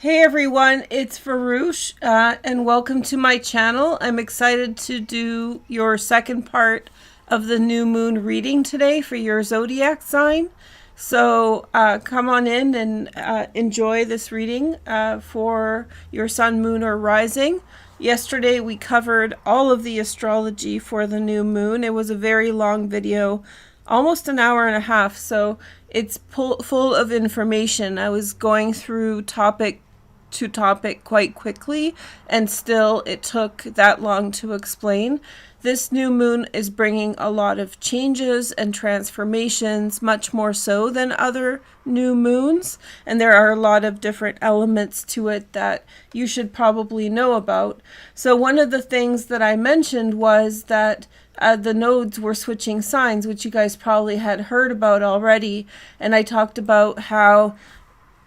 Hey everyone, it's Veroosh, and welcome to my channel. I'm excited to do your second part of the new moon reading today for your zodiac sign. So come on in and enjoy this reading for your sun, moon, or rising. Yesterday we covered all of the astrology for the new moon. It was a very long video, almost an hour and a half, so it's full of information. I was going through topic to topic quite quickly, and still it took that long to explain. This new moon is bringing a lot of changes and transformations, much more so than other new moons, and there are a lot of different elements to it that you should probably know about. So one of the things that I mentioned was that the nodes were switching signs, which you guys probably had heard about already, and I talked about how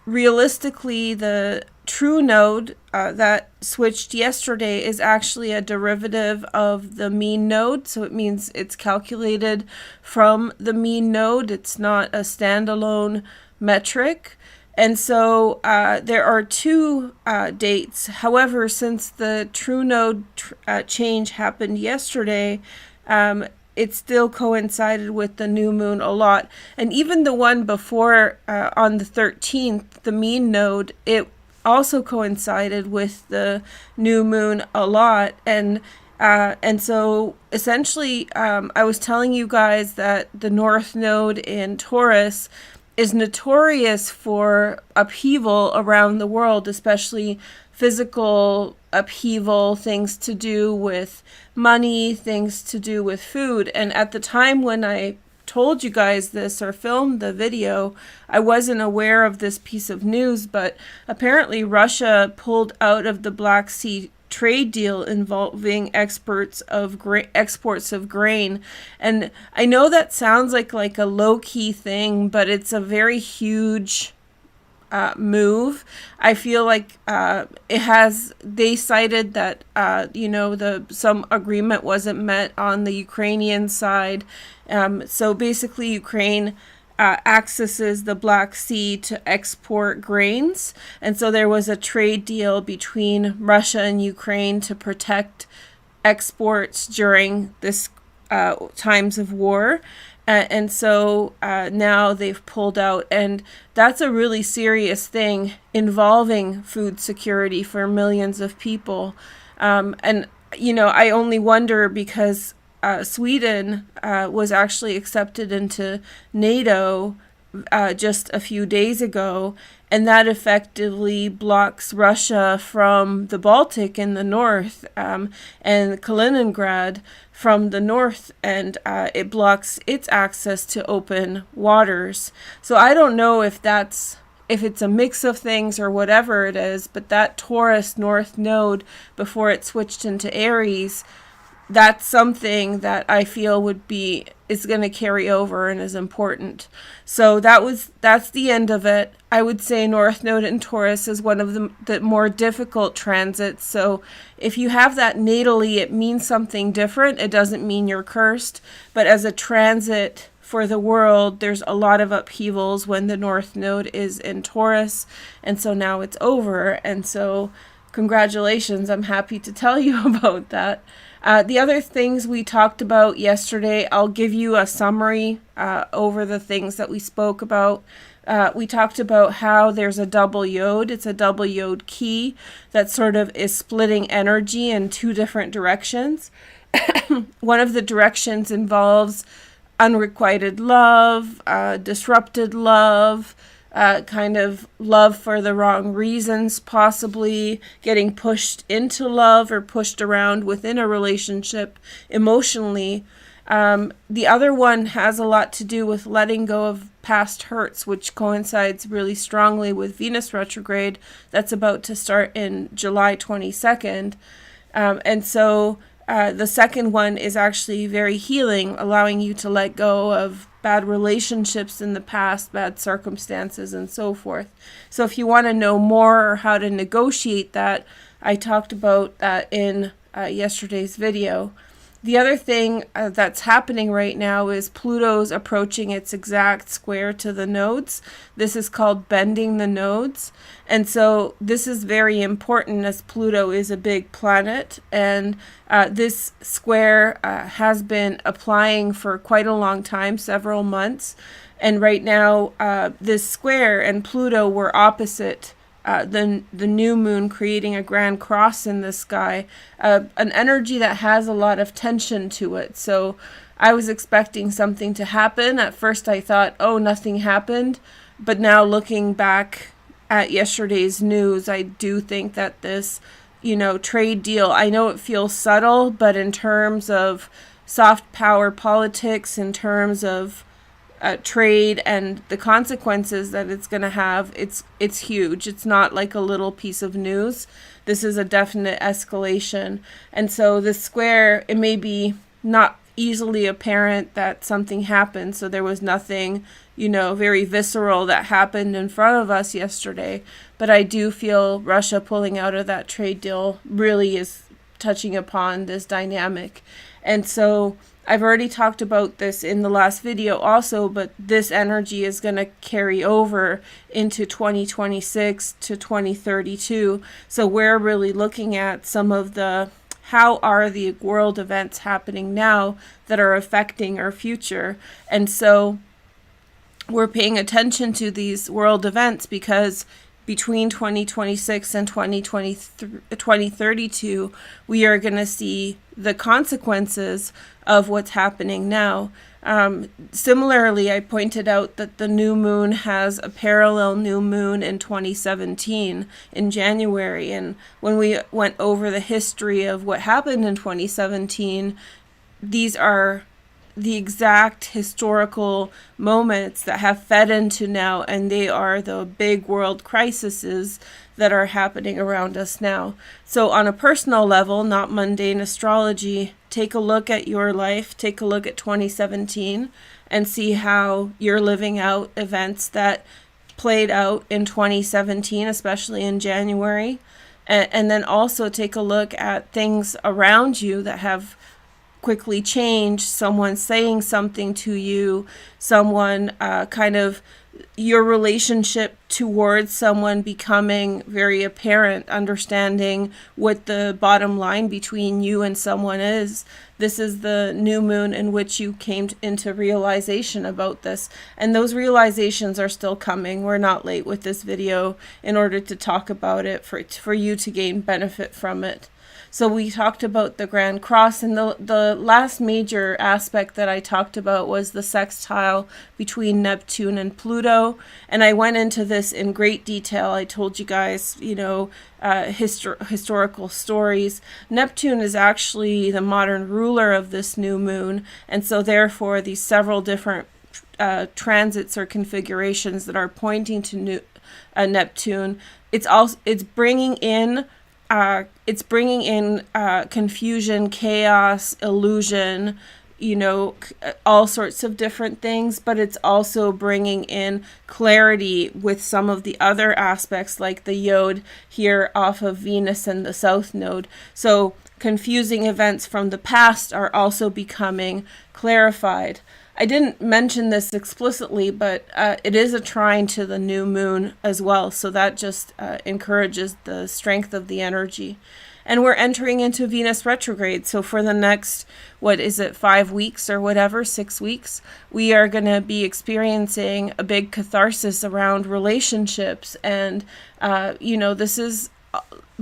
realistically the true node that switched yesterday is actually a derivative of the mean node, so it means it's calculated from the mean node. It's not a standalone metric. And so there are two dates. However, since the true node change happened yesterday, it still coincided with the new moon a lot. And even the one before, on the 13th, the mean node, it also coincided with the new moon a lot. And so essentially, I was telling you guys that the north node in Taurus is notorious for upheaval around the world, especially physical upheaval, things to do with money, things to do with food. And at the time when I told you guys this or filmed the video, I wasn't aware of this piece of news, but apparently Russia pulled out of the Black Sea trade deal involving exports of grain. And I know that sounds like a low-key thing, but it's a very huge move. I feel like they cited that some agreement wasn't met on the Ukrainian side. So basically Ukraine accesses the Black Sea to export grains, and so there was a trade deal between Russia and Ukraine to protect exports during this times of war. And so now they've pulled out, and that's a really serious thing involving food security for millions of people. And, I only wonder because Sweden was actually accepted into NATO just a few days ago, and that effectively blocks Russia from the Baltic in the north, and Kaliningrad from the north, and it blocks its access to open waters. So I don't know if it's a mix of things or whatever it is, but that Taurus north node, before it switched into Aries, that's something that I feel is going to carry over and is important. So that's the end of it. I would say North Node in Taurus is one of the more difficult transits. So if you have that natally, it means something different. It doesn't mean you're cursed. But as a transit for the world, there's a lot of upheavals when the North Node is in Taurus. And so now it's over. And so congratulations. I'm happy to tell you about that. The other things we talked about yesterday, I'll give you a summary over the things that we spoke about. We talked about how there's a double yod. It's a double yod key that sort of is splitting energy in two different directions. One of the directions involves unrequited love, disrupted love, kind of love for the wrong reasons, possibly getting pushed into love or pushed around within a relationship emotionally. The other one has a lot to do with letting go of past hurts, which coincides really strongly with Venus retrograde that's about to start in July 22nd. And so the second one is actually very healing, allowing you to let go of bad relationships in the past, bad circumstances, and so forth. So if you want to know more or how to negotiate that, I talked about that in yesterday's video. The other thing that's happening right now is Pluto's approaching its exact square to the nodes. This is called bending the nodes. And so this is very important as Pluto is a big planet. And this square has been applying for quite a long time, several months. And right now, this square and Pluto were opposite the new moon, creating a grand cross in the sky, an energy that has a lot of tension to it. So I was expecting something to happen. At first I thought, oh, nothing happened. But now looking back at yesterday's news, I do think that this, trade deal, I know it feels subtle, but in terms of soft power politics, in terms of trade and the consequences that it's going to have, it's huge. It's not like a little piece of news. This is a definite escalation. And so the square, it may be not easily apparent that something happened. So there was nothing, very visceral that happened in front of us yesterday. But I do feel Russia pulling out of that trade deal really is touching upon this dynamic. And so I've already talked about this in the last video also, but this energy is going to carry over into 2026 to 2032. So we're really looking at some of how are the world events happening now that are affecting our future. And so we're paying attention to these world events because between 2026 and 2032, we are going to see the consequences of what's happening now. Similarly, I pointed out that the new moon has a parallel new moon in 2017 in January. And when we went over the history of what happened in 2017, these are the exact historical moments that have fed into now, and they are the big world crises that are happening around us now. So on a personal level, not mundane astrology, take a look at your life, take a look at 2017 and see how you're living out events that played out in 2017, especially in January. And then also take a look at things around you that have quickly change, someone saying something to you, someone your relationship towards someone becoming very apparent, understanding what the bottom line between you and someone is. This is the new moon in which you came into realization about this. And those realizations are still coming. We're not late with this video in order to talk about it for you to gain benefit from it. So we talked about the Grand Cross, and the last major aspect that I talked about was the sextile between Neptune and Pluto. And I went into this in great detail. I told you guys, historical stories. Neptune is actually the modern ruler of this new moon. And so therefore, these several different transits or configurations that are pointing to Neptune, it's bringing in confusion, chaos, illusion, all sorts of different things, but it's also bringing in clarity with some of the other aspects like the Yod here off of Venus and the South Node. So confusing events from the past are also becoming clarified. I didn't mention this explicitly, but it is a trine to the new moon as well. So that just encourages the strength of the energy. And we're entering into Venus retrograde. So for the next, 5 weeks or whatever, 6 weeks, we are going to be experiencing a big catharsis around relationships. And, this is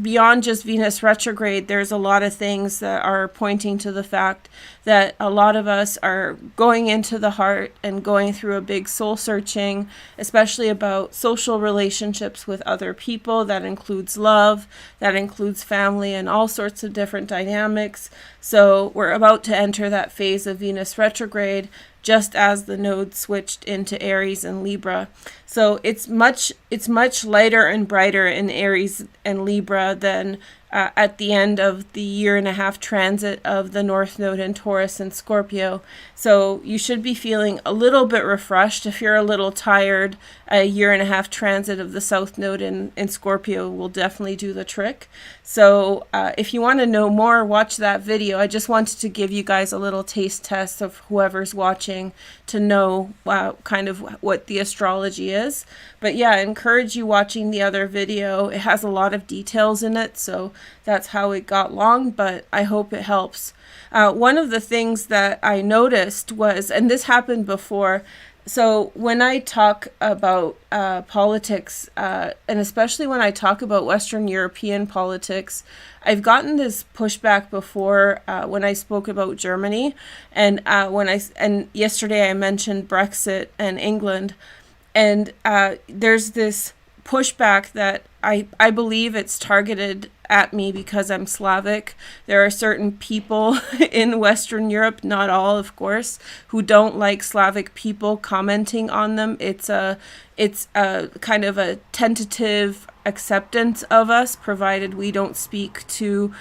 beyond just Venus retrograde. There's a lot of things that are pointing to the fact that a lot of us are going into the heart and going through a big soul searching, especially about social relationships with other people. That includes love, that includes family, and all sorts of different dynamics. So we're about to enter that phase of Venus retrograde, just as the node switched into Aries and Libra. So it's much lighter and brighter in Aries and Libra than at the end of the 1.5 year transit of the North Node in Taurus and Scorpio. So you should be feeling a little bit refreshed. If you're a little tired, a 1.5 year transit of the South Node in Scorpio will definitely do the trick. So if you want to know more, watch that video. I just wanted to give you guys a little taste test of whoever's watching to know kind of what the astrology is. But yeah, I encourage you watching the other video. It has a lot of details in it, so that's how it got long, but I hope it helps. One of the things that I noticed was, and this happened before, so when I talk about politics, and especially when I talk about Western European politics, I've gotten this pushback before when I spoke about Germany, and yesterday I mentioned Brexit and England, and there's this pushback that I believe it's targeted at me because I'm Slavic. There are certain people in Western Europe, not all of course, who don't like Slavic people commenting on them. It's a kind of a tentative acceptance of us, provided we don't speak to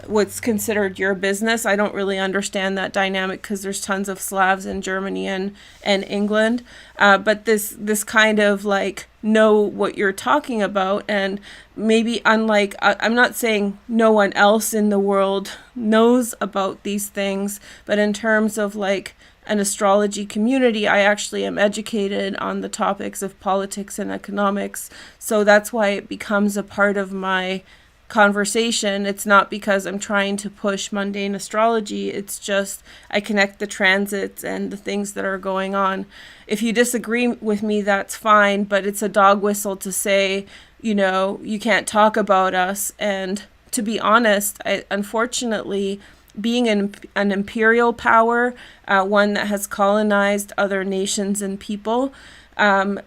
what's considered your business. I don't really understand that dynamic because there's tons of Slavs in Germany and England. But this kind of like know what you're talking about, and maybe unlike, I'm not saying no one else in the world knows about these things, but in terms of like an astrology community, I actually am educated on the topics of politics and economics. So that's why it becomes a part of my conversation. It's not because I'm trying to push mundane astrology. It's just I connect the transits and the things that are going on. If you disagree with me, that's fine, but it's a dog whistle to say, you know, you can't talk about us. And to be honest, unfortunately, being an imperial power, one that has colonized other nations and people,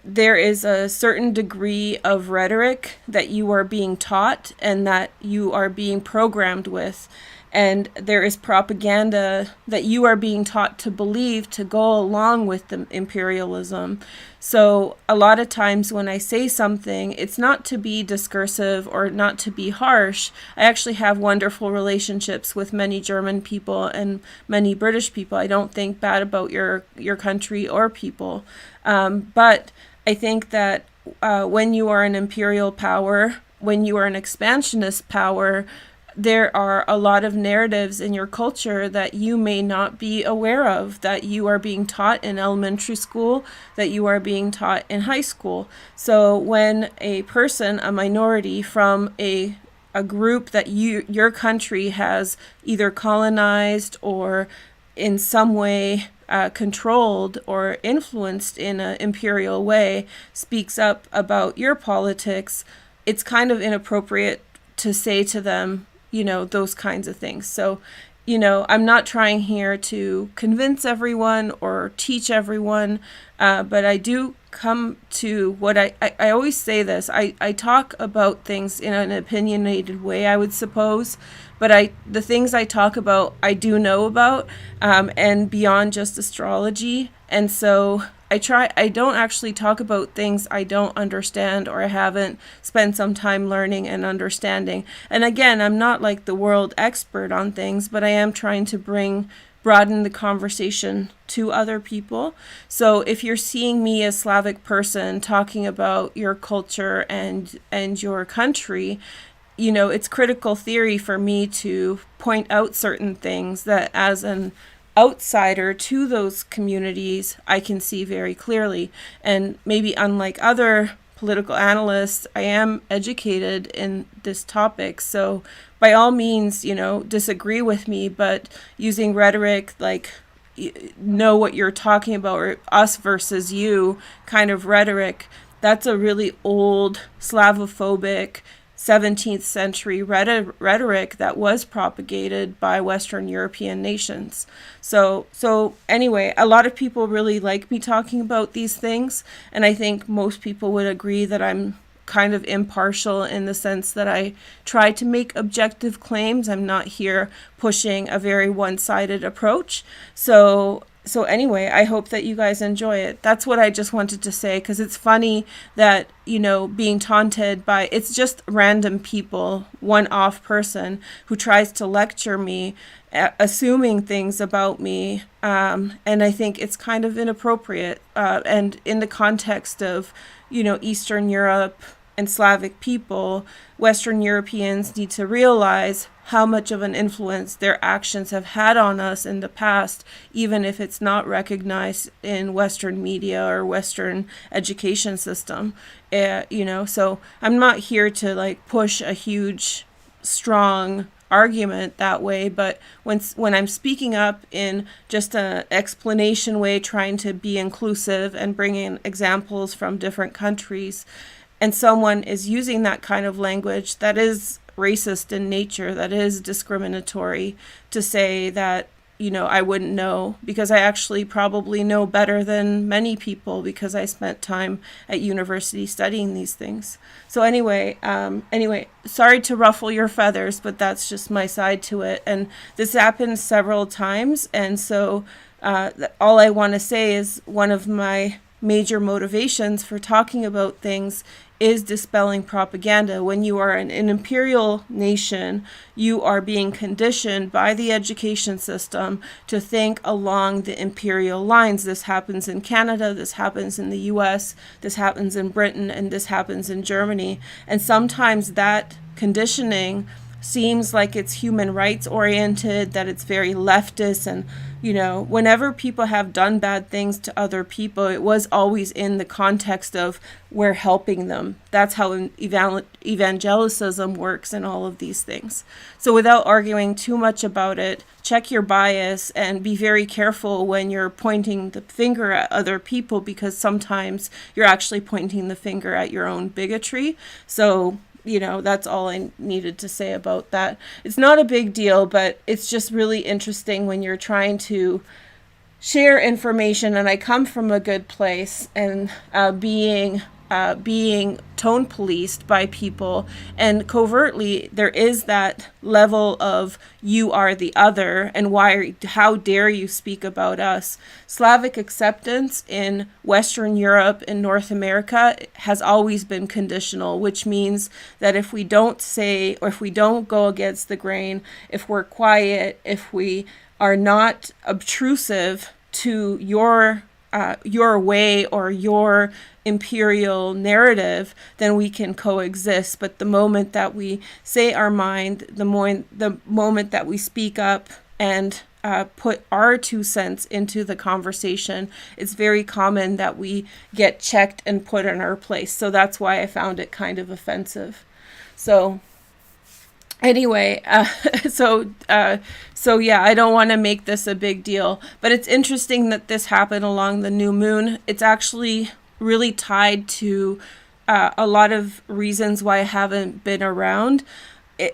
there is a certain degree of rhetoric that you are being taught and that you are being programmed with. And there is propaganda that you are being taught to believe to go along with the imperialism. So a lot of times when I say something, it's not to be discursive or not to be harsh. I actually have wonderful relationships with many German people and many British people. I don't think bad about your country or people. But I think that when you are an imperial power, when you are an expansionist power, there are a lot of narratives in your culture that you may not be aware of, that you are being taught in elementary school, that you are being taught in high school. So when a person, a minority from a group that your country has either colonized or in some way controlled or influenced in an imperial way, speaks up about your politics, it's kind of inappropriate to say to them, you know, those kinds of things. So, you know, I'm not trying here to convince everyone or teach everyone, but I do come to what I always say this. I talk about things in an opinionated way, I would suppose, but the things I talk about, I do know about, and beyond just astrology. And so I don't actually talk about things I don't understand or I haven't spent some time learning and understanding. And again, I'm not like the world expert on things, but I am trying to broaden the conversation to other people. So if you're seeing me as Slavic person talking about your culture and your country, you know, it's critical theory for me to point out certain things that as an outsider to those communities, I can see very clearly. And maybe unlike other political analysts, I am educated in this topic. So by all means, you know, disagree with me, but using rhetoric like know what you're talking about or us versus you kind of rhetoric, that's a really old Slavophobic 17th century rhetoric that was propagated by Western European nations. So anyway, a lot of people really like me talking about these things, and I think most people would agree that I'm kind of impartial in the sense that I try to make objective claims. I'm not here pushing a very one-sided approach. So So anyway, I hope that you guys enjoy it. That's what I just wanted to say, because it's funny that, being taunted by, it's just random people, one-off person who tries to lecture me, assuming things about me. And I think it's kind of inappropriate. And in the context of, Eastern Europe and Slavic people, Western Europeans need to realize how much of an influence their actions have had on us in the past, even if it's not recognized in Western media or Western education system. So I'm not here to like push a huge, strong argument that way, but when I'm speaking up in just an explanation way, trying to be inclusive and bringing examples from different countries, and someone is using that kind of language that is racist in nature, that is discriminatory, to say that, I wouldn't know, because I actually probably know better than many people because I spent time at university studying these things. So anyway, sorry to ruffle your feathers, but that's just my side to it. And this happened several times. And so all I want to say is one of my major motivations for talking about things is dispelling propaganda. When you are an imperial nation, you are being conditioned by the education system to think along the imperial lines. This happens in Canada, this happens in the US, this happens in Britain, and this happens in Germany. And sometimes that conditioning seems like it's human rights oriented, that it's very leftist, and whenever people have done bad things to other people, it was always in the context of we're helping them. That's how evangelicism works and all of these things. So without arguing too much about it, check your bias and be very careful when you're pointing the finger at other people, because sometimes you're actually pointing the finger at your own bigotry. So that's all I needed to say about that. It's not a big deal, but it's just really interesting when you're trying to share information. And I come from a good place, and being tone policed by people, and covertly there is that level of you are the other, and how dare you speak about us. Slavic acceptance in Western Europe and North America has always been conditional, which means that if we don't say, or if we don't go against the grain, if we're quiet, if we are not obtrusive to your way or your imperial narrative, then we can coexist. But the moment that we say our mind, the moment that we speak up and put our 2 cents into the conversation, it's very common that we get checked and put in our place. So that's why I found it kind of offensive. So anyway, so yeah, I don't want to make this a big deal, but it's interesting that this happened along the new moon. It's actually really tied to a lot of reasons why I haven't been around.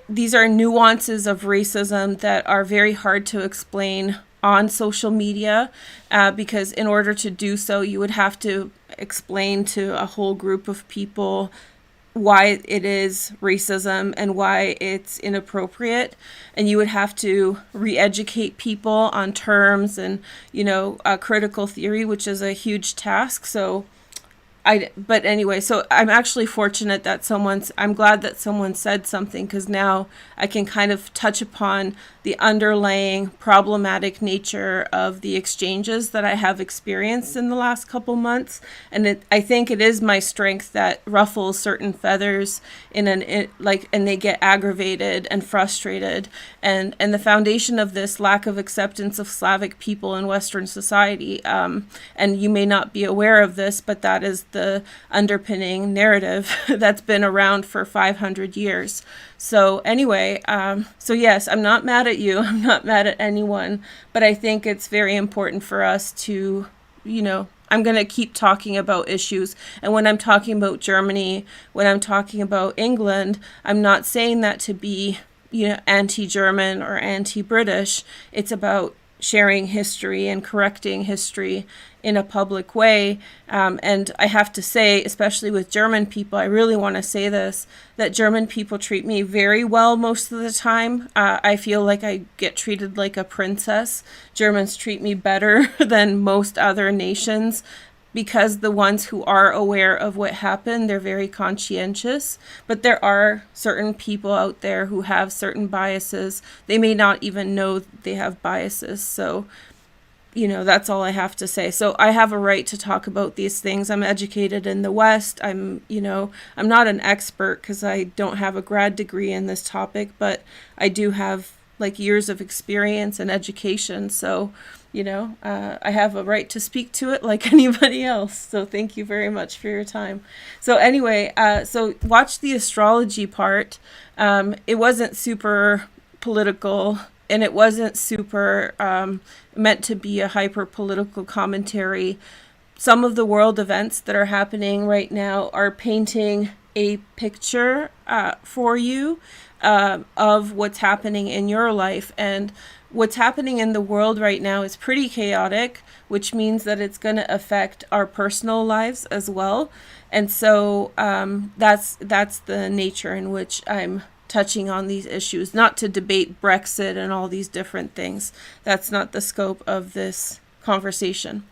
These are nuances of racism that are very hard to explain on social media, because in order to do so, you would have to explain to a whole group of people why it is racism and why it's inappropriate, and you would have to re-educate people on terms and critical theory, which is a huge task. But anyway, so I'm actually fortunate that I'm glad that someone said something, because now I can kind of touch upon the underlying problematic nature of the exchanges that I have experienced in the last couple months. And I think it is my strength that ruffles certain feathers and they get aggravated and frustrated. And the foundation of this lack of acceptance of Slavic people in Western society, and you may not be aware of this, but that is the underpinning narrative that's been around for 500 years. So anyway, so yes, I'm not mad at you. I'm not mad at anyone, but I think it's very important for us to, I'm going to keep talking about issues. And when I'm talking about Germany, when I'm talking about England, I'm not saying that to be, anti-German or anti-British. It's about sharing history and correcting history in a public way. And I have to say, especially with German people, I really want to say this, that German people treat me very well most of the time. I feel like I get treated like a princess. Germans treat me better than most other nations, because the ones who are aware of what happened, they're very conscientious. But there are certain people out there who have certain biases. They may not even know they have biases. So, you know, that's all I have to say. So I have a right to talk about these things. I'm educated in the West. I'm not an expert because I don't have a grad degree in this topic, but I do have like years of experience and education. So, I have a right to speak to it like anybody else. So thank you very much for your time. So anyway, so watch the astrology part. It wasn't super political, and it wasn't super meant to be a hyper political commentary. Some of the world events that are happening right now are painting a picture for you of what's happening in your life. And what's happening in the world right now is pretty chaotic, which means that it's going to affect our personal lives as well. And so that's the nature in which I'm touching on these issues, not to debate Brexit and all these different things. That's not the scope of this conversation.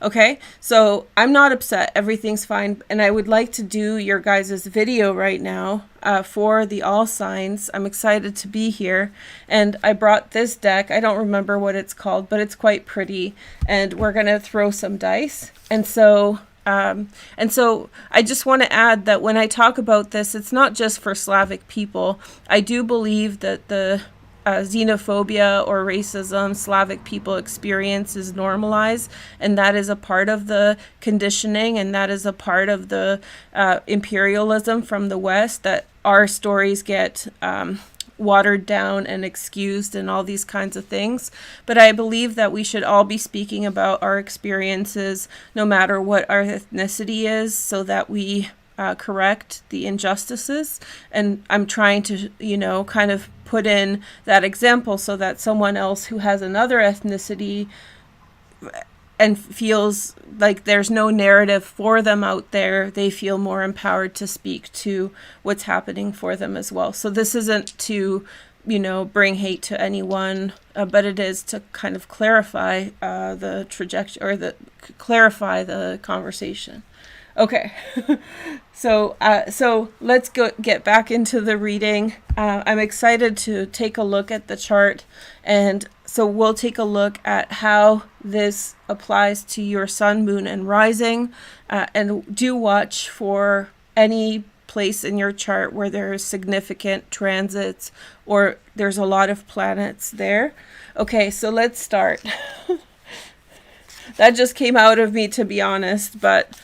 Okay, so I'm not upset. Everything's fine. And I would like to do your guys' video right now for the all signs. I'm excited to be here. And I brought this deck. I don't remember what it's called, but it's quite pretty. And we're going to throw some dice. And so I just want to add that when I talk about this, it's not just for Slavic people. I do believe that the xenophobia or racism Slavic people experience is normalized, and that is a part of the conditioning, and that is a part of the imperialism from the West, that our stories get watered down and excused and all these kinds of things. But I believe that we should all be speaking about our experiences no matter what our ethnicity is, so that we correct the injustices. And I'm trying to, kind of put in that example so that someone else who has another ethnicity and feels like there's no narrative for them out there, they feel more empowered to speak to what's happening for them as well. So this isn't to, bring hate to anyone, but it is to kind of clarify the trajectory, or clarify the conversation. Okay, so let's get back into the reading. I'm excited to take a look at the chart, and so we'll take a look at how this applies to your sun, moon, and rising, and do watch for any place in your chart where there's significant transits or there's a lot of planets there. Okay, so let's start. That just came out of me, to be honest, but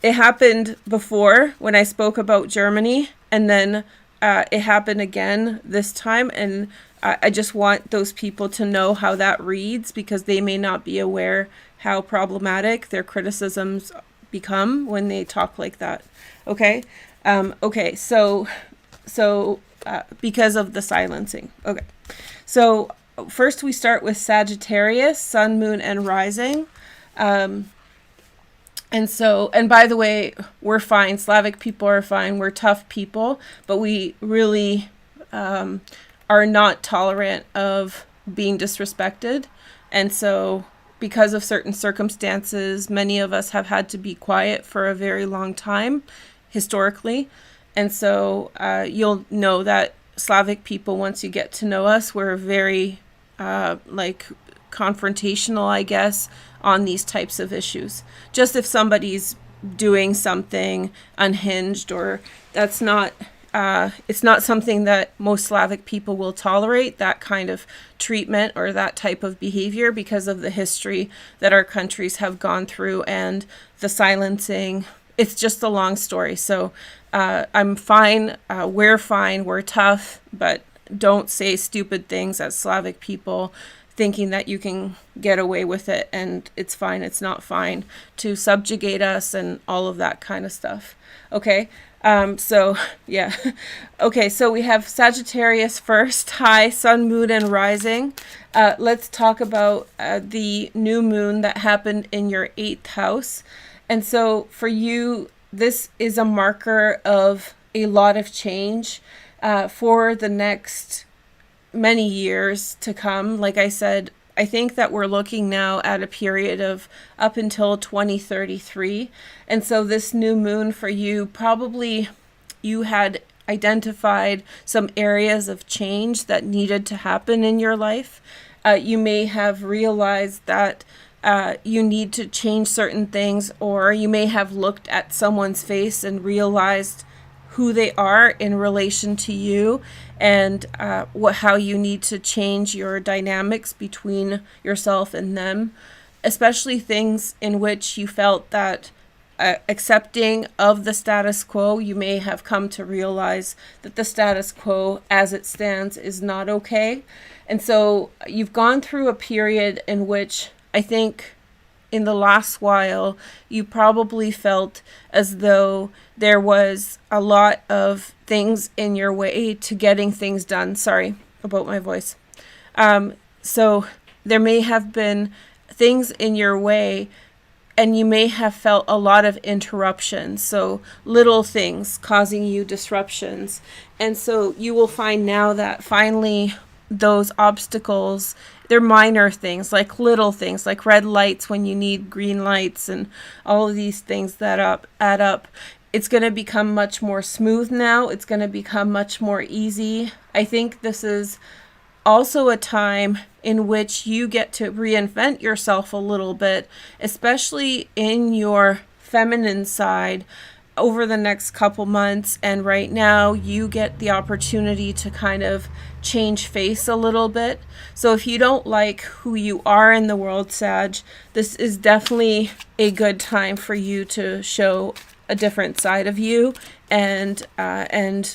it happened before when I spoke about Germany, and then it happened again this time, and I just want those people to know how that reads, because they may not be aware how problematic their criticisms become when they talk like that. Okay? So because of the silencing. Okay. So first we start with Sagittarius, sun, moon, and rising. And by the way, we're fine. Slavic people are fine. We're tough people, but we really are not tolerant of being disrespected. And so because of certain circumstances, many of us have had to be quiet for a very long time, historically. And so you'll know that Slavic people, once you get to know us, we're very confrontational, I guess, on these types of issues. Just if somebody's doing something unhinged, or that's not, it's not something that most Slavic people will tolerate, that kind of treatment or that type of behavior, because of the history that our countries have gone through and the silencing. It's just a long story. So I'm fine. We're fine. We're tough, but don't say stupid things as Slavic people. thinking that you can get away with it and it's fine, it's not fine, to subjugate us and all of that kind of stuff. Okay, so yeah. Okay, so we have Sagittarius first. Hi, Sun, Moon, and Rising. Let's talk about the new moon that happened in your 8th house. And so for you, this is a marker of a lot of change for the next many years to come. Like I said, I think that we're looking now at a period of up until 2033. And so this new moon for you, probably you had identified some areas of change that needed to happen in your life. You may have realized that you need to change certain things, or you may have looked at someone's face and realized who they are in relation to you, and how you need to change your dynamics between yourself and them, especially things in which you felt that accepting of the status quo, you may have come to realize that the status quo as it stands is not okay. And so you've gone through a period in which I think in the last while, you probably felt as though there was a lot of things in your way to getting things done. Sorry about my voice. So there may have been things in your way, and you may have felt a lot of interruptions. So little things causing you disruptions. And so you will find now that finally those obstacles, they're minor things, like little things, like red lights when you need green lights, and all of these things that add up. It's going to become much more smooth now. It's going to become much more easy. I think this is also a time in which you get to reinvent yourself a little bit, especially in your feminine side, over the next couple months. And right now you get the opportunity to kind of change face a little bit. So if you don't like who you are in the world, Sag, this is definitely a good time for you to show a different side of you and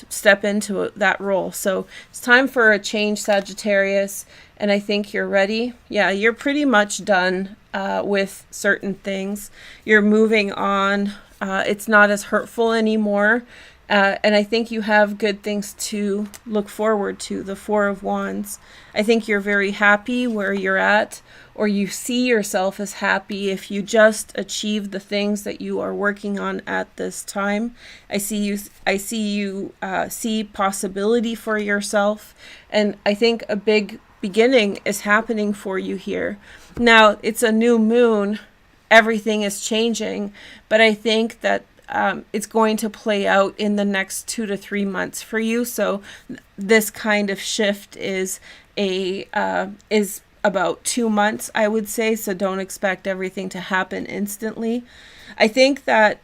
step into that role. So it's time for a change, Sagittarius, and I think you're ready. Yeah, you're pretty much done with certain things. You're moving on. It's not as hurtful anymore. And I think you have good things to look forward to. The Four of Wands. I think you're very happy where you're at, or you see yourself as happy if you just achieve the things that you are working on at this time. I see you see possibility for yourself, and I think a big beginning is happening for you here. Now, it's a new moon. Everything is changing, but I think that it's going to play out in the next 2 to 3 months for you. So this kind of shift is about 2 months, I would say. So don't expect everything to happen instantly. I think that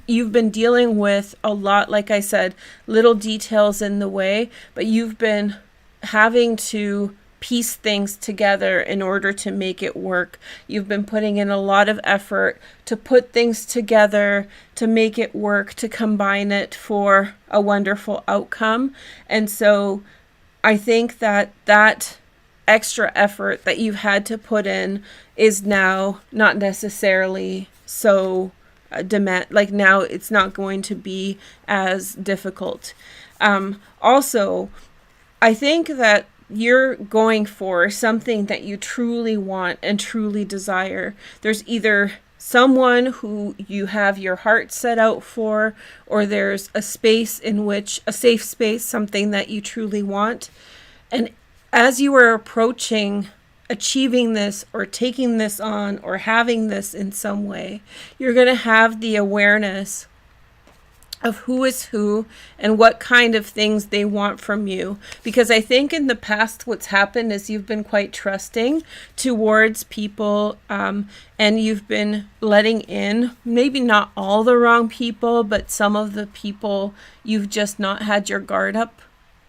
you've been dealing with a lot, like I said, little details in the way, but you've been having to piece things together in order to make it work. You've been putting in a lot of effort to put things together, to make it work, to combine it for a wonderful outcome. And so I think that that extra effort that you've had to put in is now not necessarily so now it's not going to be as difficult. Also, I think that you're going for something that you truly want and truly desire. There's either someone who you have your heart set out for, or there's a space in which, a safe space, something that you truly want. And as you are approaching achieving this or taking this on or having this in some way, you're going to have the awareness of who is who and what kind of things they want from you. Because I think in the past what's happened is you've been quite trusting towards people, and you've been letting in maybe not all the wrong people, but some of the people you've just not had your guard up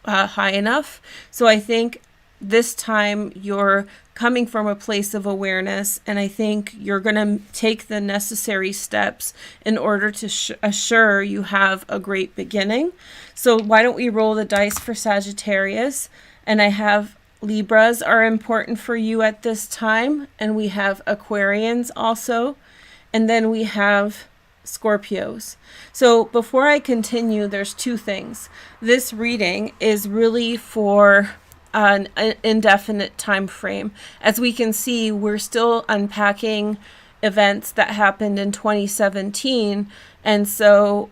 high enough. So I think this time you're coming from a place of awareness, and I think you're going to take the necessary steps in order to assure you have a great beginning. So why don't we roll the dice for Sagittarius? And I have Libras are important for you at this time, and we have Aquarians also, and then we have Scorpios. So before I continue, there's two things. This reading is really for an indefinite time frame. As we can see, we're still unpacking events that happened in 2017, and so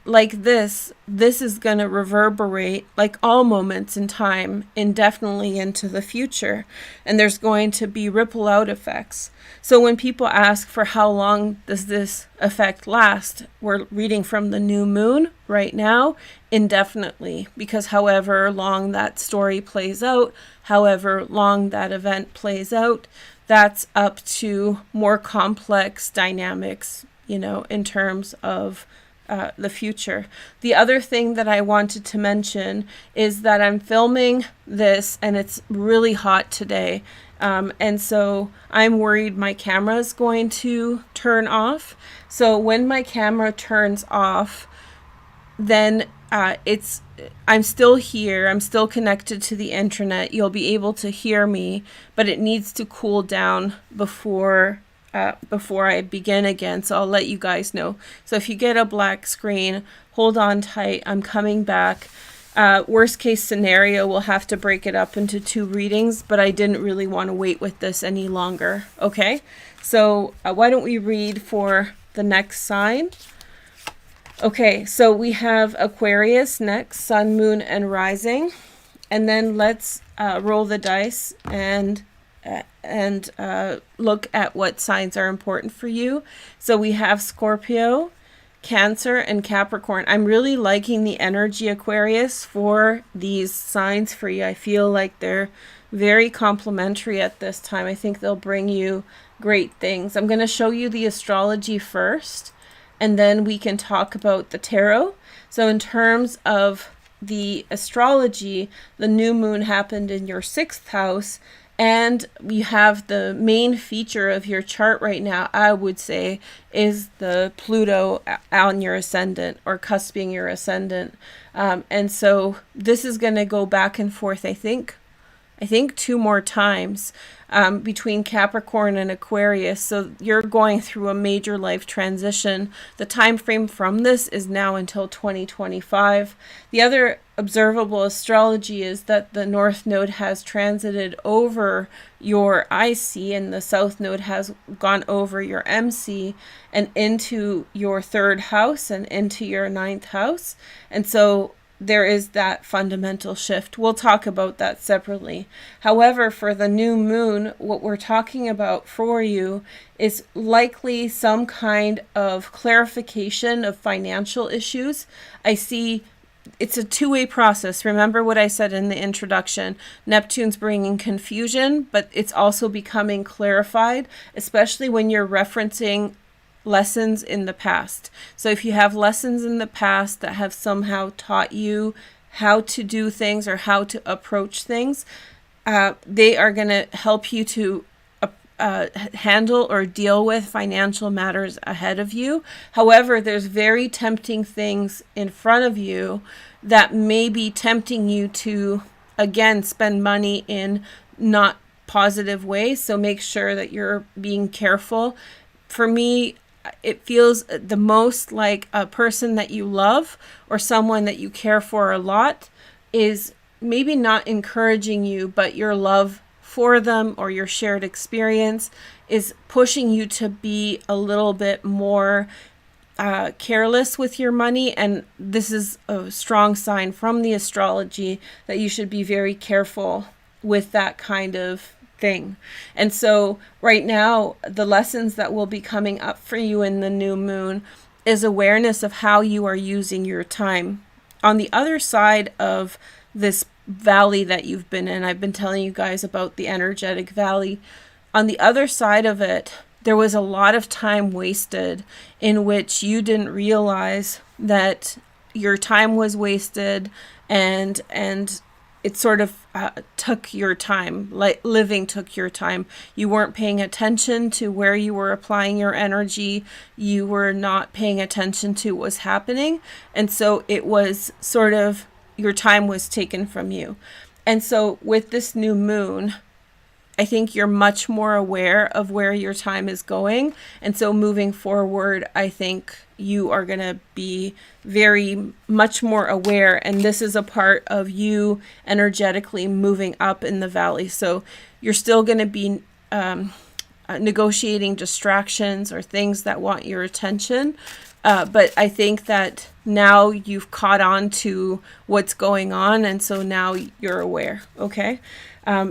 like this is going to reverberate, like all moments in time, indefinitely into the future, and there's going to be ripple out effects. So when people ask for how long does this effect last, we're reading from the new moon right now, indefinitely, because however long that story plays out, however long that event plays out, that's up to more complex dynamics, you know, in terms of the future. The other thing that I wanted to mention is that I'm filming this and it's really hot today. And so I'm worried my camera is going to turn off. So when my camera turns off, then I'm still here. I'm still connected to the internet. You'll be able to hear me, but it needs to cool down before I begin again. So I'll let you guys know. So if you get a black screen, hold on tight. I'm coming back. Worst case scenario, we'll have to break it up into 2 readings, but I didn't really want to wait with this any longer. Okay, so why don't we read for the next sign? Okay, so we have Aquarius next, Sun, Moon, and Rising. And then let's roll the dice and look at what signs are important for you. So we have Scorpio, Cancer, and Capricorn. I'm really liking the energy, Aquarius, for these signs for you. I feel like they're very complementary at this time. I think they'll bring you great things. I'm going to show you the astrology first, and then we can talk about the tarot. So in terms of the astrology, the new moon happened in your 6th house, and you have the main feature of your chart right now, I would say, is the Pluto on your ascendant or cusping your ascendant. And so this is going to go back and forth, I think 2 more times between Capricorn and Aquarius. So you're going through a major life transition. The time frame from this is now until 2025. The other observable astrology is that the North Node has transited over your IC and the South Node has gone over your MC and into your 3rd house and into your 9th house. And so there is that fundamental shift. We'll talk about that separately. However, for the new moon, what we're talking about for you is likely some kind of clarification of financial issues. I see it's a 2-way process. Remember what I said in the introduction. Neptune's bringing confusion, but it's also becoming clarified, especially when you're referencing lessons in the past. So if you have lessons in the past that have somehow taught you how to do things or how to approach things, they are going to help you to handle or deal with financial matters ahead of you. However, there's very tempting things in front of you that may be tempting you to, again, spend money in not positive ways. So make sure that you're being careful. For me, it feels the most like a person that you love or someone that you care for a lot is maybe not encouraging you, but your love for them or your shared experience is pushing you to be a little bit more careless with your money. And this is a strong sign from the astrology that you should be very careful with that kind of thing. And so right now, the lessons that will be coming up for you in the new moon is awareness of how you are using your time. On the other side of this valley that you've been in, I've been telling you guys about the energetic valley. On the other side of it, there was a lot of time wasted in which you didn't realize that your time was wasted, and it sort of took your time, like living took your time. You weren't paying attention to where you were applying your energy. You were not paying attention to what was happening. And so it was sort of, your time was taken from you. And so with this new moon, I think you're much more aware of where your time is going. And so moving forward, I think you are going to be very much more aware. And this is a part of you energetically moving up in the valley. So you're still going to be negotiating distractions or things that want your attention. But I think that now you've caught on to what's going on. And so now you're aware. Okay.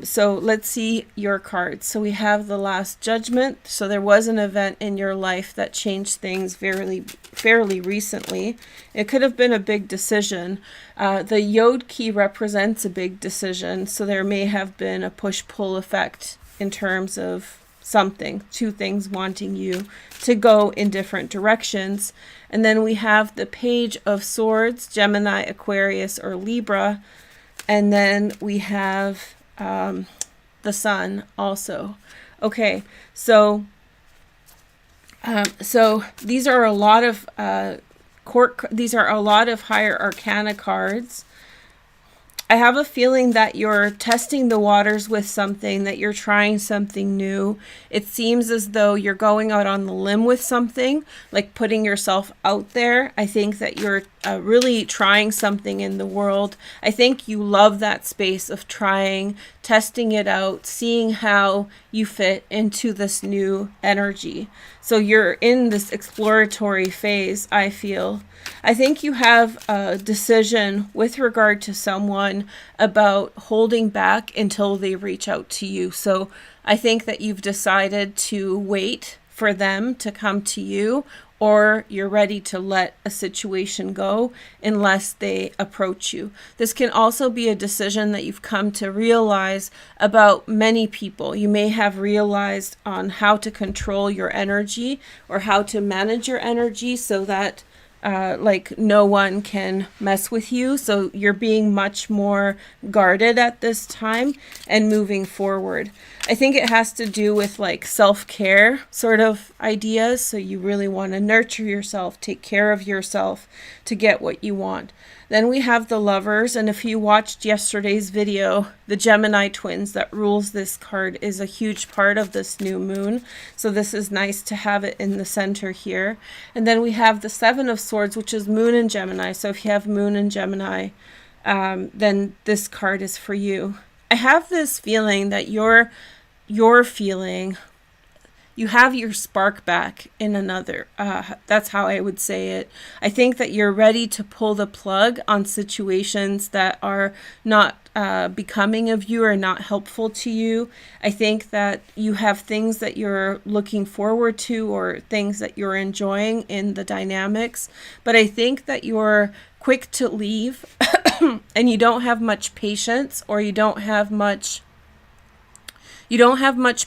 So let's see your cards. So we have the Last Judgment. So there was an event in your life that changed things fairly recently. It could have been a big decision. The Yod key represents a big decision. So there may have been a push-pull effect in terms of something, two things wanting you to go in different directions. And then we have the Page of Swords, Gemini, Aquarius, or Libra. And then we have the Sun also. Okay, so these are a lot of these are a lot of higher arcana cards. I have a feeling that you're testing the waters with something, that you're trying something new. It seems as though you're going out on the limb with something, like putting yourself out there. I think that you're really trying something in the world. I think you love that space of trying, testing it out, seeing how you fit into this new energy. So you're in this exploratory phase, I feel. I think you have a decision with regard to someone about holding back until they reach out to you. So I think that you've decided to wait for them to come to you, or you're ready to let a situation go unless they approach you. This can also be a decision that you've come to realize about many people. You may have realized on how to control your energy or how to manage your energy so that like no one can mess with you. So you're being much more guarded at this time and moving forward. I think it has to do with like self-care sort of ideas. So you really want to nurture yourself, take care of yourself to get what you want. Then we have the Lovers, and if you watched yesterday's video, the Gemini twins that rules this card is a huge part of this new moon. So this is nice to have it in the center here. And then we have the Seven of Swords, which is Moon in Gemini. So if you have Moon in Gemini, then this card is for you. I have this feeling that you're feeling you have your spark back in another. That's how I would say it. I think that you're ready to pull the plug on situations that are not becoming of you or not helpful to you. I think that you have things that you're looking forward to or things that you're enjoying in the dynamics. But I think that you're quick to leave and you don't have much patience, or you don't have much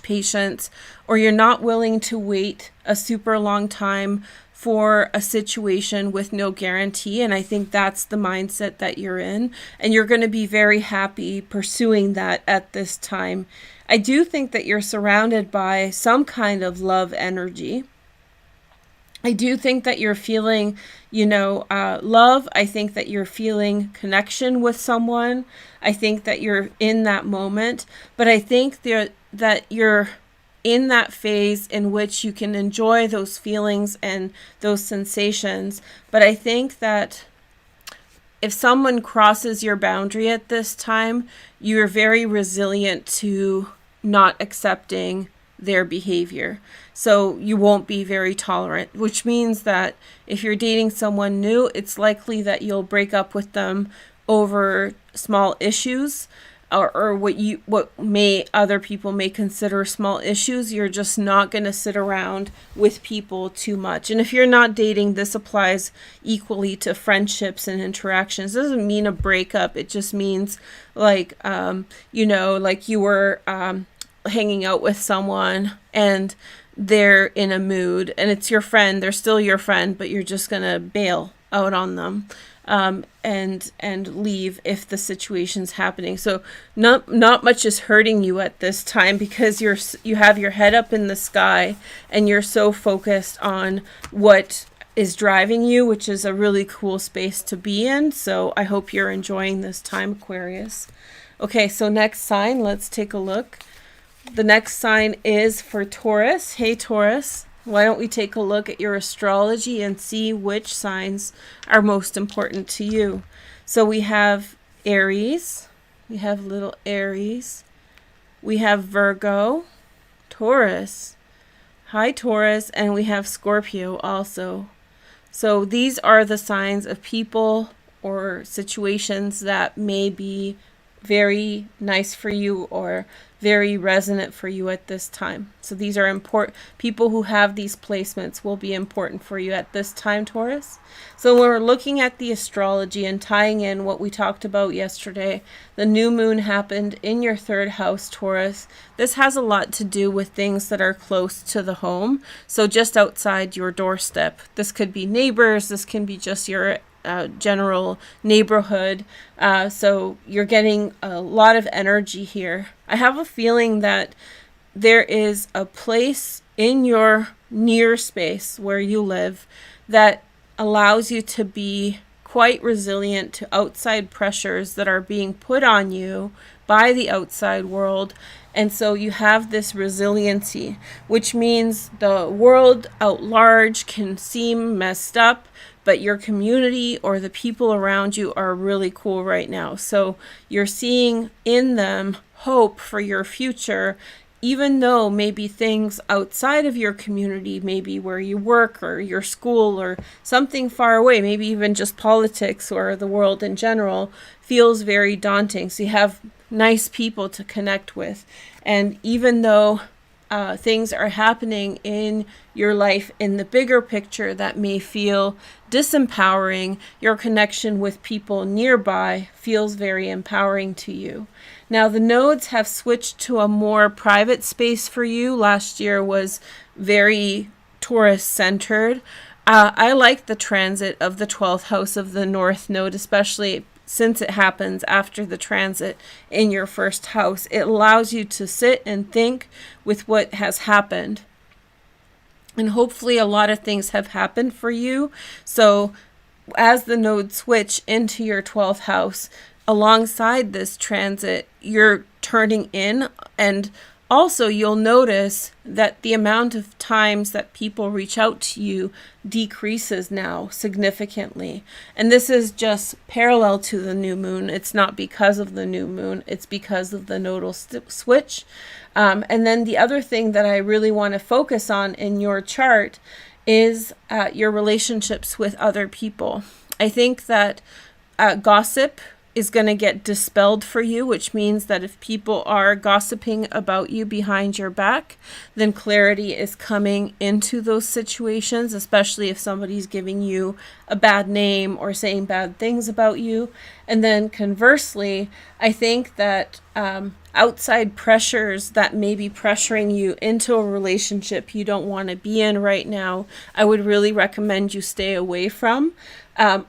patience, or you're not willing to wait a super long time for a situation with no guarantee. And I think that's the mindset that you're in. And you're going to be very happy pursuing that at this time. I do think that you're surrounded by some kind of love energy. I do think that you're feeling, love. I think that you're feeling connection with someone. I think that you're in that moment. But I think that you're in that phase in which you can enjoy those feelings and those sensations. But I think that if someone crosses your boundary at this time, you're very resilient to not accepting their behavior. So you won't be very tolerant, which means that if you're dating someone new, it's likely that you'll break up with them over small issues, or what other people may consider small issues. You're just not going to sit around with people too much. And if you're not dating, this applies equally to friendships and interactions. It doesn't mean a breakup. It just means like you were hanging out with someone and they're in a mood and it's your friend. They're still your friend, but you're just going to bail out on them. And leave if the situation's happening. So not much is hurting you at this time because you have your head up in the sky and you're so focused on what is driving you, which is a really cool space to be in. So I hope you're enjoying this time, Aquarius. Okay, so next sign, let's take a look. The next sign is for Taurus. Hey, Taurus. Why don't we take a look at your astrology and see which signs are most important to you? So we have Aries. We have little Aries. We have Virgo, Taurus. Hi, Taurus. And we have Scorpio also. So these are the signs of people or situations that may be very nice for you or very resonant for you at this time. So these are important. People who have these placements will be important for you at this time, Taurus. So when we're looking at the astrology and tying in what we talked about yesterday, the new moon happened in your third house, Taurus. This has a lot to do with things that are close to the home. So just outside your doorstep. This could be neighbors. This can be just your general neighborhood. So you're getting a lot of energy here. I have a feeling that there is a place in your near space where you live that allows you to be quite resilient to outside pressures that are being put on you by the outside world. And so you have this resiliency, which means the world out large can seem messed up, but your community or the people around you are really cool right now. So you're seeing in them hope for your future, even though maybe things outside of your community, maybe where you work or your school or something far away, maybe even just politics or the world in general, feels very daunting. So you have nice people to connect with. And even though things are happening in your life in the bigger picture that may feel disempowering, your connection with people nearby feels very empowering to you. Now, the nodes have switched to a more private space for you. Last year was very Taurus-centered. I like the transit of the 12th house of the North Node, especially since it happens after the transit in your first house. It allows you to sit and think with what has happened. And hopefully a lot of things have happened for you. So as the nodes switch into your 12th house, alongside this transit, you're turning in, and also you'll notice that the amount of times that people reach out to you decreases now significantly. And this is just parallel to the new moon. It's not because of the new moon, it's because of the nodal switch. And then the other thing that I really want to focus on in your chart is your relationships with other people. I think that gossip is going to get dispelled for you, which means that if people are gossiping about you behind your back, then clarity is coming into those situations, especially if somebody's giving you a bad name or saying bad things about you. And then conversely, I think that outside pressures that may be pressuring you into a relationship you don't want to be in right now, I would really recommend you stay away from.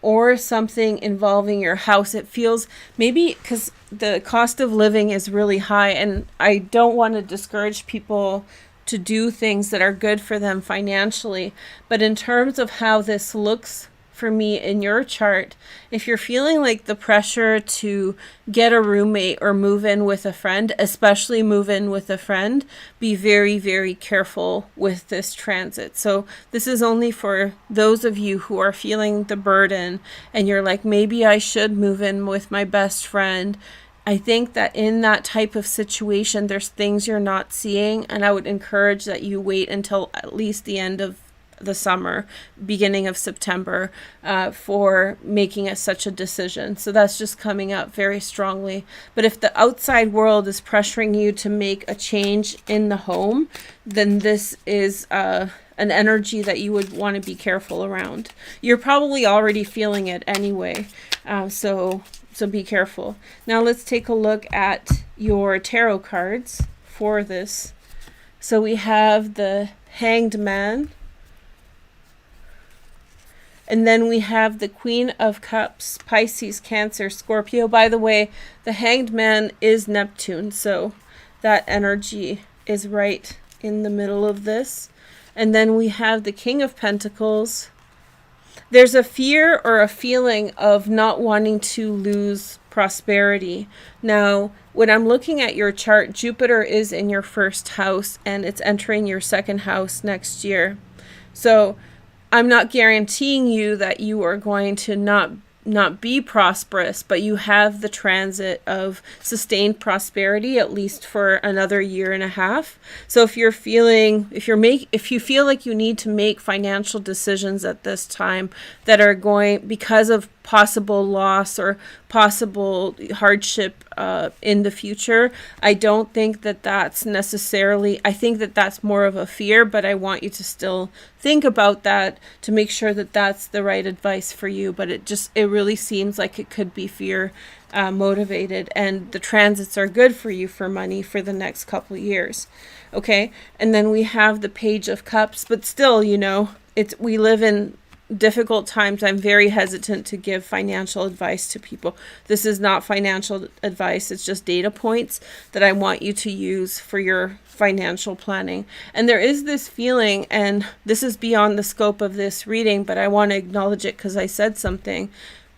Or something involving your house. It feels maybe because the cost of living is really high, and I don't want to discourage people to do things that are good for them financially. But in terms of how this looks for me in your chart, if you're feeling like the pressure to get a roommate or move in with a friend, especially move in with a friend, be very, very careful with this transit. So this is only for those of you who are feeling the burden and you're like, maybe I should move in with my best friend. I think that in that type of situation, there's things you're not seeing, and I would encourage that you wait until at least the end of the summer, beginning of September, for making such a decision. So that's just coming up very strongly. But if the outside world is pressuring you to make a change in the home, then this is an energy that you would want to be careful around. You're probably already feeling it anyway, so be careful. Now let's take a look at your tarot cards for this. So we have the Hanged Man. And then we have the Queen of Cups, Pisces, Cancer, Scorpio. By the way, the Hanged Man is Neptune, so that energy is right in the middle of this. And then we have the King of Pentacles, there's a fear or a feeling of not wanting to lose prosperity. Now, when I'm looking at your chart, Jupiter is in your first house and it's entering your second house next year. So I'm not guaranteeing you that you are going to not be prosperous, but you have the transit of sustained prosperity at least for another year and a half. So if you feel like you need to make financial decisions at this time that are going because of possible loss or possible hardship in the future, I don't think that that's necessarily, I think that that's more of a fear, but I want you to still think about that to make sure that that's the right advice for you. But it really seems like it could be fear motivated, and the transits are good for you for money for the next couple years. Okay, and then we have the Page of Cups, but still, we live in difficult times. I'm very hesitant to give financial advice to people. This is not financial advice. It's just data points that I want you to use for your financial planning. And there is this feeling, and this is beyond the scope of this reading, but I want to acknowledge it because I said something.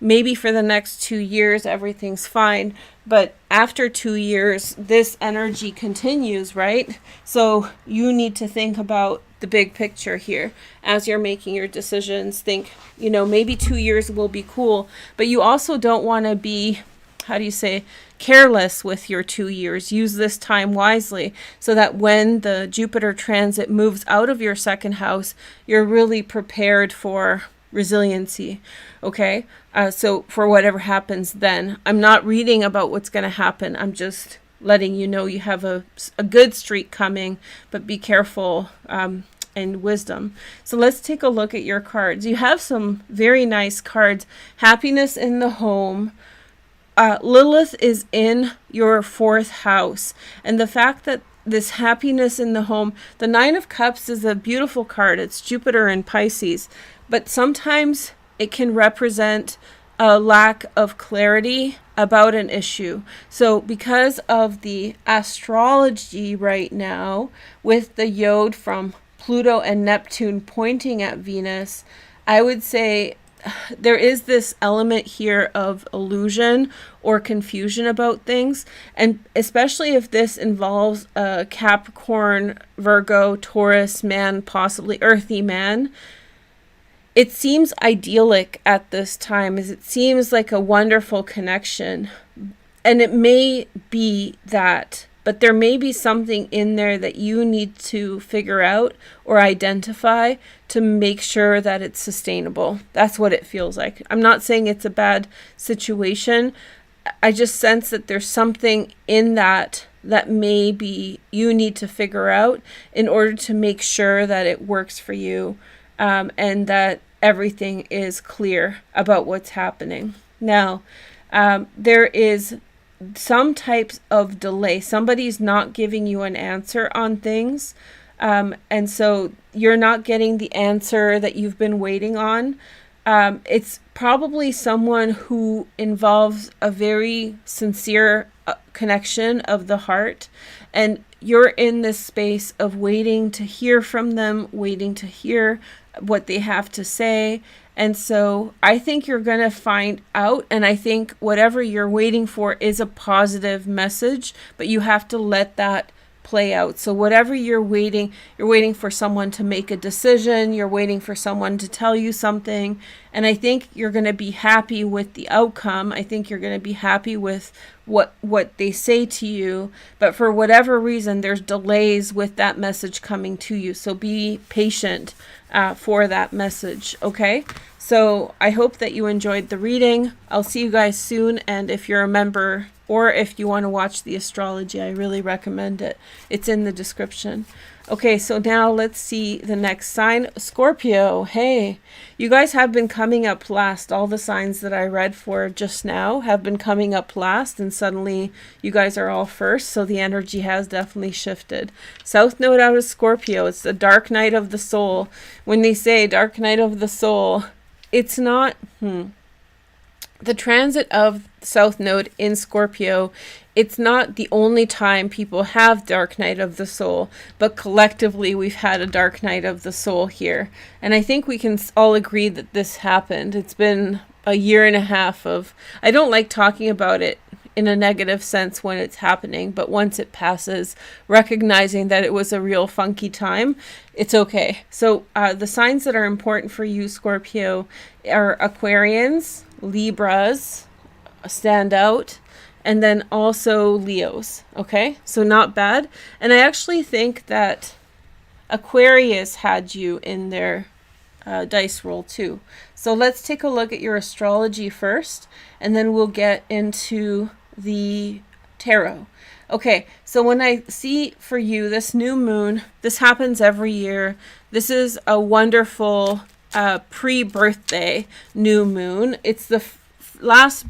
Maybe for the next 2 years, everything's fine. But after 2 years, this energy continues, right? So you need to think about the big picture here as you're making your decisions. Think, maybe 2 years will be cool, but you also don't want to be, careless with your 2 years. Use this time wisely so that when the Jupiter transit moves out of your second house, you're really prepared for resiliency. Okay. So for whatever happens then, I'm not reading about what's going to happen. I'm just letting you know you have a good streak coming, but be careful and wisdom. So let's take a look at your cards. You have some very nice cards. Happiness in the home. Lilith is in your fourth house. And the fact that this happiness in the home, the Nine of Cups is a beautiful card. It's Jupiter in Pisces. But sometimes it can represent a lack of clarity about an issue. So because of the astrology right now, with the Yod from Pluto and Neptune pointing at Venus, I would say there is this element here of illusion or confusion about things. And especially if this involves a Capricorn, Virgo, Taurus man, possibly earthy man, it seems idyllic at this time, as it seems like a wonderful connection. And it may be that, but there may be something in there that you need to figure out or identify to make sure that it's sustainable. That's what it feels like. I'm not saying it's a bad situation. I just sense that there's something in that maybe you need to figure out in order to make sure that it works for you, and that everything is clear about what's happening. Now, there is some types of delay. Somebody's not giving you an answer on things. And so you're not getting the answer that you've been waiting on. It's probably someone who involves a very sincere connection of the heart. And you're in this space of waiting to hear from them, waiting to hear what they have to say. And so I think you're going to find out, and I think whatever you're waiting for is a positive message, but you have to let that play out. So whatever you're waiting for someone to make a decision, you're waiting for someone to tell you something, and I think you're going to be happy with the outcome. I think you're going to be happy with what they say to you, but for whatever reason, there's delays with that message coming to you. So be patient for that message, okay? So I hope that you enjoyed the reading. I'll see you guys soon, and if you're a member or if you want to watch the astrology, I really recommend it. It's in the description. Okay, so now let's see the next sign, Scorpio. Hey, you guys have been coming up last. All the signs that I read for just now have been coming up last, and suddenly you guys are all first, so the energy has definitely shifted. South Node out of Scorpio. It's the dark night of the soul. When they say dark night of the soul, it's not... The the transit of South Node in Scorpio, it's not the only time people have dark night of the soul, but collectively we've had a dark night of the soul here. And I think we can all agree that this happened. It's been a year and a half of, I don't like talking about it in a negative sense when it's happening, but once it passes, recognizing that it was a real funky time, it's okay. So the signs that are important for you, Scorpio, are Aquarians, Libras stand out, and then also Leos. Okay, so not bad. And I actually think that Aquarius had you in their dice roll too. So let's take a look at your astrology first, and then we'll get into the tarot. Okay, so when I see for you this new moon, this happens every year. This is a wonderful pre-birthday new moon. It's the last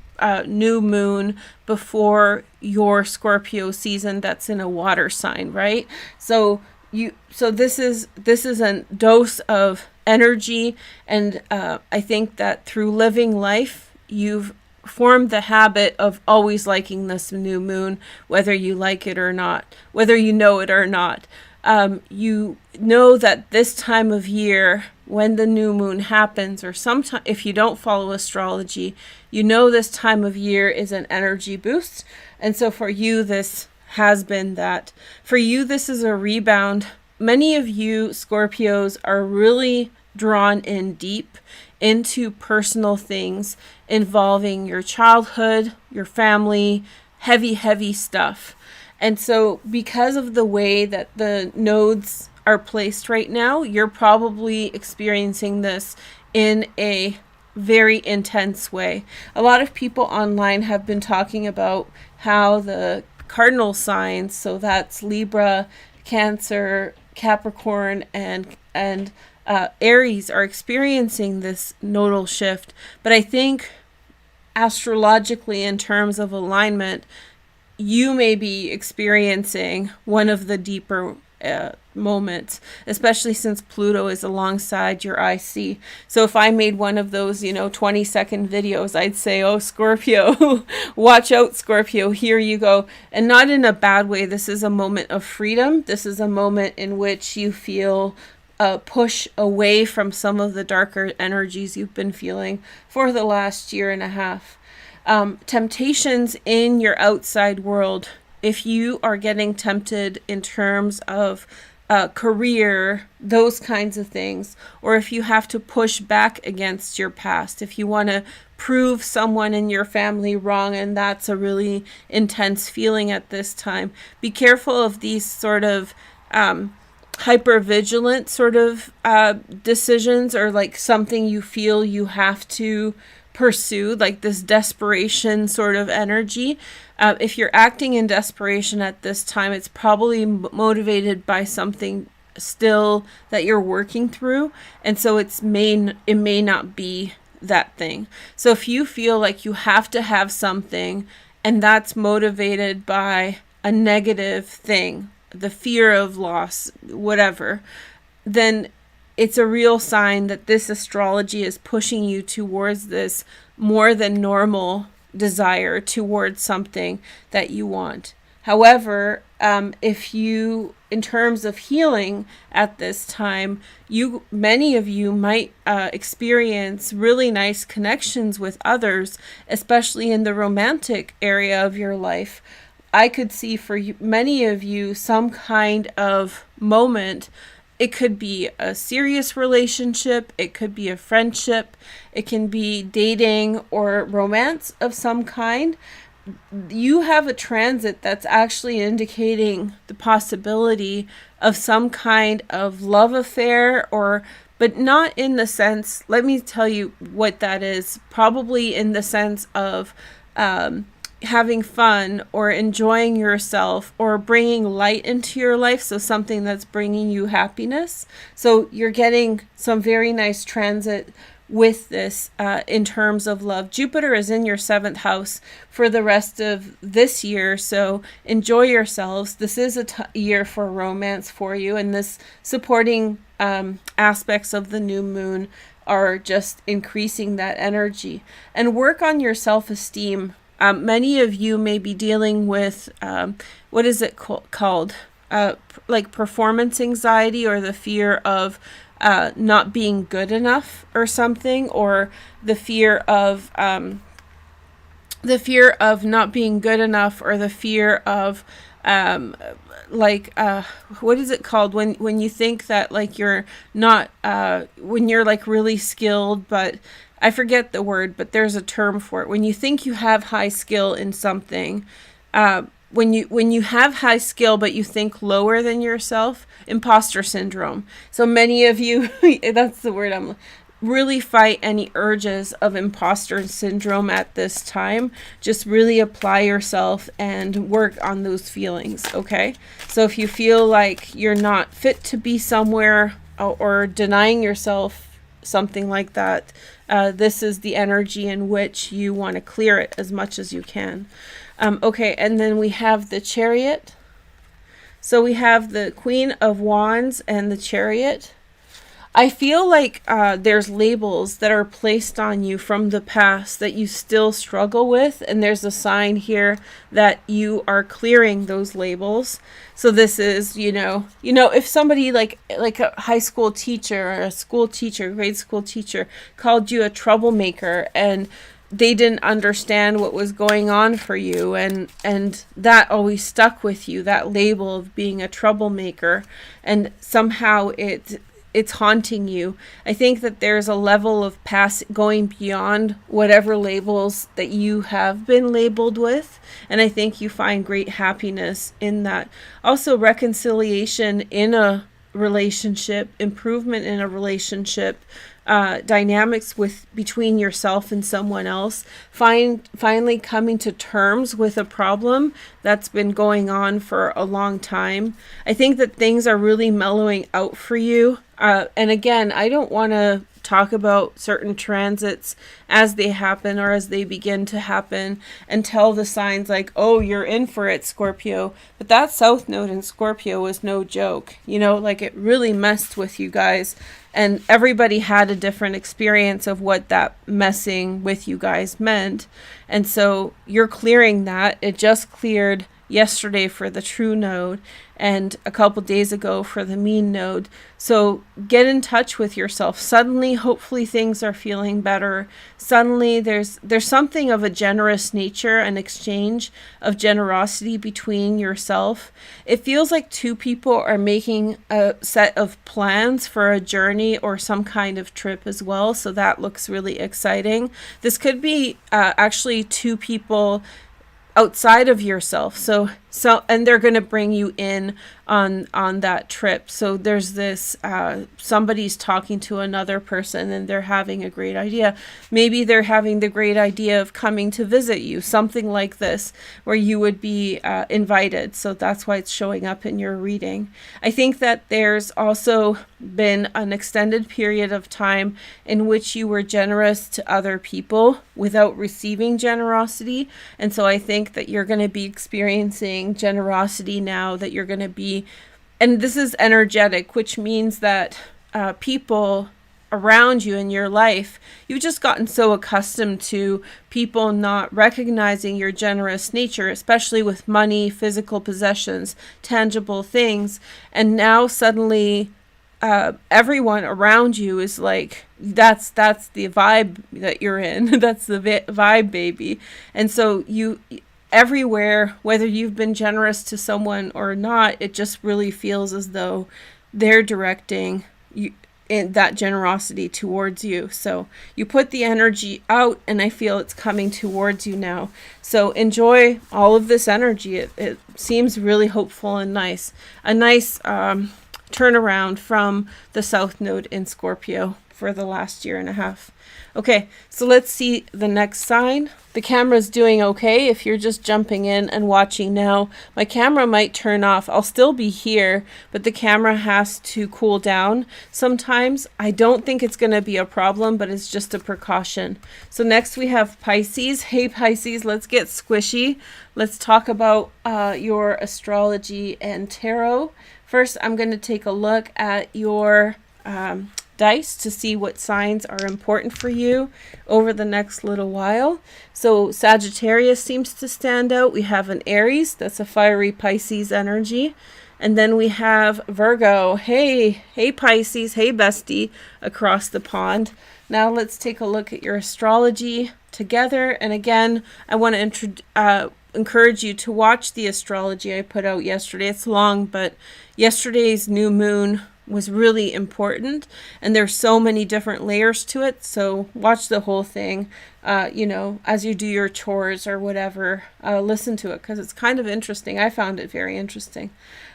new moon before your Scorpio season that's in a water sign, right? So this is a dose of energy, and I think that through living life, you've formed the habit of always liking this new moon, whether you like it or not, whether you know it or not. You know that this time of year, when the new moon happens, or sometime, if you don't follow astrology, you know this time of year is an energy boost. And so for you, this has been that. For you, this is a rebound. Many of you Scorpios are really drawn in deep into personal things involving your childhood, your family, heavy stuff. And so because of the way that the nodes are placed right now, you're probably experiencing this in a very intense way. A lot of people online have been talking about how the cardinal signs, so that's Libra, Cancer, Capricorn, and Aries, are experiencing this nodal shift. But I think astrologically, in terms of alignment, you may be experiencing one of the deeper moments, especially since Pluto is alongside your IC. So if I made one of those, 20-second videos, I'd say, oh, Scorpio, watch out, Scorpio, here you go. And not in a bad way. This is a moment of freedom. This is a moment in which you feel push away from some of the darker energies you've been feeling for the last year and a half. Temptations in your outside world. If you are getting tempted in terms of career, those kinds of things, or if you have to push back against your past, if you want to prove someone in your family wrong, and that's a really intense feeling at this time, be careful of these sort of hyper-vigilant sort of decisions, or like something you feel you have to pursue, like this desperation sort of energy. If you're acting in desperation at this time, it's probably motivated by something still that you're working through, and so it may not be that thing. So if you feel like you have to have something, and that's motivated by a negative thing, the fear of loss, whatever, then it's a real sign that this astrology is pushing you towards this more than normal desire towards something that you want. However, if you, in terms of healing at this time, many of you might experience really nice connections with others, especially in the romantic area of your life. I could see for many of you some kind of moment. It could be a serious relationship, it could be a friendship, it can be dating or romance of some kind. You have a transit that's actually indicating the possibility of some kind of love affair, but not in the sense, let me tell you what that is, probably in the sense of having fun or enjoying yourself or bringing light into your life, so something that's bringing you happiness. So you're getting some very nice transit with this in terms of love. Jupiter is in your 7th house for the rest of this year, so enjoy yourselves. This is a year for romance for you, and this supporting aspects of the new moon are just increasing that energy. And work on your self-esteem. Many of you may be dealing with, what is it called? Like performance anxiety, or the fear of not being good enough or something, or the fear of not being good enough, or the fear of what is it called when you think that like you're not when you're like really skilled, but I forget the word, but there's a term for it. When you think you have high skill in something, when you have high skill but you think lower than yourself, imposter syndrome. So many of you, that's the word I'm really fight any urges of imposter syndrome at this time. Just really apply yourself and work on those feelings, okay? So if you feel like you're not fit to be somewhere, or denying yourself something like that, this is the energy in which you want to clear it as much as you can. Okay, and then we have the Chariot. So we have the Queen of Wands and the Chariot. I feel like there's labels that are placed on you from the past that you still struggle with, and there's a sign here that you are clearing those labels. So this is, you know, if somebody like a high school teacher or a school teacher, grade school teacher, called you a troublemaker, and they didn't understand what was going on for you, and that always stuck with you, that label of being a troublemaker, and somehow it's haunting you. I think that there's a level of going beyond whatever labels that you have been labeled with, and I think you find great happiness in that. Also, reconciliation in a relationship, improvement in a relationship, dynamics between yourself and someone else, finally coming to terms with a problem that's been going on for a long time. I think that things are really mellowing out for you. And again, I don't want to talk about certain transits as they happen or as they begin to happen and tell the signs like, oh, you're in for it, Scorpio. But that South Node in Scorpio was no joke. You know, like it really messed with you guys. And everybody had a different experience of what that messing with you guys meant. And so you're clearing that. It just cleared yesterday for the true node and a couple days ago for the mean node. So get in touch with yourself. Suddenly, hopefully things are feeling better. Suddenly there's something of a generous nature, an exchange of generosity between yourself. It feels like two people are making a set of plans for a journey or some kind of trip as well. So that looks really exciting. This could be actually two people outside of yourself. So and they're going to bring you in on that trip. So there's this, somebody's talking to another person and they're having a great idea. Maybe they're having the great idea of coming to visit you, something like this, where you would be invited. So that's why it's showing up in your reading. I think that there's also been an extended period of time in which you were generous to other people without receiving generosity. And so I think that you're going to be experiencing generosity now, that you're going to be, and this is energetic, which means that people around you in your life, you've just gotten so accustomed to people not recognizing your generous nature, especially with money, physical possessions, tangible things. And now suddenly everyone around you is like, that's the vibe that you're in. That's the vibe, baby. And so you everywhere, whether you've been generous to someone or not, it just really feels as though they're directing you in that generosity towards you. So you put the energy out, and I feel it's coming towards you now. So enjoy all of this energy. It seems really hopeful and nice. A nice turnaround from the South Node in Scorpio for the last year and a half. Okay, so let's see the next sign. The camera's doing okay. If you're just jumping in and watching now, my camera might turn off. I'll still be here, but the camera has to cool down sometimes. I don't think it's going to be a problem, but it's just a precaution. So next we have Pisces. Hey Pisces, let's get squishy. Let's talk about your astrology and tarot. First, I'm going to take a look at your dice to see what signs are important for you over the next little while. So Sagittarius seems to stand out. We have an Aries, that's a fiery Pisces energy. And then we have Virgo. Hey Pisces, hey bestie across the pond. Now let's take a look at your astrology together. And again, I want to encourage you to watch the astrology I put out yesterday. It's long, but yesterday's new moon was really important, and there's so many different layers to it. So watch the whole thing, as you do your chores or whatever. Listen to it because it's kind of interesting. I found it very interesting.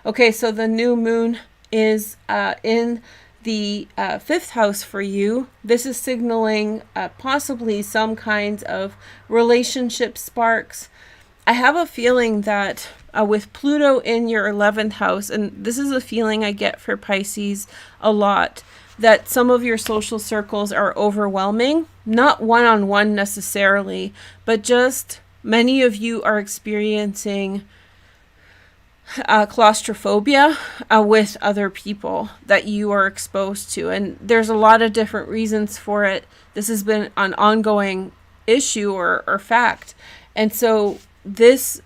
Okay, so the new moon is in the fifth house for you. This is signaling possibly some kinds of relationship sparks. I have a feeling that with Pluto in your 11th house, and this is a feeling I get for Pisces a lot, that some of your social circles are overwhelming, not one-on-one necessarily, but just many of you are experiencing claustrophobia with other people that you are exposed to. And there's a lot of different reasons for it. This has been an ongoing issue or fact. And so this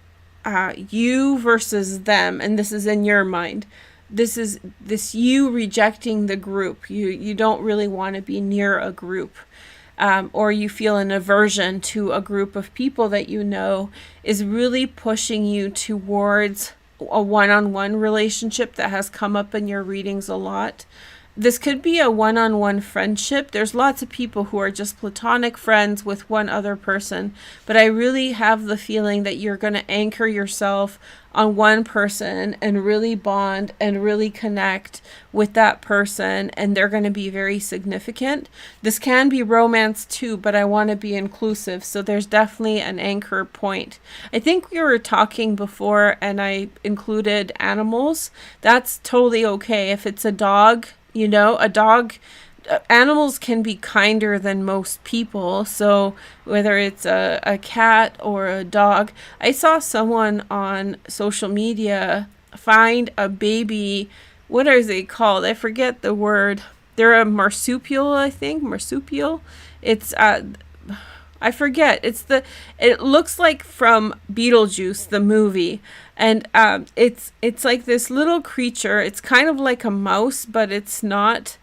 you versus them, and this is in your mind. This is you rejecting the group. You don't really want to be near a group. Or you feel an aversion to a group of people that you know is really pushing you towards a one-on-one relationship that has come up in your readings a lot. This could be a one-on-one friendship. There's lots of people who are just platonic friends with one other person, but I really have the feeling that you're going to anchor yourself on one person and really bond and really connect with that person, and they're going to be very significant. This can be romance too, but I want to be inclusive, so there's definitely an anchor point. I think we were talking before and I included animals. That's totally okay. If it's a dog, animals can be kinder than most people. So whether it's a cat or a dog, I saw someone on social media find a baby. What are they called? I forget the word. They're a marsupial, I think. Marsupial. It's I forget. It looks like from Beetlejuice, the movie. And it's like this little creature. It's kind of like a mouse, but it's not.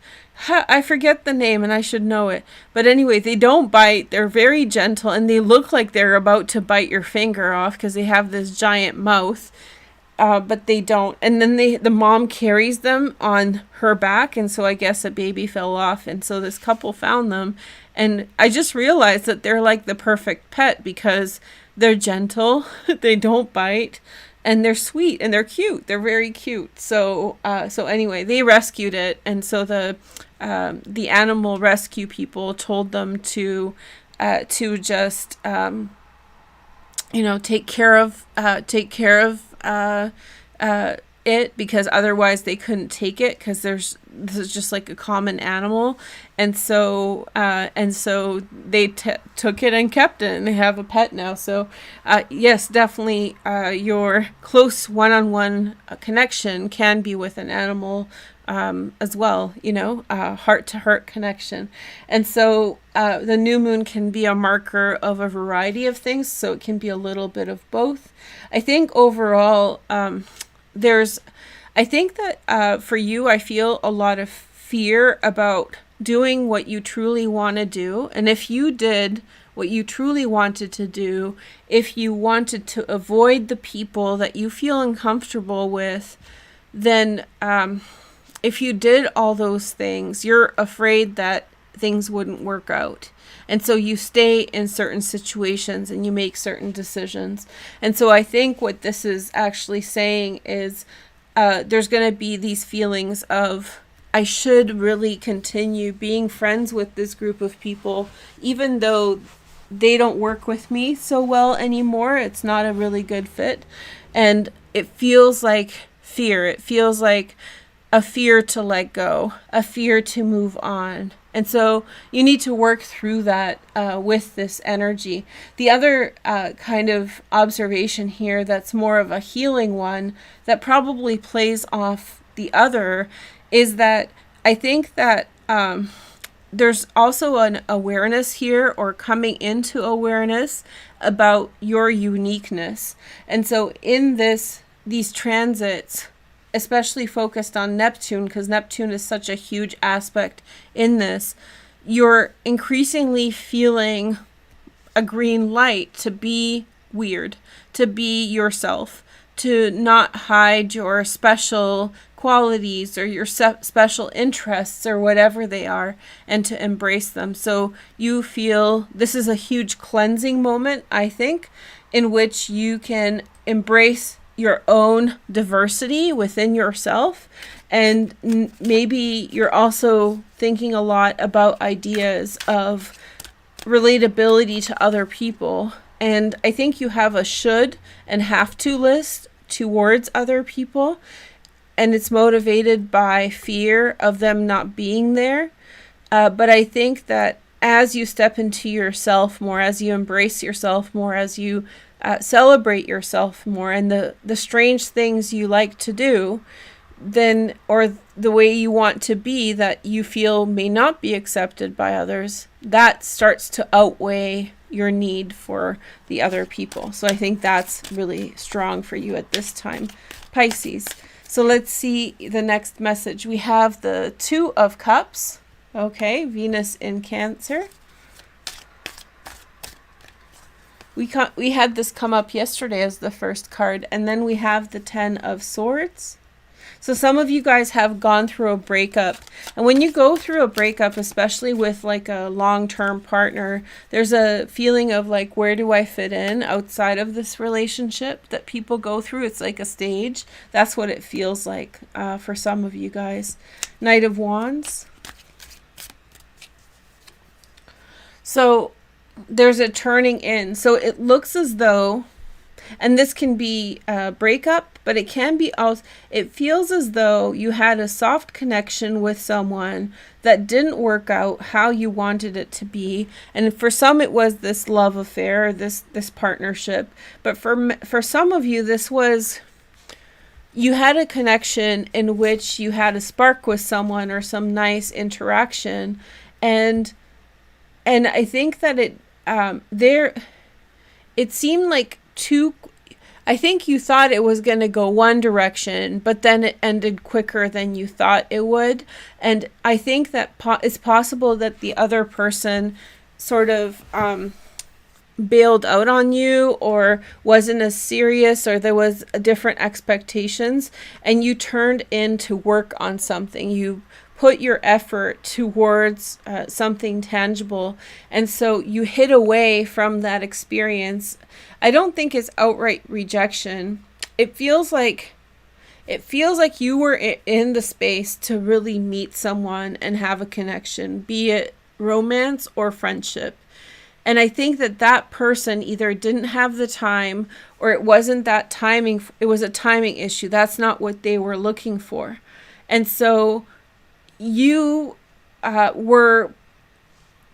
I forget the name, and I should know it. But anyway, they don't bite. They're very gentle, and they look like they're about to bite your finger off because they have this giant mouth. But they don't. And then the mom carries them on her back, and so I guess a baby fell off, and so this couple found them. And I just realized that they're like the perfect pet because they're gentle, they don't bite, and they're sweet, and they're cute. They're very cute. So anyway, they rescued it, and so the animal rescue people told them to just take care of it, because otherwise they couldn't take it, because this is just like a common animal, and so they took it and kept it, and they have a pet now. So yes, definitely your close one-on-one connection can be with an animal as well, heart-to-heart connection. And so the new moon can be a marker of a variety of things, so it can be a little bit of both. I think overall I think that for you, I feel a lot of fear about doing what you truly want to do. And if you did what you truly wanted to do, if you wanted to avoid the people that you feel uncomfortable with, then if you did all those things, you're afraid that things wouldn't work out. And so you stay in certain situations and you make certain decisions. And so I think what this is actually saying is there's going to be these feelings of, I should really continue being friends with this group of people, even though they don't work with me so well anymore. It's not a really good fit. And it feels like fear. It feels like a fear to let go, a fear to move on. And so you need to work through that with this energy. The other kind of observation here that's more of a healing one that probably plays off the other is that I think that there's also an awareness here, or coming into awareness about your uniqueness. And so in these transits, especially focused on Neptune, because Neptune is such a huge aspect in this, you're increasingly feeling a green light to be weird, to be yourself, to not hide your special qualities or your special interests or whatever they are, and to embrace them. So you feel this is a huge cleansing moment, I think, in which you can embrace your own diversity within yourself. And maybe you're also thinking a lot about ideas of relatability to other people. And I think you have a should and have to list towards other people. And it's motivated by fear of them not being there. But I think that as you step into yourself more, as you embrace yourself more, as you celebrate yourself more, and the strange things you like to do, then, or the way you want to be that you feel may not be accepted by others, that starts to outweigh your need for the other people. So I think that's really strong for you at this time, Pisces. So let's see the next message. We have the Two of Cups. Okay, Venus in Cancer. We had this come up yesterday as the first card, and then we have the Ten of Swords. So some of you guys have gone through a breakup. And when you go through a breakup, especially with like a long-term partner, there's a feeling of like, where do I fit in outside of this relationship that people go through? It's like a stage. That's what it feels like for some of you guys. Knight of Wands. So there's a turning in. So it looks as though, and this can be a breakup, but it can be also, it feels as though you had a soft connection with someone that didn't work out how you wanted it to be. And for some, it was this love affair, this partnership. But for some of you, this was, you had a connection in which you had a spark with someone or some nice interaction. And I think that it seemed like I think you thought it was going to go one direction, but then it ended quicker than you thought it would. And I think that it's possible that the other person sort of bailed out on you, or wasn't as serious, or there was different expectations, and you turned in to work on something. You put your effort towards something tangible, and so you hid away from that experience. I don't think it's outright rejection. It feels like you were in the space to really meet someone and have a connection, be it romance or friendship. And I think that person either didn't have the time, or it wasn't that timing. It was a timing issue. That's not what they were looking for. And so you were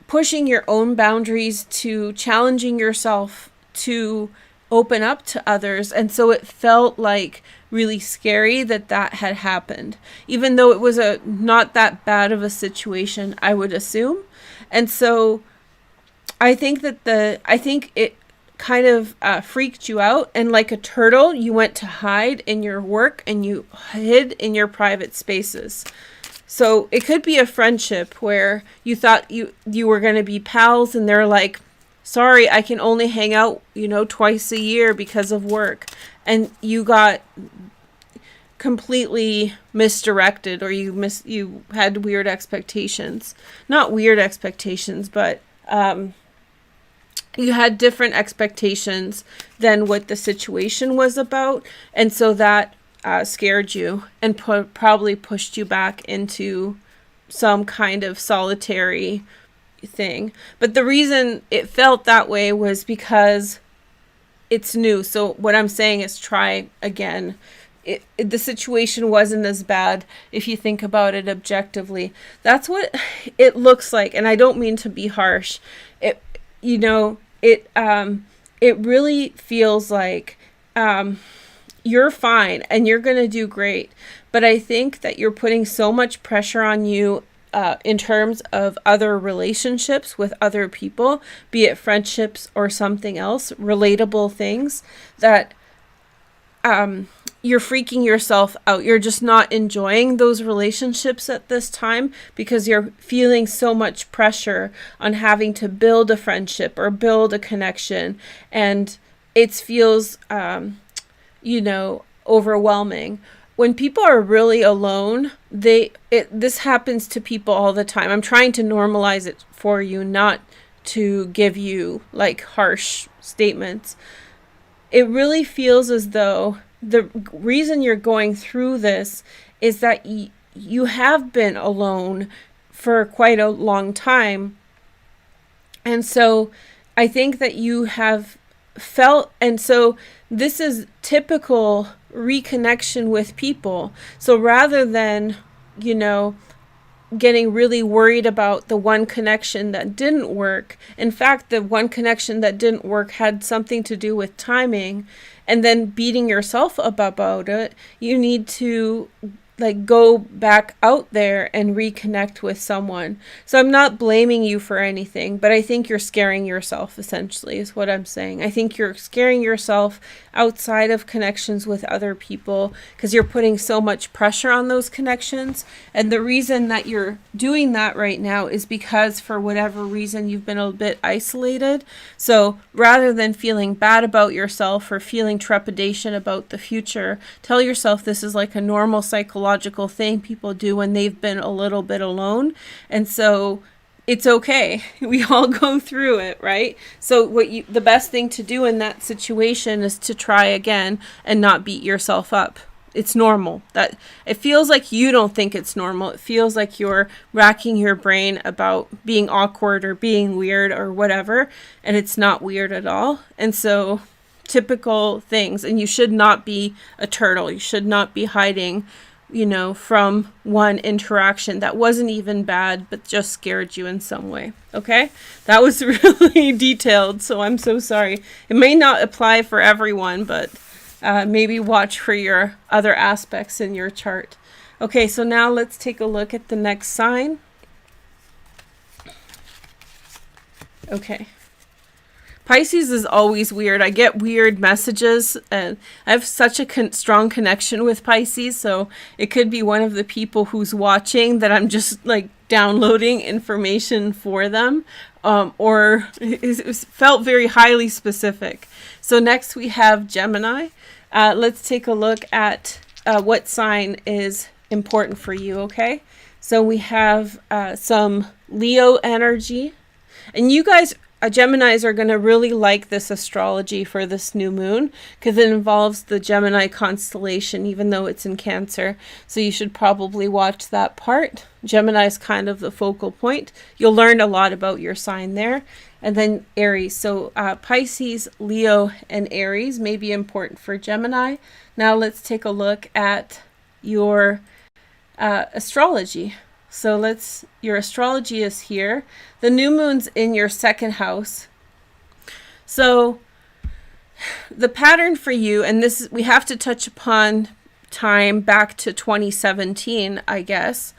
pushing your own boundaries, to challenging yourself to open up to others. And so it felt like really scary that had happened, even though it was not that bad of a situation, I would assume. And so I think it kind of freaked you out, and like a turtle, you went to hide in your work and you hid in your private spaces. So it could be a friendship where you thought you were going to be pals, and they're like, sorry, I can only hang out, twice a year because of work. And you got completely misdirected, or you had weird expectations. Not weird expectations, but you had different expectations than what the situation was about. And so that scared you and probably pushed you back into some kind of solitary thing. But the reason it felt that way was because it's new. So what I'm saying is, try again. The situation wasn't as bad if you think about it objectively. That's what it looks like. And I don't mean to be harsh. It really feels like you're fine and you're going to do great. But I think that you're putting so much pressure on you in terms of other relationships with other people, be it friendships or something else, relatable things that you're freaking yourself out. You're just not enjoying those relationships at this time because you're feeling so much pressure on having to build a friendship or build a connection. And it feels, overwhelming. When people are really alone, this happens to people all the time. I'm trying to normalize it for you, not to give you like harsh statements. It really feels as though the reason you're going through this is that you have been alone for quite a long time. And so I think that you have felt, and so this is typical reconnection with people. So rather than, getting really worried about the one connection that didn't work, in fact, the one connection that didn't work had something to do with timing, and then beating yourself up about it, you need to go back out there and reconnect with someone. So I'm not blaming you for anything, but I think you're scaring yourself, essentially, is what I'm saying. I think you're scaring yourself outside of connections with other people because you're putting so much pressure on those connections. And the reason that you're doing that right now is because for whatever reason you've been a bit isolated. So rather than feeling bad about yourself or feeling trepidation about the future, tell yourself this is like a normal psychological thing people do when they've been a little bit alone. And so it's okay. We all go through it, right? So the best thing to do in that situation is to try again and not beat yourself up. It's normal. That it feels like you don't think it's normal. It feels like you're racking your brain about being awkward or being weird or whatever, and it's not weird at all. And so typical things, and you should not be a turtle. You should not be hiding from one interaction that wasn't even bad, but just scared you in some way. Okay? That was really detailed, so I'm so sorry. It may not apply for everyone, but maybe watch for your other aspects in your chart. Okay, so now let's take a look at the next sign. Okay. Pisces is always weird. I get weird messages, and I have such a strong connection with Pisces, so it could be one of the people who's watching that I'm just downloading information for them, or it felt very highly specific. So next we have Gemini. Let's take a look at what sign is important for you, okay? So we have some Leo energy, and you guys Geminis are going to really like this astrology for this new moon because it involves the Gemini constellation, even though it's in Cancer. So you should probably watch that part. Gemini is kind of the focal point. You'll learn a lot about your sign there. And then Aries. So Pisces, Leo, and Aries may be important for Gemini. Now let's take a look at your astrology. So your astrology is here. The new moon's in your second house. So the pattern for you, and we have to touch upon time back to 2017, I guess.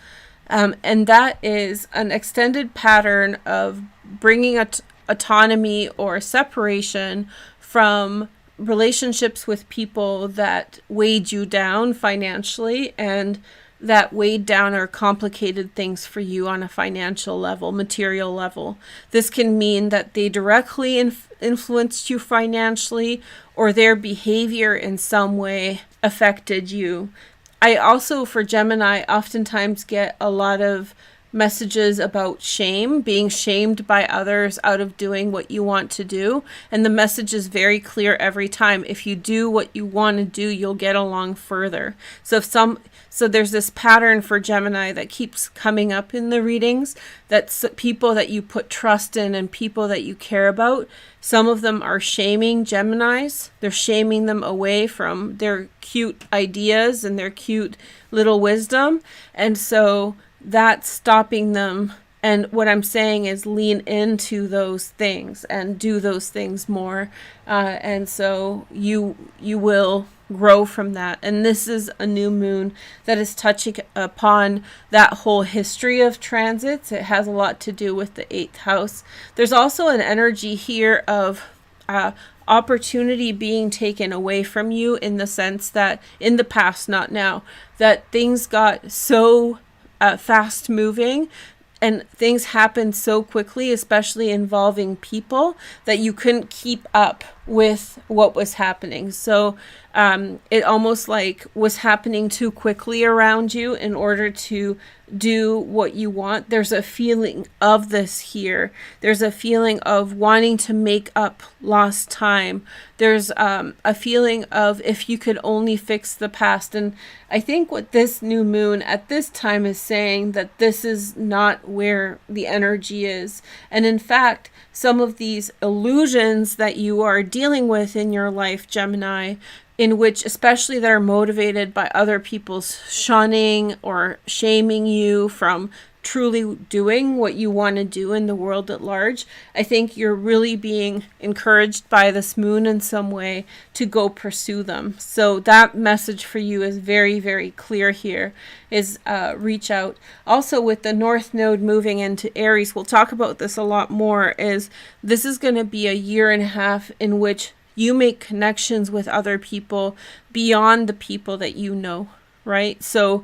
And that is an extended pattern of bringing autonomy or separation from relationships with people that weighed you down financially and that weighed down or complicated things for you on a financial level, material level. This can mean that they directly influenced you financially, or their behavior in some way affected you. I also, for Gemini, oftentimes get a lot of messages about shame, being shamed by others out of doing what you want to do. And the message is very clear every time. If you do what you want to do, you'll get along further. So there's this pattern for Gemini that keeps coming up in the readings, that's people that you put trust in and people that you care about. Some of them are shaming Geminis. They're shaming them away from their cute ideas and their cute little wisdom. And so that's stopping them And what I'm saying is lean into those things and do those things more. And so you will grow from that. And this is a new moon that is touching upon that whole history of transits. It has a lot to do with the 8th house. There's also an energy here of opportunity being taken away from you, in the sense that in the past, not now, that things got so fast moving and things happened so quickly, especially involving people, that you couldn't keep up with what was happening. So it almost like was happening too quickly around you in order to do what you want. There's a feeling of this here. There's a feeling of wanting to make up lost time. There's a feeling of if you could only fix the past. And I think what this new moon at this time is saying, that this is not where the energy is. And in fact, some of these illusions that you are dealing with in your life, Gemini, in which especially that are motivated by other people's shunning or shaming you from truly doing what you want to do in the world at large, I think you're really being encouraged by this moon in some way to go pursue them. So that message for you is very, very clear here, is reach out. Also with the North Node moving into Aries, we'll talk about this a lot more, is this is going to be a year and a half in which you make connections with other people beyond the people that you know, right? So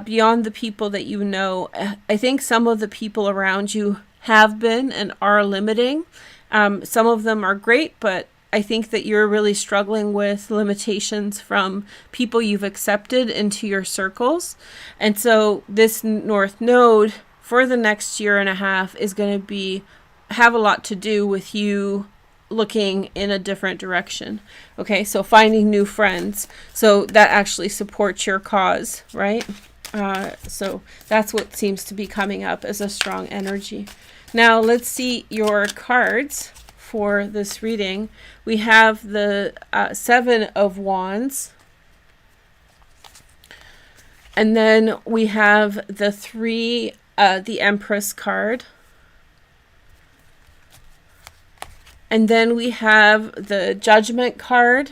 beyond the people that you know, I think some of the people around you have been and are limiting. Some of them are great, but I think that you're really struggling with limitations from people you've accepted into your circles. And so this North Node for the next year and a half is going to have a lot to do with you looking in a different direction. Okay, so finding new friends. So that actually supports your cause, right? So that's what seems to be coming up as a strong energy. Now let's see your cards for this reading. We have the 7 of Wands. And then we have the the Empress card. And then we have the Judgment card.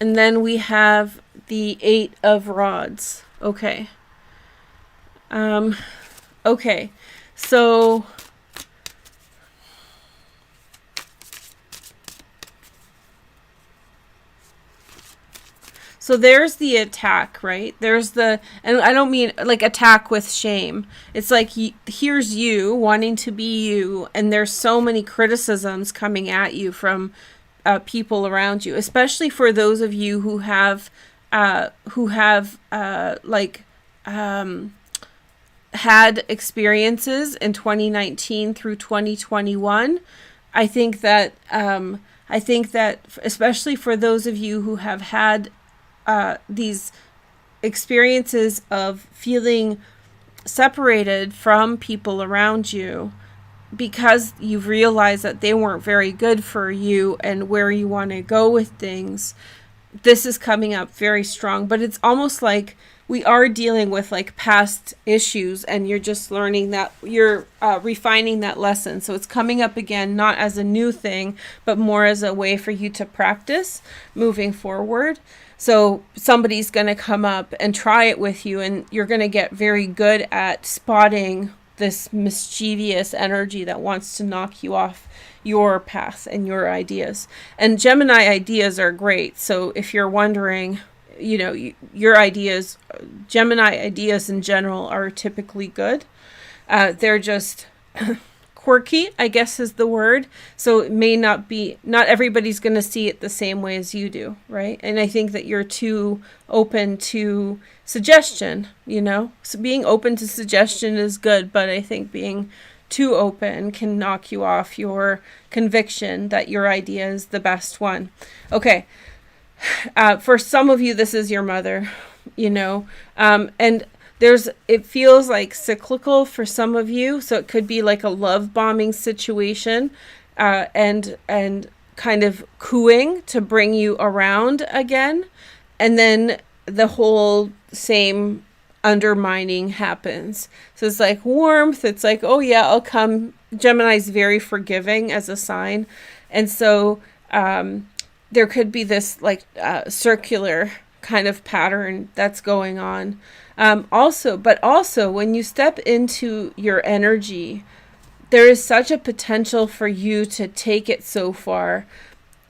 And then we have the 8 of Rods. Okay. Okay. So there's the attack, right? There's and I don't mean like attack with shame. It's like, here's you wanting to be you, and there's so many criticisms coming at you from people around you, especially for those of you who have had experiences in 2019 through 2021. I think that especially for those of you who have had these experiences of feeling separated from people around you because you've realized that they weren't very good for you and where you want to go with things, this is coming up very strong. But it's almost like we are dealing with like past issues, and you're just learning that, you're refining that lesson. So it's coming up again, not as a new thing, but more as a way for you to practice moving forward. So somebody's going to come up and try it with you, and you're going to get very good at spotting this mischievous energy that wants to knock you off your path and your ideas. And Gemini ideas are great. So if you're wondering, your ideas, Gemini ideas in general are typically good. They're just quirky, I guess is the word. So it may not everybody's going to see it the same way as you do, right? And I think that you're too open to suggestion, So being open to suggestion is good, but I think being too open can knock you off your conviction that your idea is the best one. Okay. For some of you, this is your mother, and it feels like cyclical for some of you. So it could be like a love bombing situation, and kind of cooing to bring you around again. And then the whole same undermining happens. So it's like warmth. It's like, oh yeah, I'll come. Gemini's very forgiving as a sign. And so there could be this like circular kind of pattern that's going on. Also when you step into your energy, there is such a potential for you to take it so far.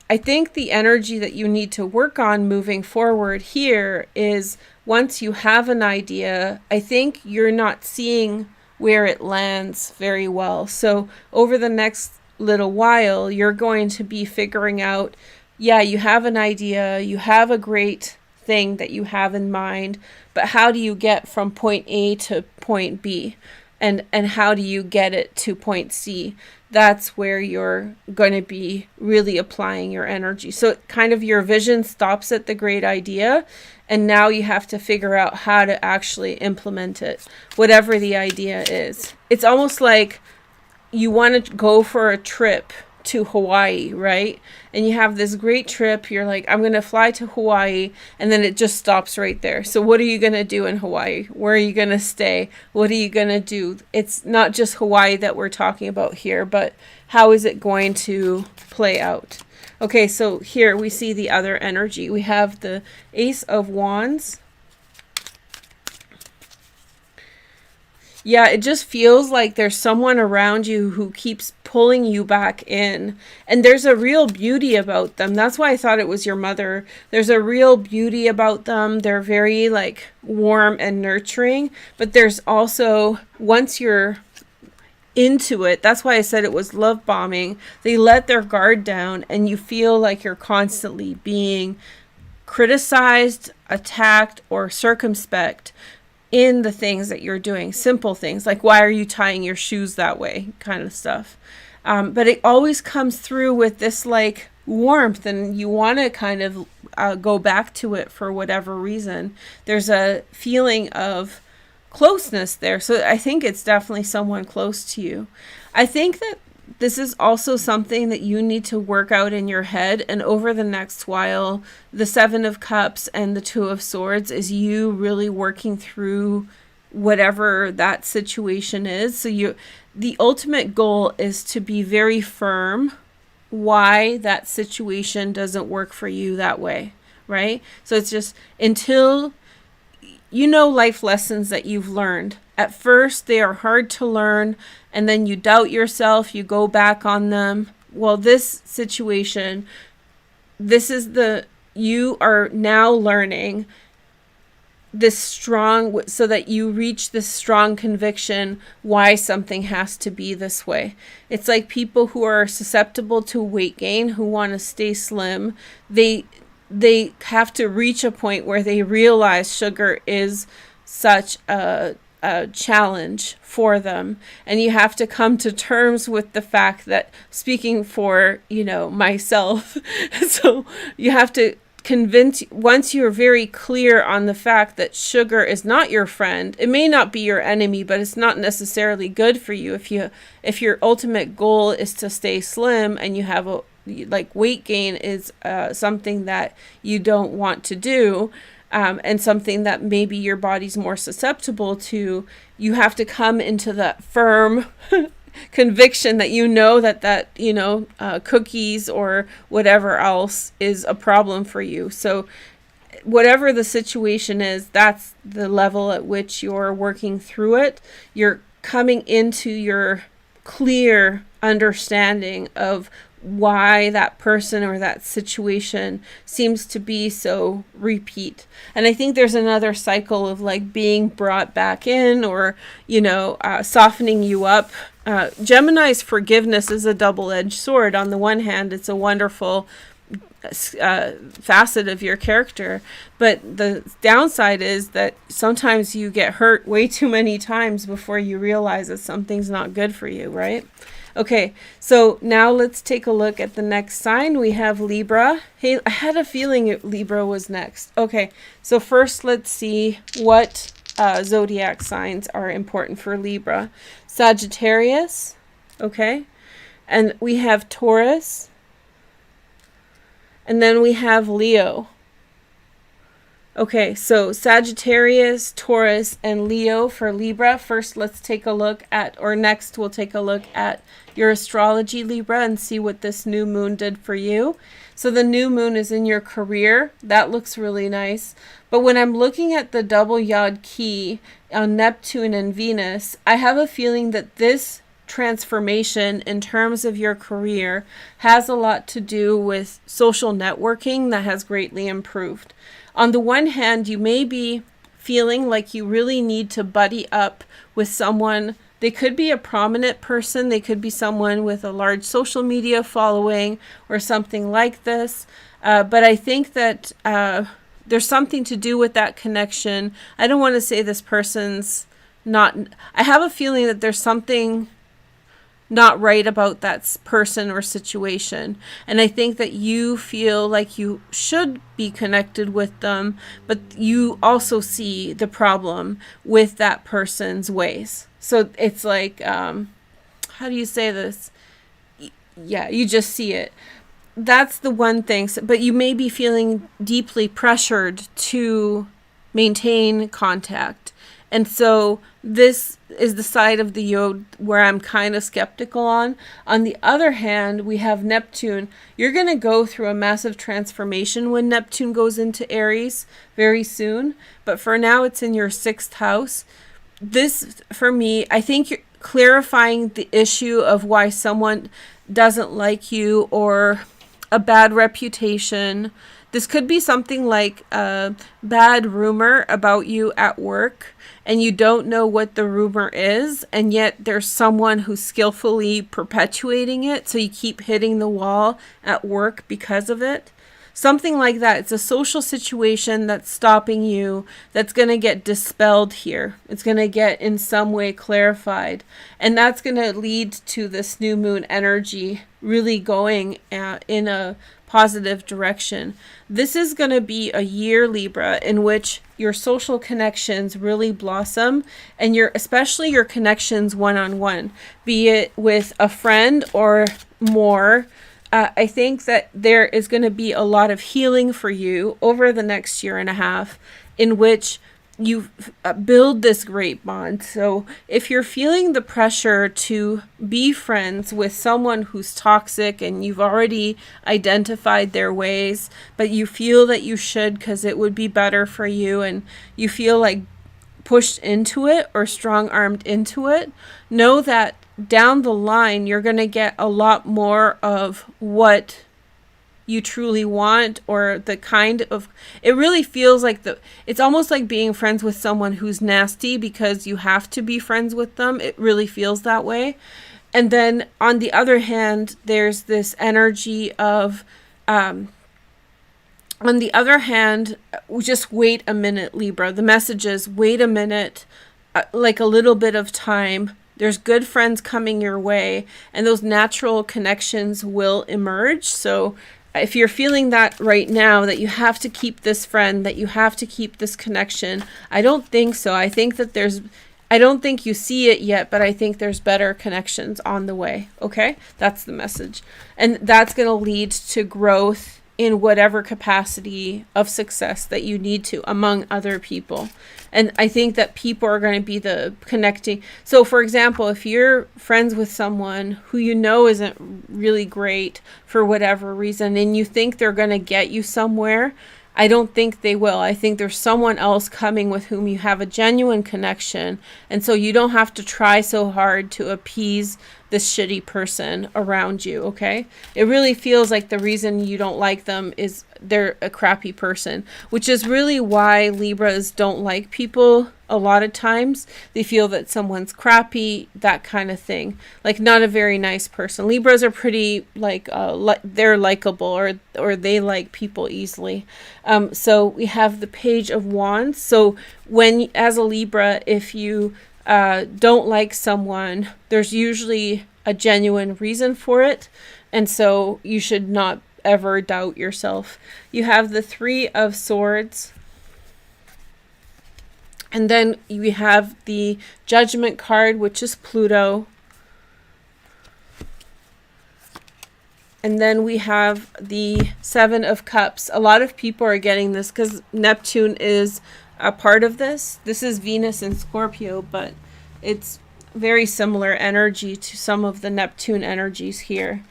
I think the energy that you need to work on moving forward here is once you have an idea, I think you're not seeing where it lands very well. So over the next little while, you're going to be figuring out, yeah, you have an idea, you have a great thing that you have in mind, but how do you get from point A to point B? And how do you get it to point C? That's where you're going to be really applying your energy. So kind of your vision stops at the great idea, and now you have to figure out how to actually implement it, whatever the idea is. It's almost like you want to go for a trip to Hawaii, right? And you have this great trip. You're like, I'm going to fly to Hawaii, and then it just stops right there. So what are you going to do in Hawaii? Where are you going to stay? What are you going to do? It's not just Hawaii that we're talking about here, but how is it going to play out? Okay, so here we see the other energy. We have the Ace of Wands. Yeah, it just feels like there's someone around you who keeps pulling you back in. And there's a real beauty about them. That's why I thought it was your mother. There's a real beauty about them. They're very like warm and nurturing. But there's also, once you're into it, that's why I said it was love bombing. They let their guard down and you feel like you're constantly being criticized, attacked, or circumspect in the things that you're doing. Simple things like, why are you tying your shoes that way, kind of stuff. But it always comes through with this like warmth, and you want to kind of go back to it for whatever reason. There's a feeling of closeness there. So I think it's definitely someone close to you. I think that this is also something that you need to work out in your head. And over the next while, the Seven of Cups and the Two of Swords is you really working through whatever that situation is. So the ultimate goal is to be very firm why that situation doesn't work for you that way, right? So it's just until you know life lessons that you've learned. At first, they are hard to learn, and then you doubt yourself, you go back on them. Well, this situation, you are now learning this strong, so that you reach this strong conviction why something has to be this way. It's like people who are susceptible to weight gain, who want to stay slim, they have to reach a point where they realize sugar is such a challenge for them, and you have to come to terms with the fact that, speaking for myself, so you have to convince, once you're very clear on the fact that sugar is not your friend, it may not be your enemy, but it's not necessarily good for you. If your ultimate goal is to stay slim, and you have weight gain is something that you don't want to do, and something that maybe your body's more susceptible to, you have to come into that firm conviction that that cookies or whatever else is a problem for you. So whatever the situation is, that's the level at which you're working through it. You're coming into your clear understanding of why that person or that situation seems to be so repeat. And I think there's another cycle of like being brought back in, or softening you up. Gemini's forgiveness is a double-edged sword. On the one hand, it's a wonderful facet of your character, but the downside is that sometimes you get hurt way too many times before you realize that something's not good for you, right? Okay, so now let's take a look at the next sign. We have Libra. Hey, I had a feeling Libra was next. Okay, so first let's see what zodiac signs are important for Libra. Sagittarius, okay, and we have Taurus, and then we have Leo. Okay, so Sagittarius, Taurus, and Leo for Libra. First, let's take a look at, or next, we'll take a look at your astrology, Libra, and see what this new moon did for you. So the new moon is in your career. That looks really nice. But when I'm looking at the double yod key on Neptune and Venus, I have a feeling that this transformation in terms of your career has a lot to do with social networking that has greatly improved. On the one hand, you may be feeling like you really need to buddy up with someone. They could be a prominent person. They could be someone with a large social media following or something like this. But I think that there's something to do with that connection. I don't want to say this person's not... I have a feeling that there's something not right about that person or situation. And I think that you feel like you should be connected with them, but you also see the problem with that person's ways. So it's like, how do you say this? Yeah, you just see it. That's the one thing. But you may be feeling deeply pressured to maintain contact. And so this is the side of the yod where I'm kind of skeptical on. On the other hand, we have Neptune. You're going to go through a massive transformation when Neptune goes into Aries very soon. But for now, it's in your 6th house. This, for me, I think you're clarifying the issue of why someone doesn't like you or a bad reputation. This could be something like a bad rumor about you at work, and you don't know what the rumor is, and yet there's someone who's skillfully perpetuating it, so you keep hitting the wall at work because of it. Something like that. It's a social situation that's stopping you, that's going to get dispelled here. It's going to get in some way clarified. And that's going to lead to this new moon energy really going in a positive direction. This is going to be a year, Libra, in which your social connections really blossom, and especially your connections one-on-one, be it with a friend or more. I think that there is going to be a lot of healing for you over the next year and a half in which you build this great bond. So if you're feeling the pressure to be friends with someone who's toxic and you've already identified their ways, but you feel that you should because it would be better for you, and you feel like pushed into it or strong-armed into it, know that down the line, you're going to get a lot more of what you truly want, or the kind of, it really feels like it's almost like being friends with someone who's nasty because you have to be friends with them. It really feels that way. And then on the other hand, there's this energy of, on the other hand, just wait a minute, Libra. The message is wait a minute, like a little bit of time. There's good friends coming your way, and those natural connections will emerge. So if you're feeling that right now, that you have to keep this friend, that you have to keep this connection, I don't think so. I think that I don't think you see it yet, but I think there's better connections on the way. Okay? That's the message. And that's going to lead to growth in whatever capacity of success that you need to among other people. And I think that people are going to be the connecting. So for example, if you're friends with someone who you know isn't really great for whatever reason, and you think they're going to get you somewhere, I don't think they will. I think there's someone else coming with whom you have a genuine connection. And so you don't have to try so hard to appease this shitty person around you, okay? It really feels like the reason you don't like them is they're a crappy person, which is really why Libras don't like people a lot of times. They feel that someone's crappy, that kind of thing. Like not a very nice person. Libras are pretty like, they're likable, or they like people easily. So we have the Page of Wands. So when, as a Libra, if you don't like someone, there's usually a genuine reason for it, and so you should not ever doubt yourself. You have the Three of Swords, and then you have the Judgment card, which is Pluto, And then we have the Seven of Cups. A lot of people are getting this because Neptune is a part of this. This is Venus in Scorpio, but it's very similar energy to some of the Neptune energies here.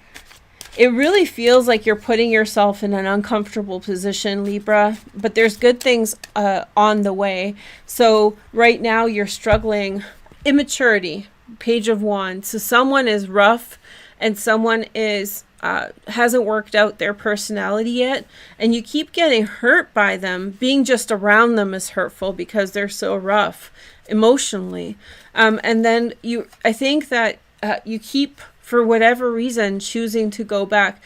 It really feels like you're putting yourself in an uncomfortable position, Libra, but there's good things on the way. So right now you're struggling. Immaturity, Page of Wands. So someone is rough and someone is hasn't worked out their personality yet, and you keep getting hurt by them. Being just around them is hurtful because they're so rough emotionally. And then I think that you keep, for whatever reason, choosing to go back.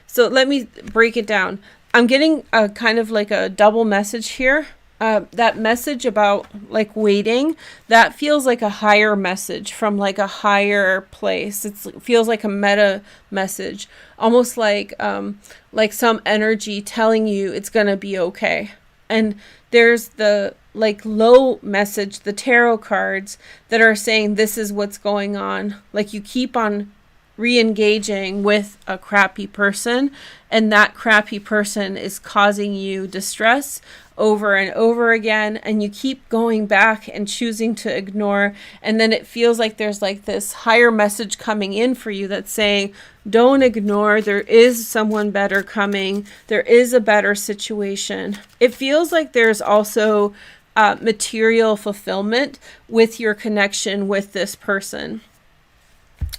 So let me break it down. I'm getting a kind of like a double message here. That message about like waiting, that feels like a higher message from like a higher place. It feels like a meta message, almost like some energy telling you it's gonna be okay. And there's the like low message, the tarot cards that are saying this is what's going on. Like you keep on re-engaging with a crappy person, and that crappy person is causing you distress over and over again, and you keep going back and choosing to ignore. And then it feels like there's like this higher message coming in for you that's saying, don't ignore, there is someone better coming, there is a better situation. It feels like there's also material fulfillment with your connection with this person.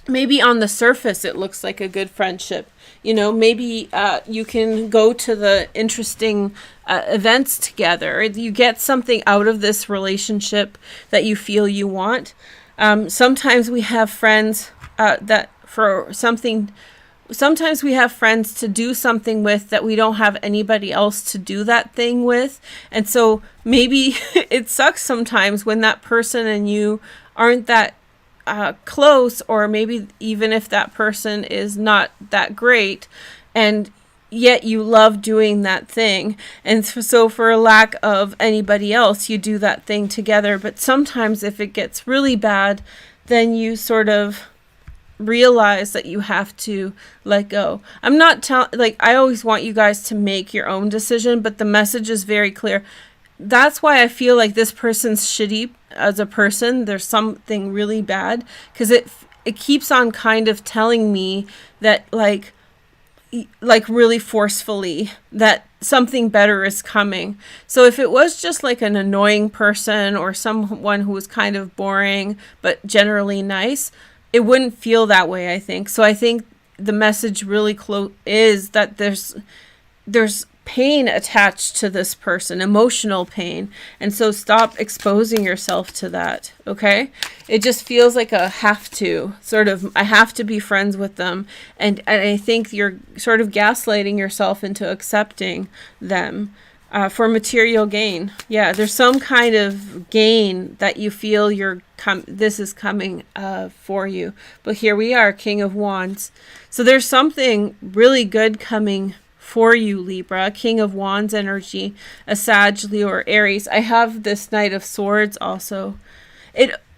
Maybe on the surface it looks like a good friendship. You know, maybe you can go to the interesting events together. You get something out of this relationship that you feel you want. Sometimes we have friends sometimes we have friends to do something with that we don't have anybody else to do that thing with. And so maybe it sucks sometimes when that person and you aren't that close, or maybe even if that person is not that great, and yet you love doing that thing. And so for a lack of anybody else, you do that thing together. But sometimes if it gets really bad, then you sort of realize that you have to let go. I'm not I always want you guys to make your own decision, but the message is very clear. That's why I feel like this person's shitty as a person. There's something really bad, because it keeps on kind of telling me that like really forcefully that something better is coming. So if it was just like an annoying person or someone who was kind of boring but generally nice, it wouldn't feel that way, I think. So I think the message really is that there's pain attached to this person, emotional pain. And so stop exposing yourself to that, okay? It just feels like a have to, sort of, I have to be friends with them. And I think you're sort of gaslighting yourself into accepting them for material gain. Yeah, there's some kind of gain that you feel this is coming for you. But here we are, King of Wands. So there's something really good coming for you, Libra. King of Wands energy, a Sag, Leo, or Aries. I have this Knight of Swords also.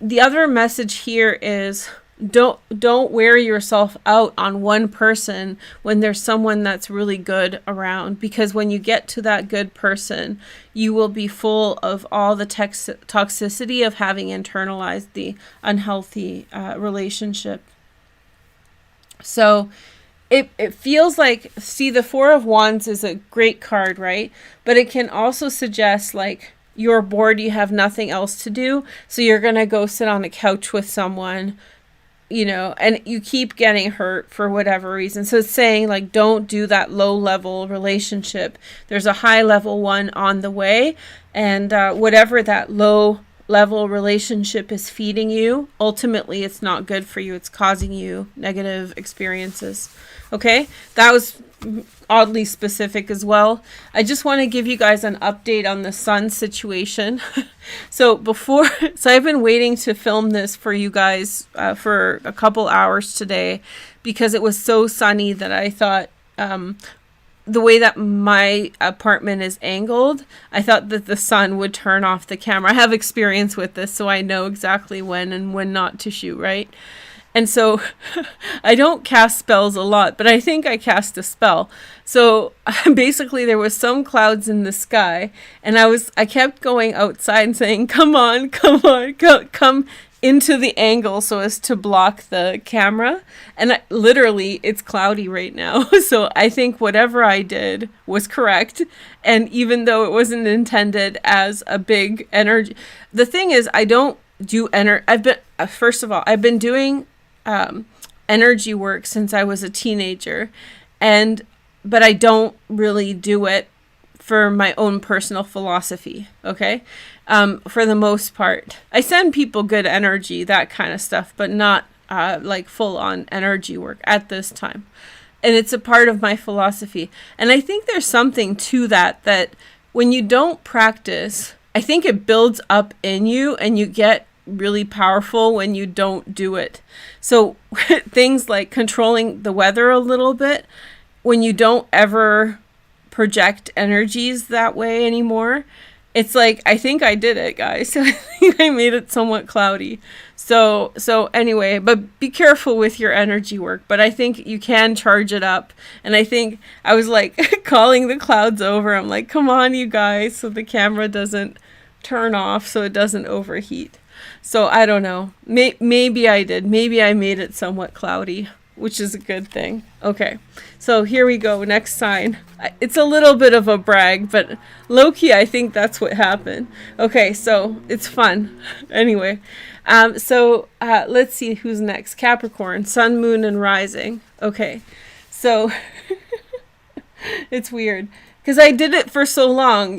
The other message here is don't wear yourself out on one person when there's someone that's really good around, because when you get to that good person, you will be full of all the toxicity of having internalized the unhealthy relationship. So it feels like, see, the Four of Wands is a great card, right? But it can also suggest like you're bored, you have nothing else to do, so you're going to go sit on a couch with someone, you know, and you keep getting hurt for whatever reason. So it's saying like, don't do that low level relationship. There's a high level one on the way, and whatever that low level relationship is feeding you, ultimately it's not good for you. It's causing you negative experiences. Okay, that was oddly specific as well. I just want to give you guys an update on the sun situation. So I've been waiting to film this for you guys for a couple hours today, because it was so sunny that I thought the way that my apartment is angled, I thought that the sun would turn off the camera. I have experience with this, so I know exactly when and when not to shoot, right? And so I don't cast spells a lot, but I think I cast a spell. So basically there was some clouds in the sky, and I kept going outside and saying, come on, come into the angle so as to block the camera. And literally it's cloudy right now. So I think whatever I did was correct. And even though it wasn't intended as a big energy, the thing is, I don't do first of all, I've been doing energy work since I was a teenager, but I don't really do it for my own personal philosophy. Okay. For the most part, I send people good energy, that kind of stuff, but not like full on energy work at this time. And it's a part of my philosophy. And I think there's something to that when you don't practice, I think it builds up in you and you get really powerful when you don't do it. So things like controlling the weather a little bit, when you don't ever project energies that way anymore, it's like, I think I did it, guys. I think I made it somewhat cloudy. So anyway, but be careful with your energy work. But I think you can charge it up. And I think I was like calling the clouds over. I'm like, come on, you guys, so the camera doesn't turn off, so it doesn't overheat. So I don't know. Maybe I did. Maybe I made it somewhat cloudy, which is a good thing. Okay, so here we go. Next sign. It's a little bit of a brag, but low-key, I think that's what happened. Okay, so it's fun. Anyway, let's see who's next. Capricorn, Sun, Moon, and Rising. Okay, so it's weird because I did it for so long,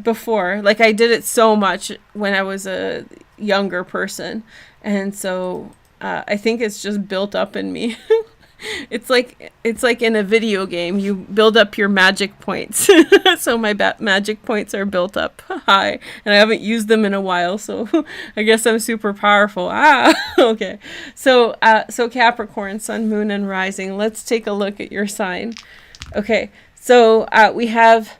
before. Like, I did it so much when I was a younger person, and so I think it's just built up in me. It's like in a video game, you build up your magic points. So my magic points are built up high, and I haven't used them in a while, so I guess I'm super powerful. Okay. So Capricorn, Sun, Moon, and Rising. Let's take a look at your sign. Okay, so we have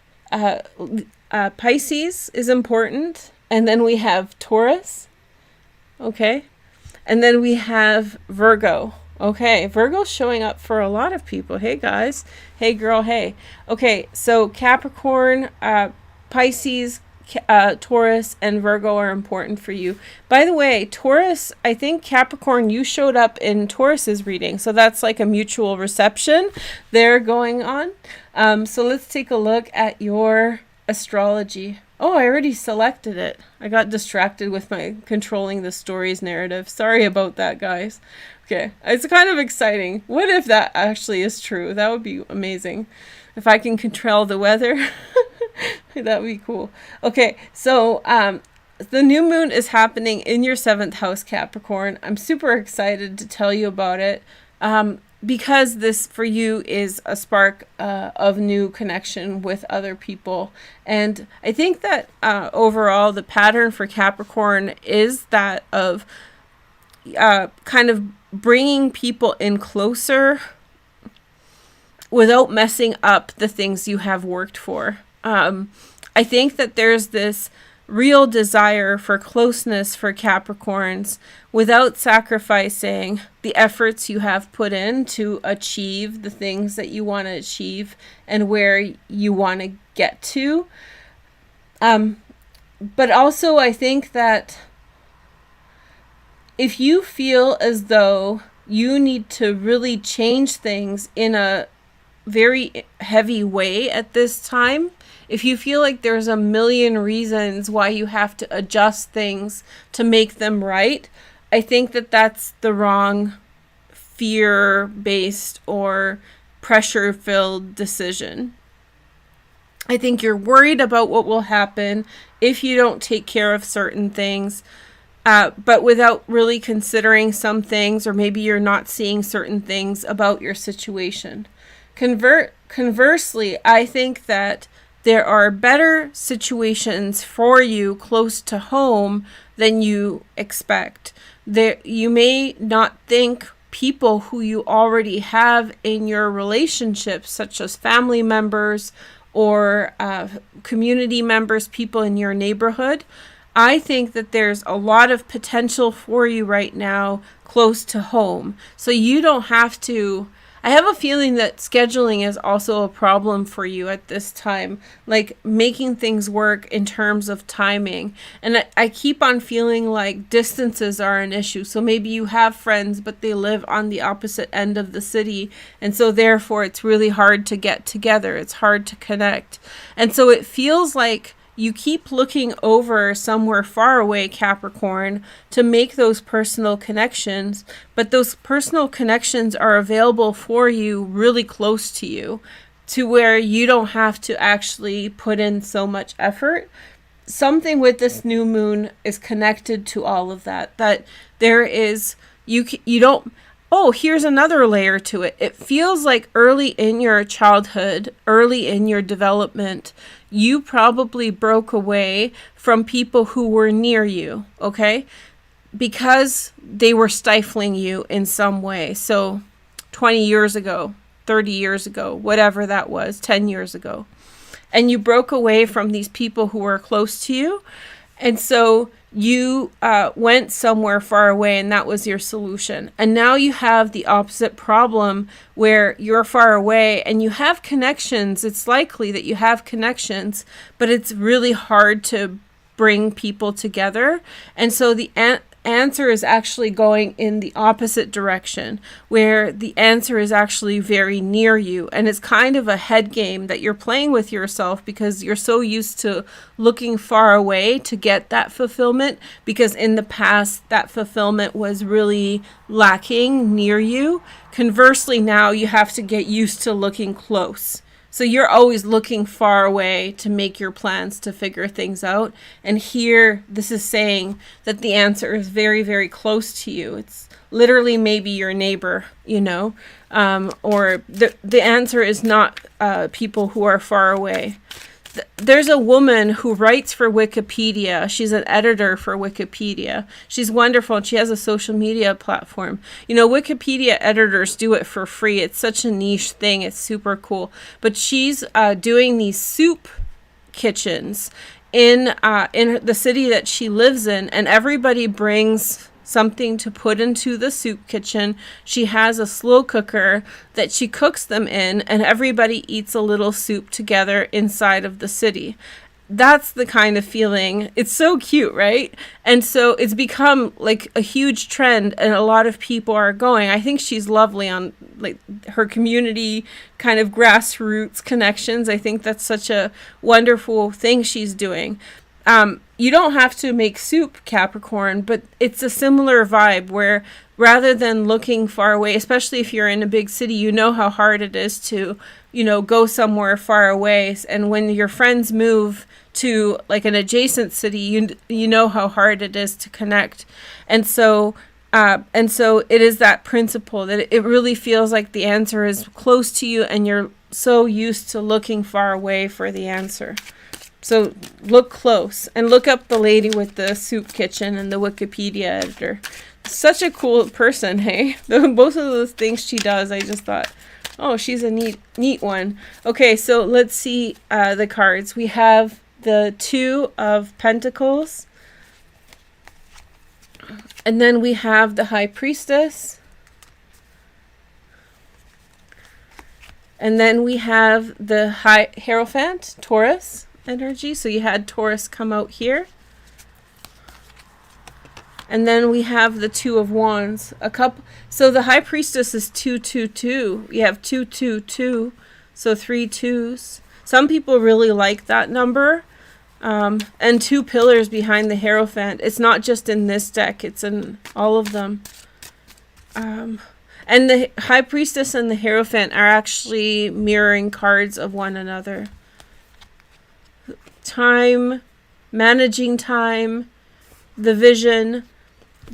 Pisces is important, and then we have Taurus. Okay. And then we have Virgo. Okay, Virgo's showing up for a lot of people. Hey, guys. Hey, girl. Hey. Okay, so Capricorn, Pisces, Taurus, and Virgo are important for you. By the way, Taurus, I think Capricorn, you showed up in Taurus's reading. So that's like a mutual reception there going on. So let's take a look at your astrology. Oh, I already selected it. I got distracted with my controlling the stories narrative. Sorry about that, guys. Okay, it's kind of exciting. What if that actually is true? That would be amazing. If I can control the weather, that would be cool. Okay, so the new moon is happening in your 7th house, Capricorn. I'm super excited to tell you about it. Because this for you is a spark of new connection with other people. And I think that overall the pattern for Capricorn is that of kind of bringing people in closer without messing up the things you have worked for. I think that there's this real desire for closeness for Capricorns without sacrificing the efforts you have put in to achieve the things that you want to achieve and where you want to get to. But also I think that if you feel as though you need to really change things in a very heavy way at this time, if you feel like there's a million reasons why you have to adjust things to make them right, I think that that's the wrong fear-based or pressure-filled decision. I think you're worried about what will happen if you don't take care of certain things, but without really considering some things, or maybe you're not seeing certain things about your situation. Conversely, I think that there are better situations for you close to home than you expect. You may not think people who you already have in your relationships, such as family members or community members, people in your neighborhood, I think that there's a lot of potential for you right now close to home. So you don't have to. I have a feeling that scheduling is also a problem for you at this time, like making things work in terms of timing. And I keep on feeling like distances are an issue. So maybe you have friends, but they live on the opposite end of the city. And so therefore it's really hard to get together. It's hard to connect. And so it feels like you keep looking over somewhere far away, Capricorn, to make those personal connections, but those personal connections are available for you really close to you, to where you don't have to actually put in so much effort. Something with this new moon is connected to all of that, that there is, you don't, oh, here's another layer to it. It feels like early in your childhood, early in your development, you probably broke away from people who were near you, okay? Because they were stifling you in some way. So 20 years ago, 30 years ago, whatever that was, 10 years ago. And you broke away from these people who were close to you. And so you went somewhere far away, and that was your solution. And now you have the opposite problem where you're far away and you have connections. It's likely that you have connections, but it's really hard to bring people together. And so the answer is actually going in the opposite direction, where the answer is actually very near you. And it's kind of a head game that you're playing with yourself, because you're so used to looking far away to get that fulfillment, because in the past that fulfillment was really lacking near you. Conversely, now you have to get used to looking close. So you're always looking far away to make your plans, to figure things out. And here, this is saying that the answer is very, very close to you. It's literally maybe your neighbor, you know, or the answer is not people who are far away. There's a woman who writes for Wikipedia. She's an editor for Wikipedia. She's wonderful, and she has a social media platform. You know, Wikipedia editors do it for free. It's such a niche thing. It's super cool. But she's doing these soup kitchens in the city that she lives in, and everybody brings something to put into the soup kitchen. She has a slow cooker that she cooks them in, and everybody eats a little soup together inside of the city. That's the kind of feeling. It's so cute, right? And so it's become like a huge trend, and a lot of people are going. I think she's lovely on like her community kind of grassroots connections. I think that's such a wonderful thing she's doing. You don't have to make soup, Capricorn, but it's a similar vibe where rather than looking far away, especially if you're in a big city, you know how hard it is to, you know, go somewhere far away. And when your friends move to like an adjacent city, you know how hard it is to connect. And so it is that principle that it really feels like the answer is close to you, and you're so used to looking far away for the answer. So look close and look up the lady with the soup kitchen and the Wikipedia editor. Such a cool person, hey? Both of those things she does, I just thought, oh, she's a neat one. Okay, so let's see the cards. We have the Two of Pentacles. And then we have the High Priestess. And then we have the Hierophant, Taurus energy. So you had Taurus come out here. And then we have the Two of Wands. So the High Priestess is 222. You have 222. So 3 twos. Some people really like that number. And 2 pillars behind the Hierophant. It's not just in this deck. It's in all of them. And the High Priestess and the Hierophant are actually mirroring cards of one another. Time, managing time, the vision.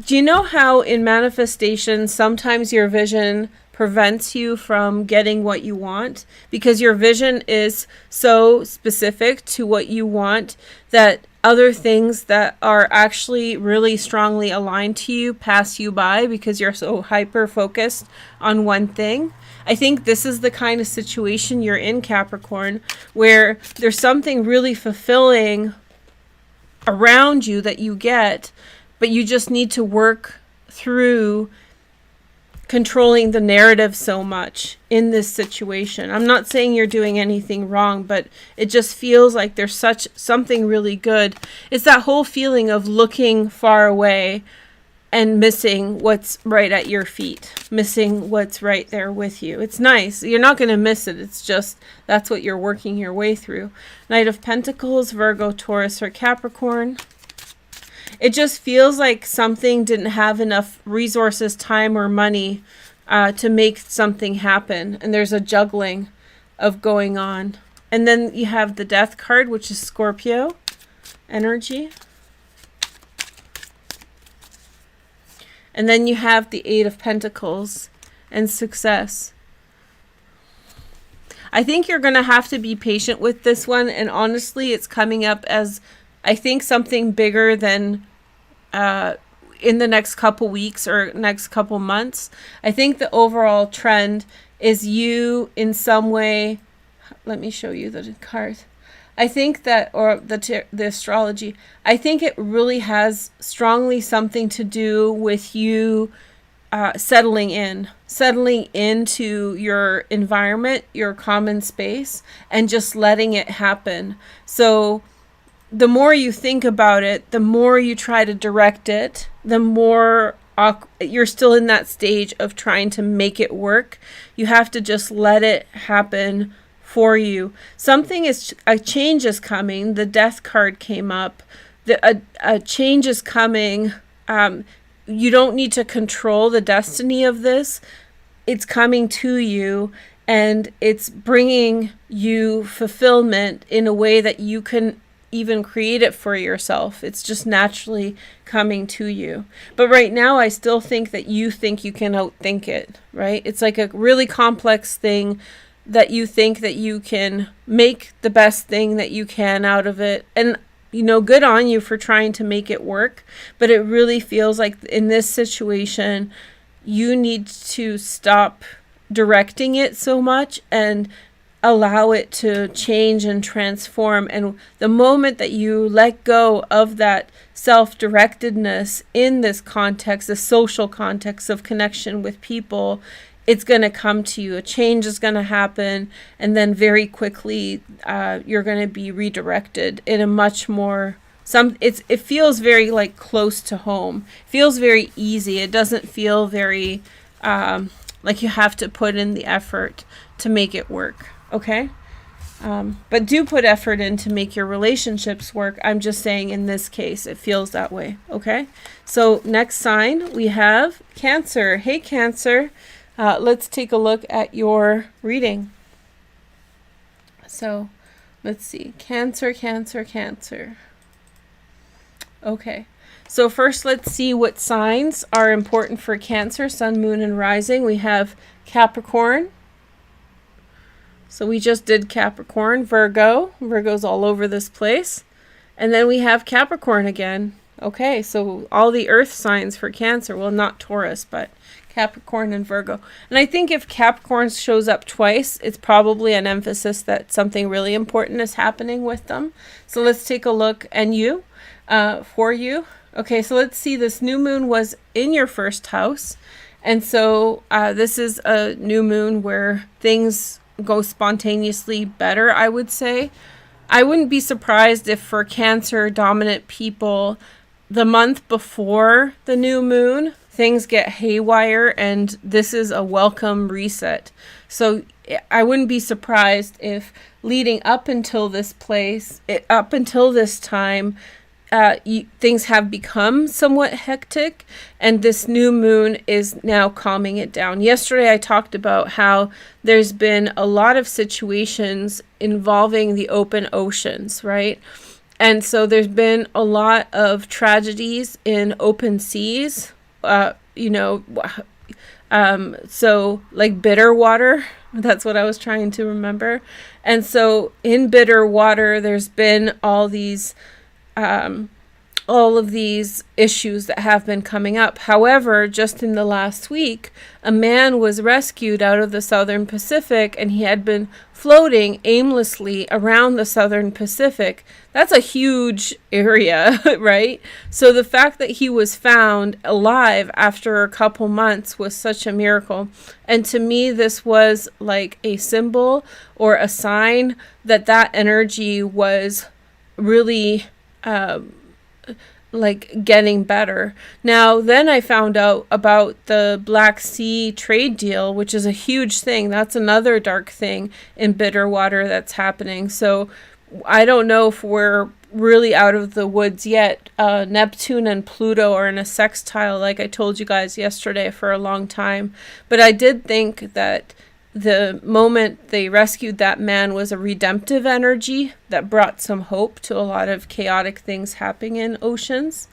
Do you know how in manifestation sometimes your vision prevents you from getting what you want? Because your vision is so specific to what you want that other things that are actually really strongly aligned to you pass you by because you're so hyper focused on one thing. I think this is the kind of situation you're in, Capricorn, where there's something really fulfilling around you that you get, but you just need to work through controlling the narrative so much in this situation. I'm not saying you're doing anything wrong, but it just feels like there's something really good. It's that whole feeling of looking far away and missing what's right at your feet, missing what's right there with you. It's nice. You're not going to miss it. It's just that's what you're working your way through. Knight of Pentacles, Virgo, Taurus, or Capricorn. It just feels like something didn't have enough resources, time, or money to make something happen. And there's a juggling of going on. And then you have the Death card, which is Scorpio energy. And then you have the Eight of Pentacles and success. I think you're going to have to be patient with this one. And honestly, it's coming up as, I think, something bigger than in the next couple weeks or next couple months. I think the overall trend is you in some way. Let me show you the card. I think that, or the astrology, I think it really has strongly something to do with you settling into your environment, your common space, and just letting it happen. So the more you think about it, the more you try to direct it, the more you're still in that stage of trying to make it work. You have to just let it happen for you. A change is coming. The Death card came up. A change is coming. You don't need to control the destiny of this. It's coming to you, and it's bringing you fulfillment in a way that you can even create it for yourself. It's just naturally coming to you. But right now, I still think that you think you can outthink it, right? It's like a really complex thing that you think that you can make the best thing that you can out of it. And, you know, good on you for trying to make it work. But it really feels like in this situation, you need to stop directing it so much and allow it to change and transform. And the moment that you let go of that self-directedness in this context, the social context of connection with people, it's going to come to you. A change is going to happen, and then very quickly you're going to be redirected in a much more it feels very like close to home. It feels very easy. It doesn't feel very like you have to put in the effort to make it work. Okay? But do put effort in to make your relationships work. I'm just saying in this case, it feels that way. Okay? So next sign, we have Cancer. Hey, Cancer. Let's take a look at your reading. So let's see. Cancer, Cancer, Cancer. Okay. So first, let's see what signs are important for Cancer, Sun, Moon, and Rising. We have Capricorn. So we just did Capricorn. Virgo. Virgo's all over this place. And then we have Capricorn again. Okay, so all the earth signs for Cancer. Well, not Taurus, but Capricorn and Virgo. And I think if Capricorn shows up twice, it's probably an emphasis that something really important is happening with them. So let's take a look. And you, for you. Okay, so let's see. This new moon was in your first house. And so this is a new moon where things go spontaneously better, I would say. I wouldn't be surprised if for Cancer dominant people, the month before the new moon, things get haywire, and this is a welcome reset. So I wouldn't be surprised if leading up until this time, things have become somewhat hectic, and this new moon is now calming it down. Yesterday I talked about how there's been a lot of situations involving the open oceans, right? And so there's been a lot of tragedies in open seas, so like bitter water, that's what I was trying to remember. And so in bitter water, there's been all these all of these issues that have been coming up. However, just in the last week, a man was rescued out of the Southern Pacific, and he had been floating aimlessly around the Southern Pacific. That's a huge area, right? So the fact that he was found alive after a couple months was such a miracle. And to me, this was like a symbol or a sign that that energy was really like getting better. Now, then I found out about the Black Sea trade deal, which is a huge thing. That's another dark thing in Bitterwater that's happening. So I don't know if we're really out of the woods yet. Neptune and Pluto are in a sextile, like I told you guys yesterday, for a long time. But I did think that the moment they rescued that man was a redemptive energy that brought some hope to a lot of chaotic things happening in oceans.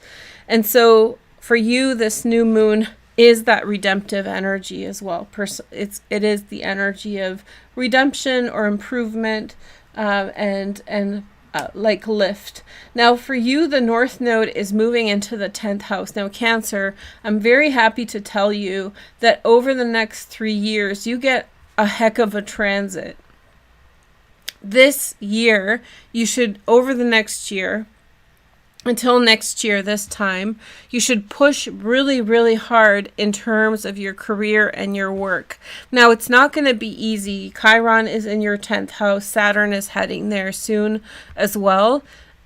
And so for you, this new moon is that redemptive energy as well. It is the energy of redemption or improvement, and like lift. Now for you, the North Node is moving into the 10th house. Now Cancer, I'm very happy to tell you that over the next 3 years, you get a heck of a transit. This year, you should, over the next year, until next year this time, you should push really, really hard in terms of your career and your work. Now, it's not going to be easy. Chiron is in your 10th house. Saturn is heading there soon as well.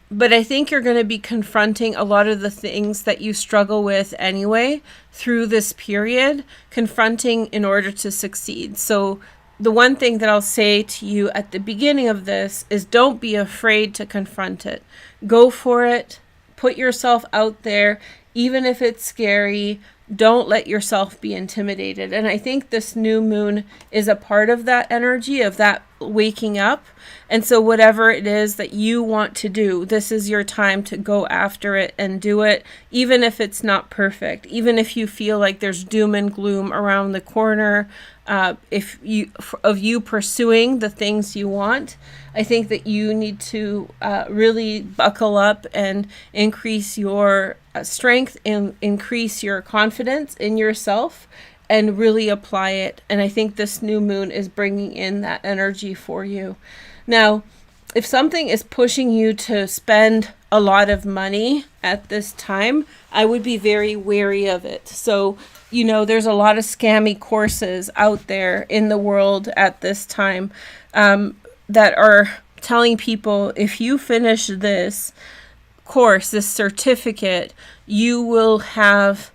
But I think you're going to be confronting a lot of the things that you struggle with anyway through this period, confronting in order to succeed. So the one thing that I'll say to you at the beginning of this is don't be afraid to confront it. Go for it. Put yourself out there, even if it's scary. Don't let yourself be intimidated. And I think this new moon is a part of that energy, of that waking up. And so whatever it is that you want to do, this is your time to go after it and do it, even if it's not perfect, even if you feel like there's doom and gloom around the corner. If you pursuing the things you want, I think that you need to really buckle up and increase your strength and increase your confidence in yourself and really apply it. And I think this new moon is bringing in that energy for you. Now, if something is pushing you to spend a lot of money at this time, I would be very wary of it. So, you know, there's a lot of scammy courses out there in the world at this time that are telling people, if you finish this course, this certificate, you will have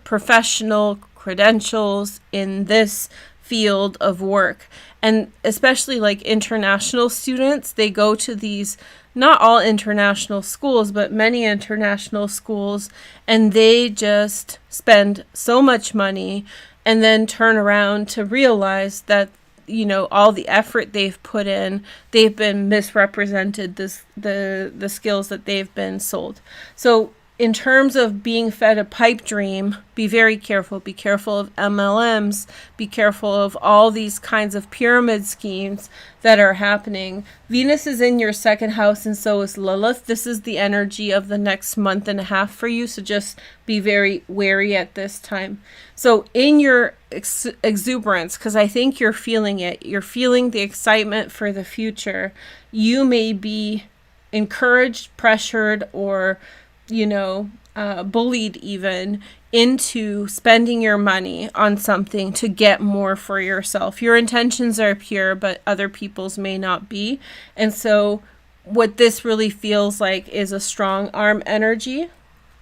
professional credentials in this field of work. And especially like international students, they go to these, not all international schools, but many international schools, and they just spend so much money and then turn around to realize that, you know, all the effort they've put in, they've been misrepresented, the skills that they've been sold. So in terms of being fed a pipe dream, be very careful. Be careful of MLMs. Be careful of all these kinds of pyramid schemes that are happening. Venus is in your 2nd house, and so is Lilith. This is the energy of the next month and a half for you, so just be very wary at this time. So in your exuberance, because I think you're feeling it, you're feeling the excitement for the future, you may be encouraged, pressured, or bullied even into spending your money on something to get more for yourself. Your intentions are pure, but other people's may not be. And so what this really feels like is a strong arm energy.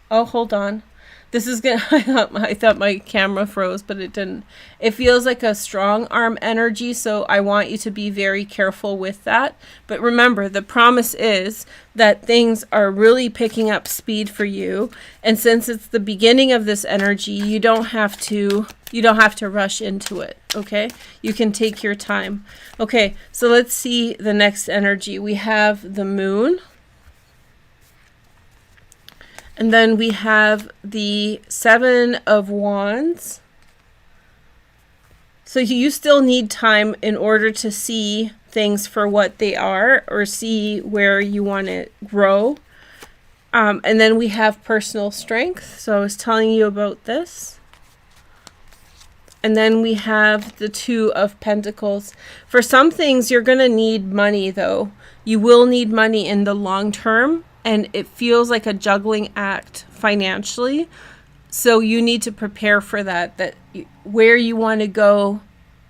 Oh, hold on. This is gonna, I thought my camera froze, but it didn't. It feels like a strong arm energy, so I want you to be very careful with that. But remember, the promise is that things are really picking up speed for you. And since it's the beginning of this energy, you don't have to rush into it, okay? You can take your time. Okay, so let's see the next energy. We have the moon. And then we have the 7 of Wands. So you still need time in order to see things for what they are, or see where you want to grow. And then we have personal strength. So I was telling you about this. And then we have the Two of Pentacles. For some things, you're going to need money, though. You will need money in the long term. And it feels like a juggling act financially. So you need to prepare for that where you want to go,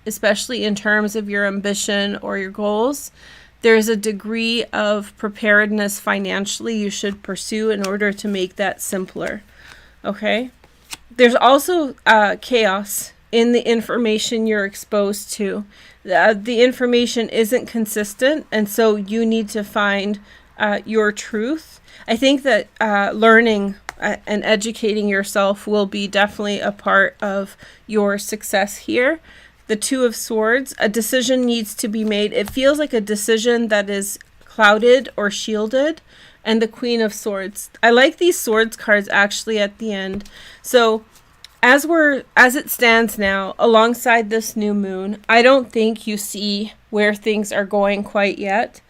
especially in terms of your ambition or your goals, there's a degree of preparedness financially you should pursue in order to make that simpler. Okay? There's also chaos in the information you're exposed to. The information isn't consistent, and so you need to find your truth. I think that learning and educating yourself will be definitely a part of your success here. The Two of Swords, a decision needs to be made. It feels like a decision that is clouded or shielded. And the Queen of Swords. I like these swords cards actually at the end. So as it stands now, alongside this new moon, I don't think you see where things are going quite yet.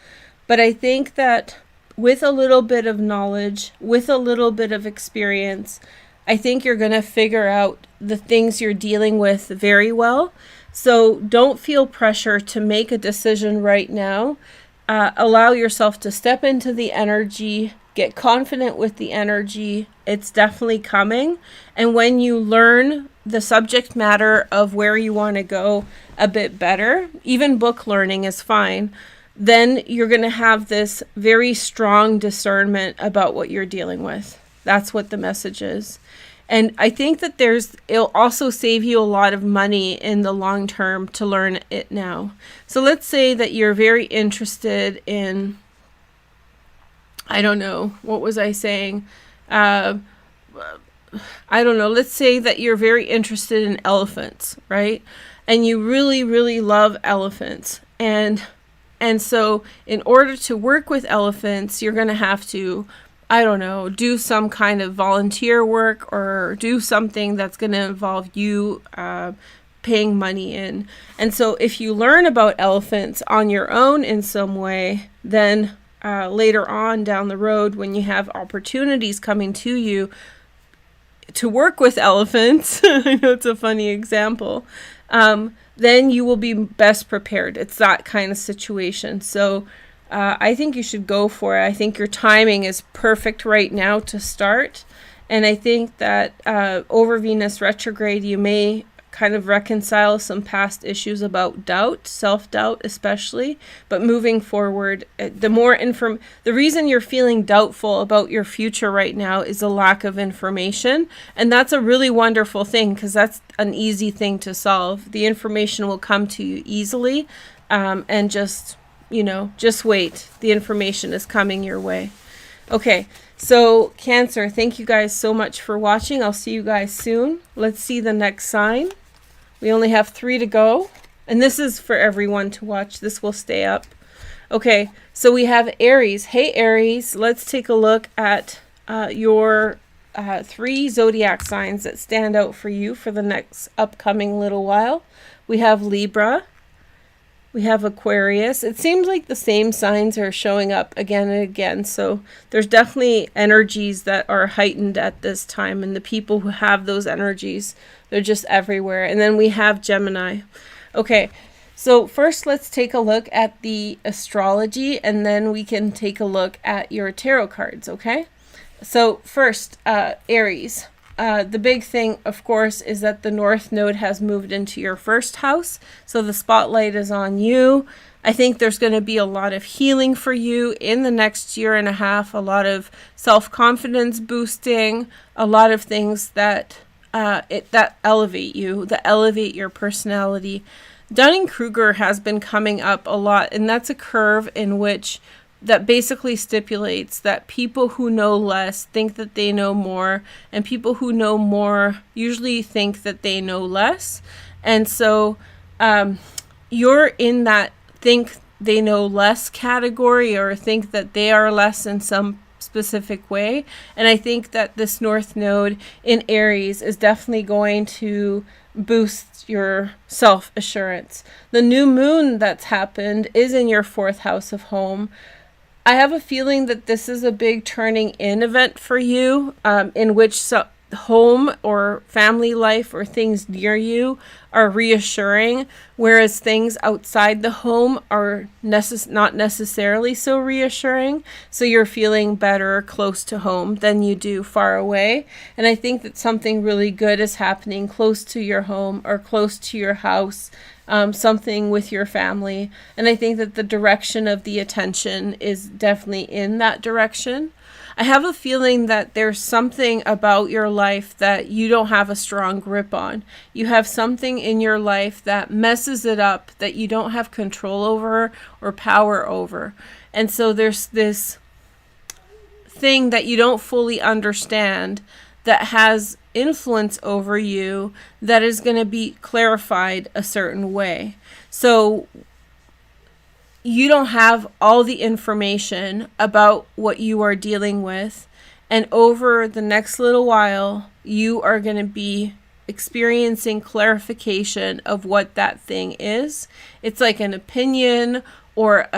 But I think that with a little bit of knowledge, with a little bit of experience, I think you're going to figure out the things you're dealing with very well. So don't feel pressure to make a decision right now. Allow yourself to step into the energy, get confident with the energy. It's definitely coming. And when you learn the subject matter of where you want to go a bit better, even book learning is fine, then you're going to have this very strong discernment about what you're dealing with. That's what the message is. And I think that it'll also save you a lot of money in the long term to learn it now. So let's say that you're very interested in, I don't know, what was I saying? I don't know. Let's say that you're very interested in elephants, right? And you really, really love elephants. And so in order to work with elephants, you're going to have to, I don't know, do some kind of volunteer work or do something that's going to involve you paying money in. And so if you learn about elephants on your own in some way, then later on down the road, when you have opportunities coming to you to work with elephants, I know it's a funny example, then you will be best prepared. It's that kind of situation. So I think you should go for it. I think your timing is perfect right now to start. And I think that over Venus retrograde, you may kind of reconcile some past issues about doubt, self-doubt especially. But moving forward, the reason you're feeling doubtful about your future right now is a lack of information. And that's a really wonderful thing because that's an easy thing to solve. The information will come to you easily, and just wait. The information is coming your way. Okay, so Cancer, thank you guys so much for watching. I'll see you guys soon. Let's see the next sign. We only have 3 to go. And this is for everyone to watch. This will stay up. Okay, so we have Aries. Hey, Aries, let's take a look at your 3 zodiac signs that stand out for you for the next upcoming little while. We have Libra. We have Aquarius. It seems like the same signs are showing up again and again. So there's definitely energies that are heightened at this time. And the people who have those energies, they're just everywhere. And then we have Gemini. Okay, so first let's take a look at the astrology. And then we can take a look at your tarot cards, okay? So first, Aries. The big thing, of course, is that the North Node has moved into your first house. So the spotlight is on you. I think there's going to be a lot of healing for you in the next year and a half. A lot of self-confidence boosting. A lot of things that that elevate you, that elevate your personality. Dunning-Kruger has been coming up a lot. And that's a curve in which that basically stipulates that people who know less think that they know more, and people who know more usually think that they know less. And so you're in that think they know less category, or think that they are less in some specific way. And I think that this North Node in Aries is definitely going to boost your self-assurance. The new moon that's happened is in your 4th house of home. I have a feeling that this is a big turning in event for you, in which home or family life or things near you are reassuring, whereas things outside the home are not necessarily so reassuring. So you're feeling better close to home than you do far away. And I think that something really good is happening close to your home or close to your house, something with your family. And I think that the direction of the attention is definitely in that direction. I have a feeling that there's something about your life that you don't have a strong grip on. You have something in your life that messes it up, that you don't have control over or power over. And so there's this thing that you don't fully understand that has influence over you that is going to be clarified a certain way. So you don't have all the information about what you are dealing with. And over the next little while, you are going to be experiencing clarification of what that thing is. It's like an opinion or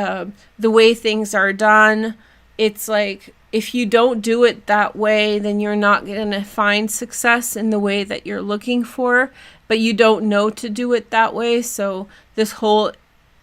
the way things are done. It's like, if you don't do it that way, then you're not going to find success in the way that you're looking for, but you don't know to do it that way. So this whole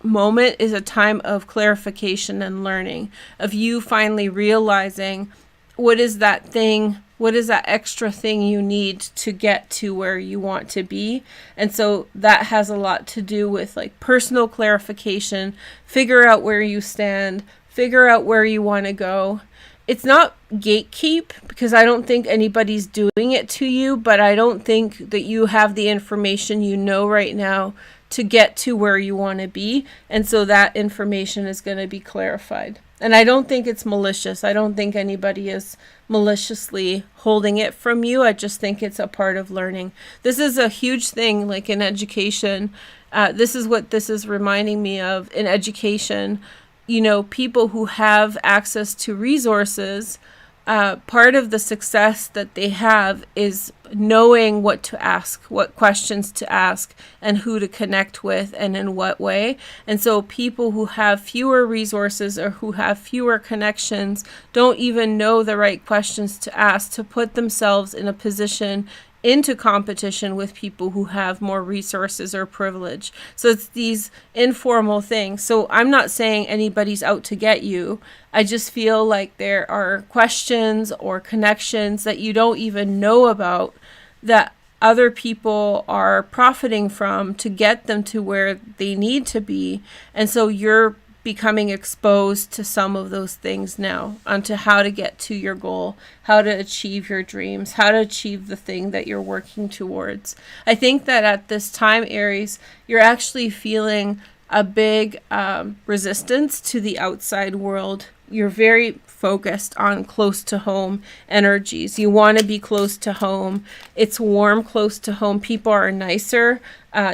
moment is a time of clarification and learning, of you finally realizing what is that thing, what is that extra thing you need to get to where you want to be. And so that has a lot to do with like personal clarification, figure out where you stand, figure out where you want to go. It's not gatekeep, because I don't think anybody's doing it to you, but I don't think that you have the information you know right now to get to where you want to be. And so that information is going to be clarified. And I don't think it's malicious. I don't think anybody is maliciously holding it from you. I just think it's a part of learning. This is a huge thing, like in education. This is what this is reminding me of in education. You know, people who have access to resources, part of the success that they have is knowing what to ask, what questions to ask, and who to connect with and in what way. And so people who have fewer resources or who have fewer connections don't even know the right questions to ask to put themselves in a position into competition with people who have more resources or privilege. So it's these informal things. So I'm not saying anybody's out to get you. I just feel like there are questions or connections that you don't even know about that other people are profiting from to get them to where they need to be. And so you're becoming exposed to some of those things now, onto how to get to your goal, how to achieve your dreams, how to achieve the thing that you're working towards. I think that at this time, Aries, you're actually feeling a big resistance to the outside world. You're very focused on close to home energies. You want to be close to home. It's warm close to home. People are nicer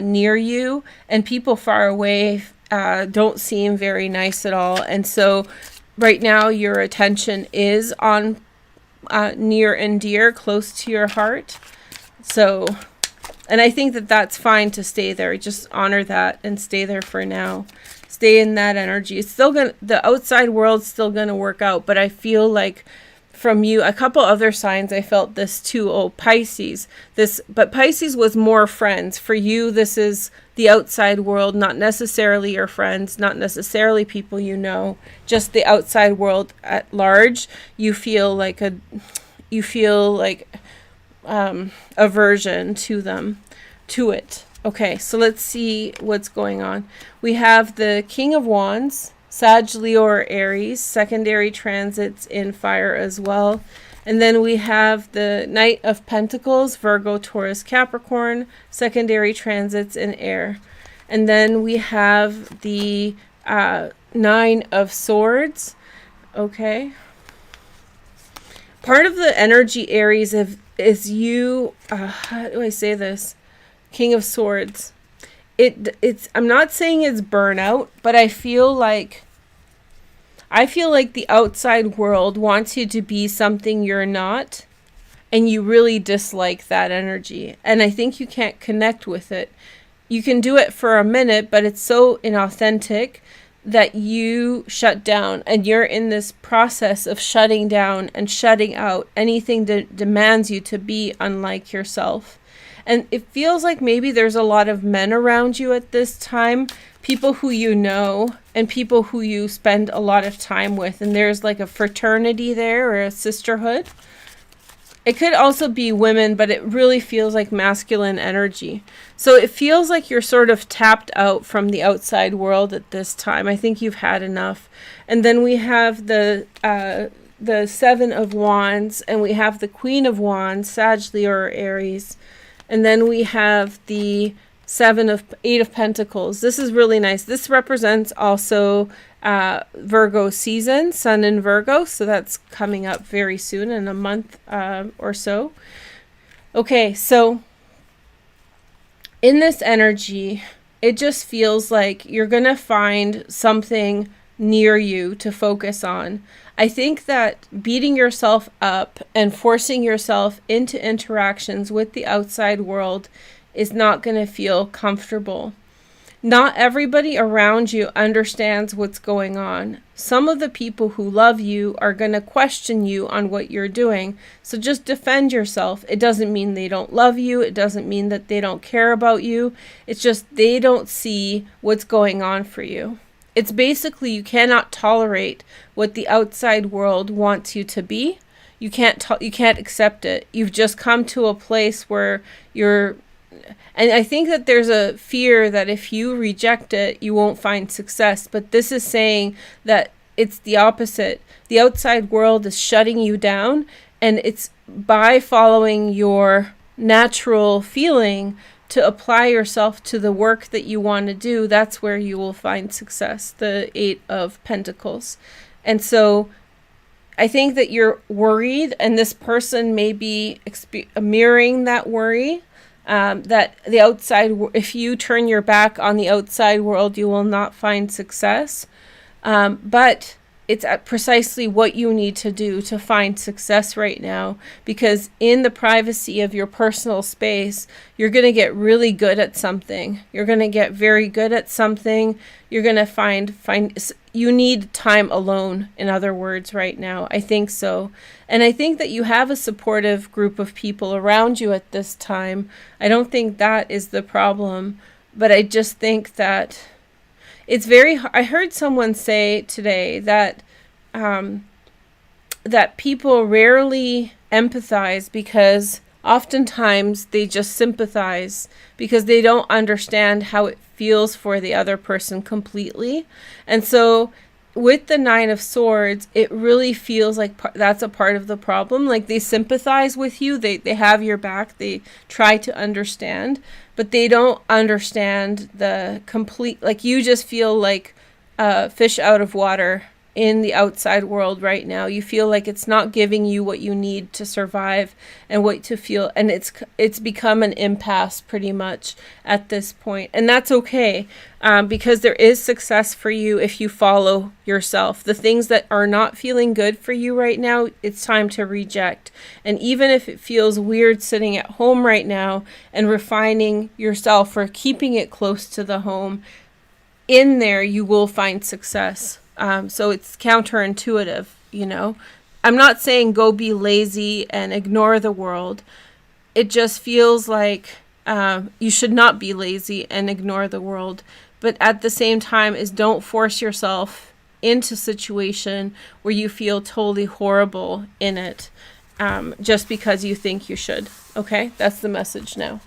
near you, and people far away don't seem very nice at all. And so right now your attention is on near and dear, close to your heart. So, and I think that that's fine to stay there. Just honor that and stay there for now. Stay in that energy. It's still gonna, the outside world's still gonna work out, but I feel like from you, a couple other signs I felt this too. Oh, Pisces. But Pisces was more friends. For you, this is the outside world, not necessarily your friends, not necessarily people you know, just the outside world at large. You feel like aversion to them, to it. Okay, so let's see what's going on. We have the King of Wands, Sag, Leo, or Aries, secondary transits in fire as well. And then we have the Knight of Pentacles, Virgo, Taurus, Capricorn, secondary transits in air. And then we have the Nine of Swords. Okay. Part of the energy, Aries, is you, how do I say this? King of Swords. It's I'm not saying it's burnout, but I feel like the outside world wants you to be something you're not, and you really dislike that energy. And I think you can't connect with it. You can do it for a minute, but it's so inauthentic that you shut down, and you're in this process of shutting down and shutting out anything that demands you to be unlike yourself. And it feels like maybe there's a lot of men around you at this time, people who you know and people who you spend a lot of time with, and there's like a fraternity there or a sisterhood. It could also be women, but it really feels like masculine energy. So it feels like you're sort of tapped out from the outside world at this time. I think you've had enough. And then we have the Seven of Wands, and we have the Queen of Wands, Sag, Leo, or Aries. And then we have the Eight of Pentacles. This is really nice. This represents also Virgo season, Sun in Virgo, so that's coming up very soon in a month or so. Okay, so in this energy, it just feels like you're gonna find something near you to focus on. I think that beating yourself up and forcing yourself into interactions with the outside world is not going to feel comfortable. Not everybody around you understands what's going on. Some of the people who love you are going to question you on what you're doing. So just defend yourself. It doesn't mean they don't love you. It doesn't mean that they don't care about you. It's just they don't see what's going on for you. It's basically you cannot tolerate what the outside world wants you to be. You can't accept it. You've just come to a place where and I think that there's a fear that if you reject it, you won't find success. But this is saying that it's the opposite. The outside world is shutting you down, and it's by following your natural feeling to apply yourself to the work that you want to do. That's where you will find success, the Eight of Pentacles. And so I think that you're worried, and this person may be mirroring that worry. That the outside, if you turn your back on the outside world, you will not find success. But it's precisely what you need to do to find success right now, because in the privacy of your personal space, you're going to get really good at something. You're going to get very good at something. You're going to find you need time alone, in other words, right now. I think so. And I think that you have a supportive group of people around you at this time. I don't think that is the problem, but I just think that it's I heard someone say today that that people rarely empathize because oftentimes they just sympathize because they don't understand how it feels for the other person completely. And so with the Nine of Swords, it really feels like that's a part of the problem. Like they sympathize with you, they have your back, they try to understand, but they don't understand the complete, like you just feel like a fish out of water in the outside world right now. You feel like it's not giving you what you need to survive and what to feel, and it's become an impasse pretty much at this point. And that's okay, because there is success for you if you follow yourself. The things that are not feeling good for you right now, it's time to reject. And even if it feels weird sitting at home right now and refining yourself or keeping it close to the home, in there you will find success. So it's counterintuitive, you know. I'm not saying go be lazy and ignore the world. It just feels like you should not be lazy and ignore the world. But at the same time is don't force yourself into a situation where you feel totally horrible in it just because you think you should. Okay, that's the message now.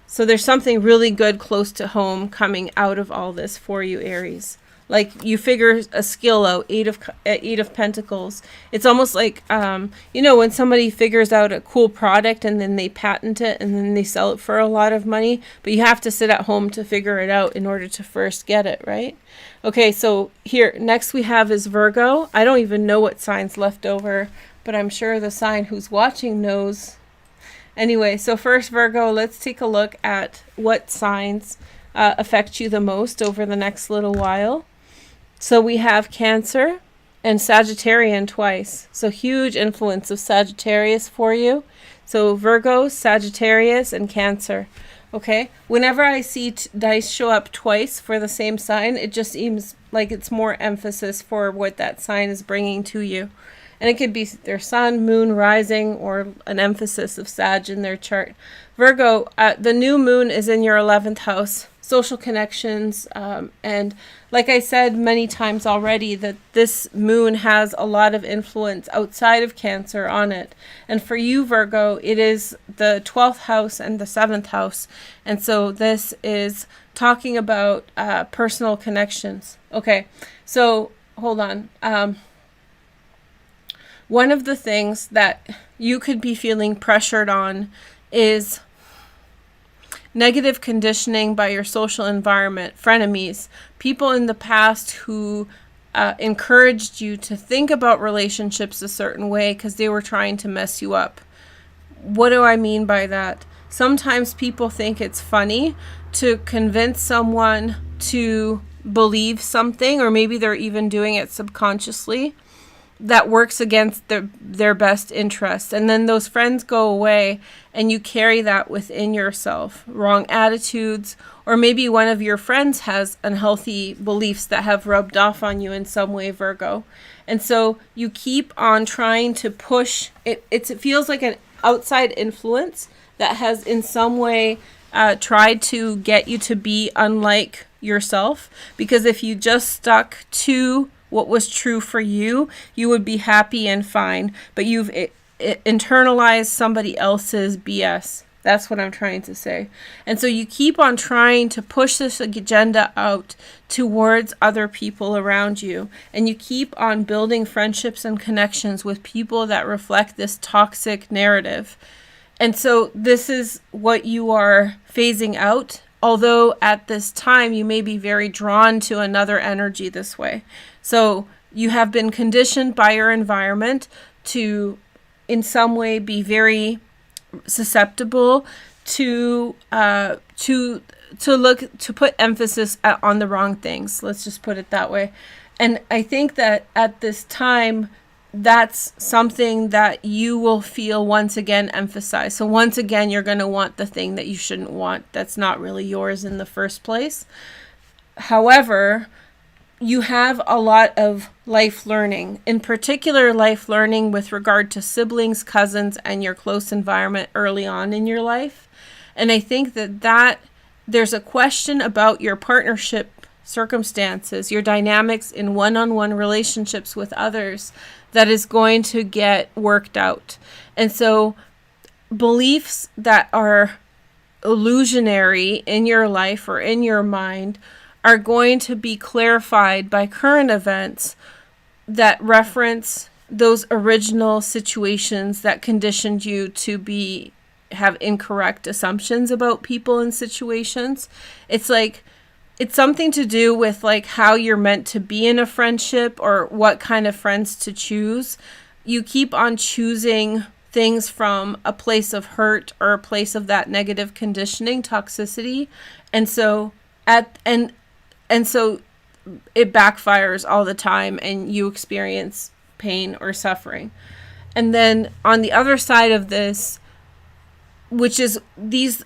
So there's something really good close to home coming out of all this for you, Aries. Like you figure a skill out, Eight of Pentacles. It's almost like, you know, when somebody figures out a cool product and then they patent it and then they sell it for a lot of money, but you have to sit at home to figure it out in order to first get it, right? Okay, so here, next we have is Virgo. I don't even know what sign's left over, but I'm sure the sign who's watching knows. Anyway, so first Virgo, let's take a look at what signs affect you the most over the next little while. So we have Cancer and Sagittarian twice. So huge influence of Sagittarius for you. So Virgo, Sagittarius, and Cancer. Okay, whenever I see dice show up twice for the same sign, it just seems like it's more emphasis for what that sign is bringing to you. And it could be their sun, moon, rising, or an emphasis of Sag in their chart. Virgo, the new moon is in your 11th house, social connections. And like I said many times already, that this moon has a lot of influence outside of Cancer on it. And for you, Virgo, it is the 12th house and the 7th house. And so this is talking about personal connections. Okay, so hold on. One of the things that you could be feeling pressured on is negative conditioning by your social environment, frenemies, people in the past who encouraged you to think about relationships a certain way because they were trying to mess you up. What do I mean by that? Sometimes people think it's funny to convince someone to believe something, or maybe they're even doing it subconsciously, that works against their best interests. And then those friends go away and you carry that within yourself. Wrong attitudes, or maybe one of your friends has unhealthy beliefs that have rubbed off on you in some way, Virgo. And so you keep on trying to push it. It feels like an outside influence that has in some way tried to get you to be unlike yourself. Because if you just stuck to what was true for you, you would be happy and fine. But you've internalized somebody else's BS. That's what I'm trying to say. And so you keep on trying to push this agenda out towards other people around you. And you keep on building friendships and connections with people that reflect this toxic narrative. And so this is what you are phasing out. Although at this time you may be very drawn to another energy this way. So you have been conditioned by your environment to in some way be very susceptible to put emphasis on the wrong things. Let's just put it that way. And I think that at this time, that's something that you will feel once again emphasized. So once again, you're going to want the thing that you shouldn't want. That's not really yours in the first place. However, you have a lot of life learning, in particular life learning with regard to siblings, cousins, and your close environment early on in your life. And I think that there's a question about your partnership circumstances, your dynamics in one-on-one relationships with others that is going to get worked out. And so beliefs that are illusionary in your life or in your mind are going to be clarified by current events that reference those original situations that conditioned you to have incorrect assumptions about people and situations. It's something to do with like how you're meant to be in a friendship or what kind of friends to choose. You keep on choosing things from a place of hurt or a place of that negative conditioning, toxicity. And so so it backfires all the time and you experience pain or suffering. And then on the other side of this, which is this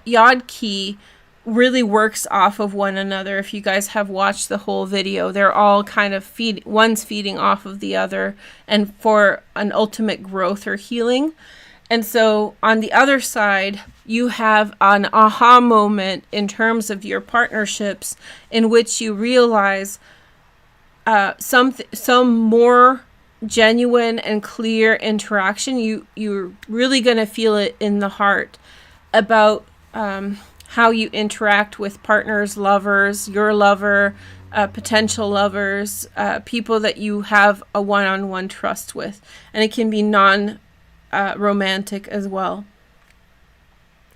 Yod key really works off of one another. If you guys have watched the whole video, they're all kind of one's feeding off of the other and for an ultimate growth or healing. And so on the other side, you have an aha moment in terms of your partnerships in which you realize some more genuine and clear interaction. You're really going to feel it in the heart about how you interact with partners, lovers, your lover, potential lovers, people that you have a one-on-one trust with. And it can be romantic as well.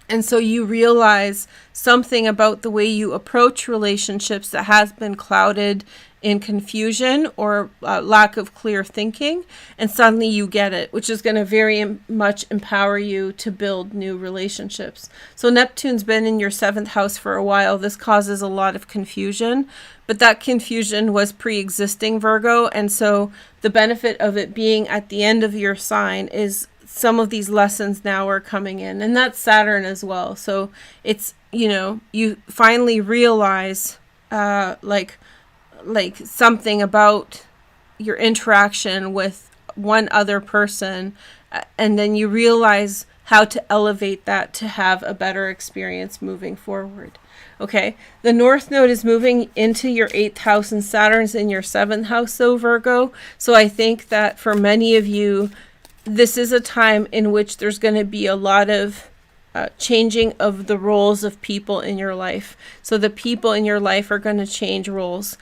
And so you realize something about the way you approach relationships that has been clouded in confusion or lack of clear thinking, and suddenly you get it, which is going to very much empower you to build new relationships. So Neptune's been in your 7th house for a while. This causes a lot of confusion, but that confusion was pre-existing, Virgo, and so the benefit of it being at the end of your sign is some of these lessons now are coming in, and that's Saturn as well. So it's, you finally realize like something about your interaction with one other person, and then you realize how to elevate that to have a better experience moving forward. Okay, the North Node is moving into your 8th house, and Saturn's in your 7th house, though, Virgo. So I think that for many of you, this is a time in which there's going to be a lot of changing of the roles of people in your life. So the people in your life are going to change roles,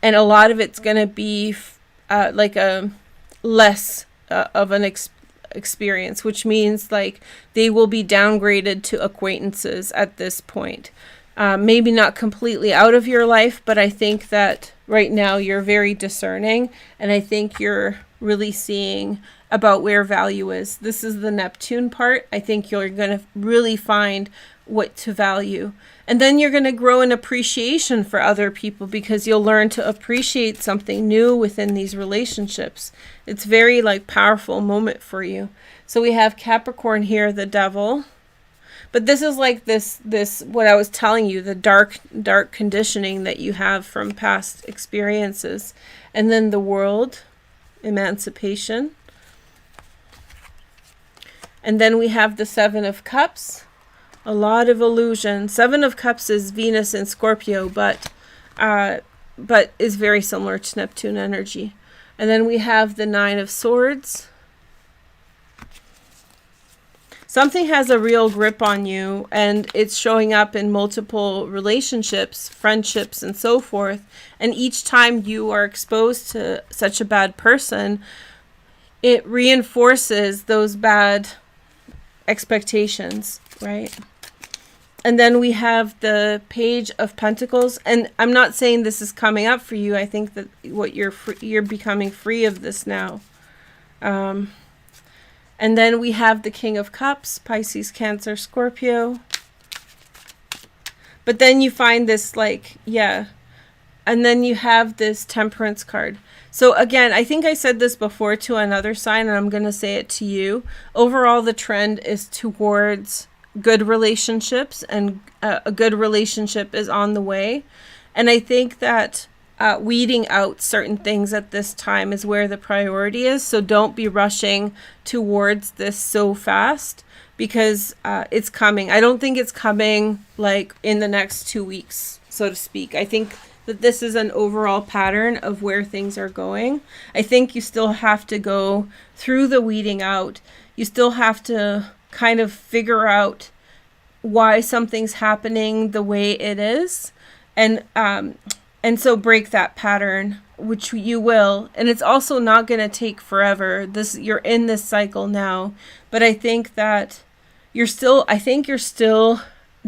and a lot of it's going to be like a less of an experience, which means like they will be downgraded to acquaintances at this point. Maybe not completely out of your life, but I think that right now you're very discerning, and I think you're really seeing about where value is. This is the Neptune part. I think you're going to really find what to value. And then you're going to grow an appreciation for other people, because you'll learn to appreciate something new within these relationships. It's very like powerful moment for you. So we have Capricorn here, the devil. But this is like this what I was telling you, the dark conditioning that you have from past experiences. And then the World, emancipation. And then we have the Seven of Cups, a lot of illusion. Seven of Cups is Venus in Scorpio, but is very similar to Neptune energy. And then we have the Nine of Swords. Something has a real grip on you, and it's showing up in multiple relationships, friendships, and so forth. And each time you are exposed to such a bad person, it reinforces those bad expectations, right? And then we have the Page of Pentacles, and I'm not saying this is coming up for you. I think that what you're becoming free of this now. And then we have the King of Cups, Pisces, Cancer, Scorpio. But then you find this like, yeah. And then you have this Temperance card. So again, I think I said this before to another sign, and I'm going to say it to you. Overall, the trend is towards good relationships, and a good relationship is on the way. And I think that weeding out certain things at this time is where the priority is. So don't be rushing towards this so fast, because it's coming. I don't think it's coming like in the next 2 weeks, so to speak. I think that this is an overall pattern of where things are going. I think you still have to go through the weeding out. You still have to kind of figure out why something's happening the way it is. And so break that pattern, which you will. And it's also not going to take forever. You're in this cycle now. But I think that you're still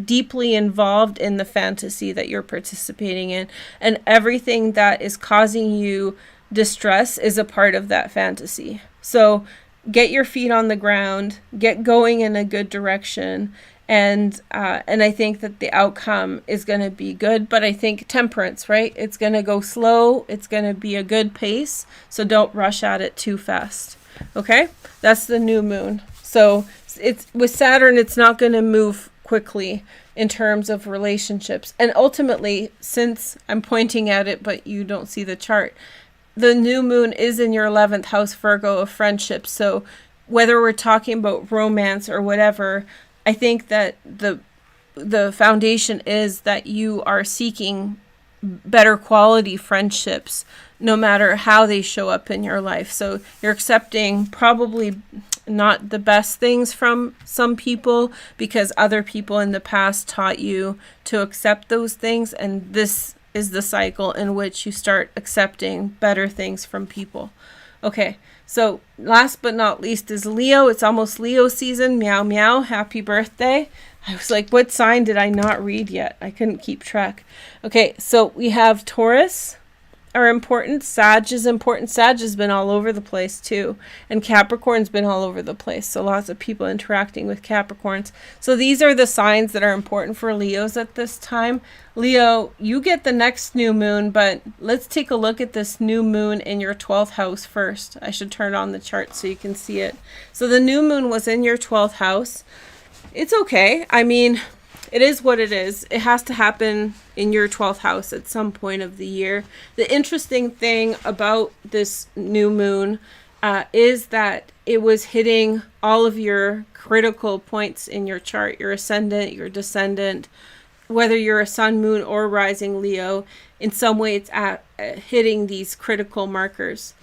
deeply involved in the fantasy that you're participating in. And everything that is causing you distress is a part of that fantasy. So get your feet on the ground, get going in a good direction. And I think that the outcome is going to be good. But I think temperance, right? It's going to go slow. It's going to be a good pace. So don't rush at it too fast. Okay? That's the new moon. So it's with Saturn, it's not going to move quickly in terms of relationships. And ultimately, since I'm pointing at it, but you don't see the chart, the new moon is in your 11th house, Virgo, of friendship. So whether we're talking about romance or whatever, I think that the foundation is that you are seeking better quality friendships, no matter how they show up in your life. So you're accepting probably not the best things from some people, because other people in the past taught you to accept those things. And this is the cycle in which you start accepting better things from people. Okay, so last but not least is Leo. It's almost Leo season. Meow, meow. Happy birthday. I was like, what sign did I not read yet? I couldn't keep track. Okay, so we have Taurus, are important. Sag is important. Sag has been all over the place too. And Capricorn's been all over the place. So lots of people interacting with Capricorns. So these are the signs that are important for Leos at this time. Leo, you get the next new moon, but let's take a look at this new moon in your 12th house first. I should turn on the chart so you can see it. So the new moon was in your 12th house. It's okay. I mean, it is what it is. It has to happen in your 12th house at some point of the year. The interesting thing about this new moon is that it was hitting all of your critical points in your chart, your ascendant, your descendant, whether you're a sun, moon, or rising Leo. In some way, it's hitting these critical markers.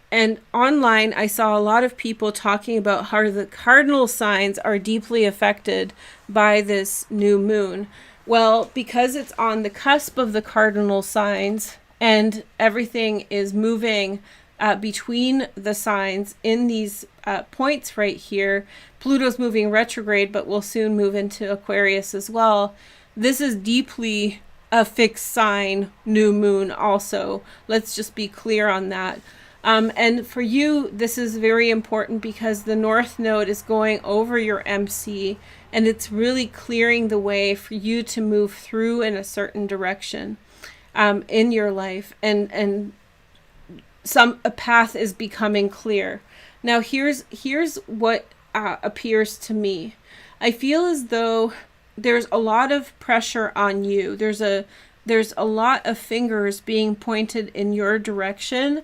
And online, I saw a lot of people talking about how the cardinal signs are deeply affected by this new moon. Well, because it's on the cusp of the cardinal signs and everything is moving between the signs in these points right here, Pluto's moving retrograde, but will soon move into Aquarius as well. This is deeply a fixed sign new moon also. Let's just be clear on that. And for you, this is very important because the North Node is going over your MC and it's really clearing the way for you to move through in a certain direction in your life. And a path is becoming clear. Now, here's what appears to me. I feel as though there's a lot of pressure on you. There's a lot of fingers being pointed in your direction.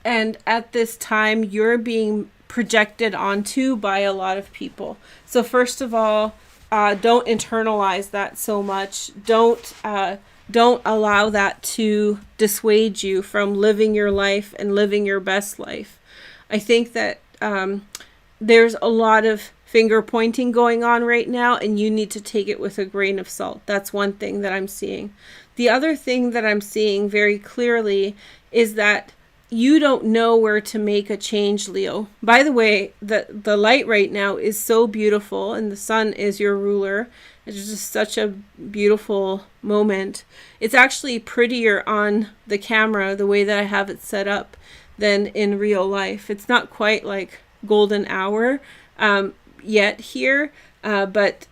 And at this time, you're being projected onto by a lot of people. So first of all, don't internalize that so much. Don't allow that to dissuade you from living your life and living your best life. I think that there's a lot of finger pointing going on right now, and you need to take it with a grain of salt. That's one thing that I'm seeing. The other thing that I'm seeing very clearly is that you don't know where to make a change, Leo. By the way, the light right now is so beautiful, and the sun is your ruler. It's just such a beautiful moment. It's actually prettier on the camera, the way that I have it set up, than in real life. It's not quite like golden hour yet here, but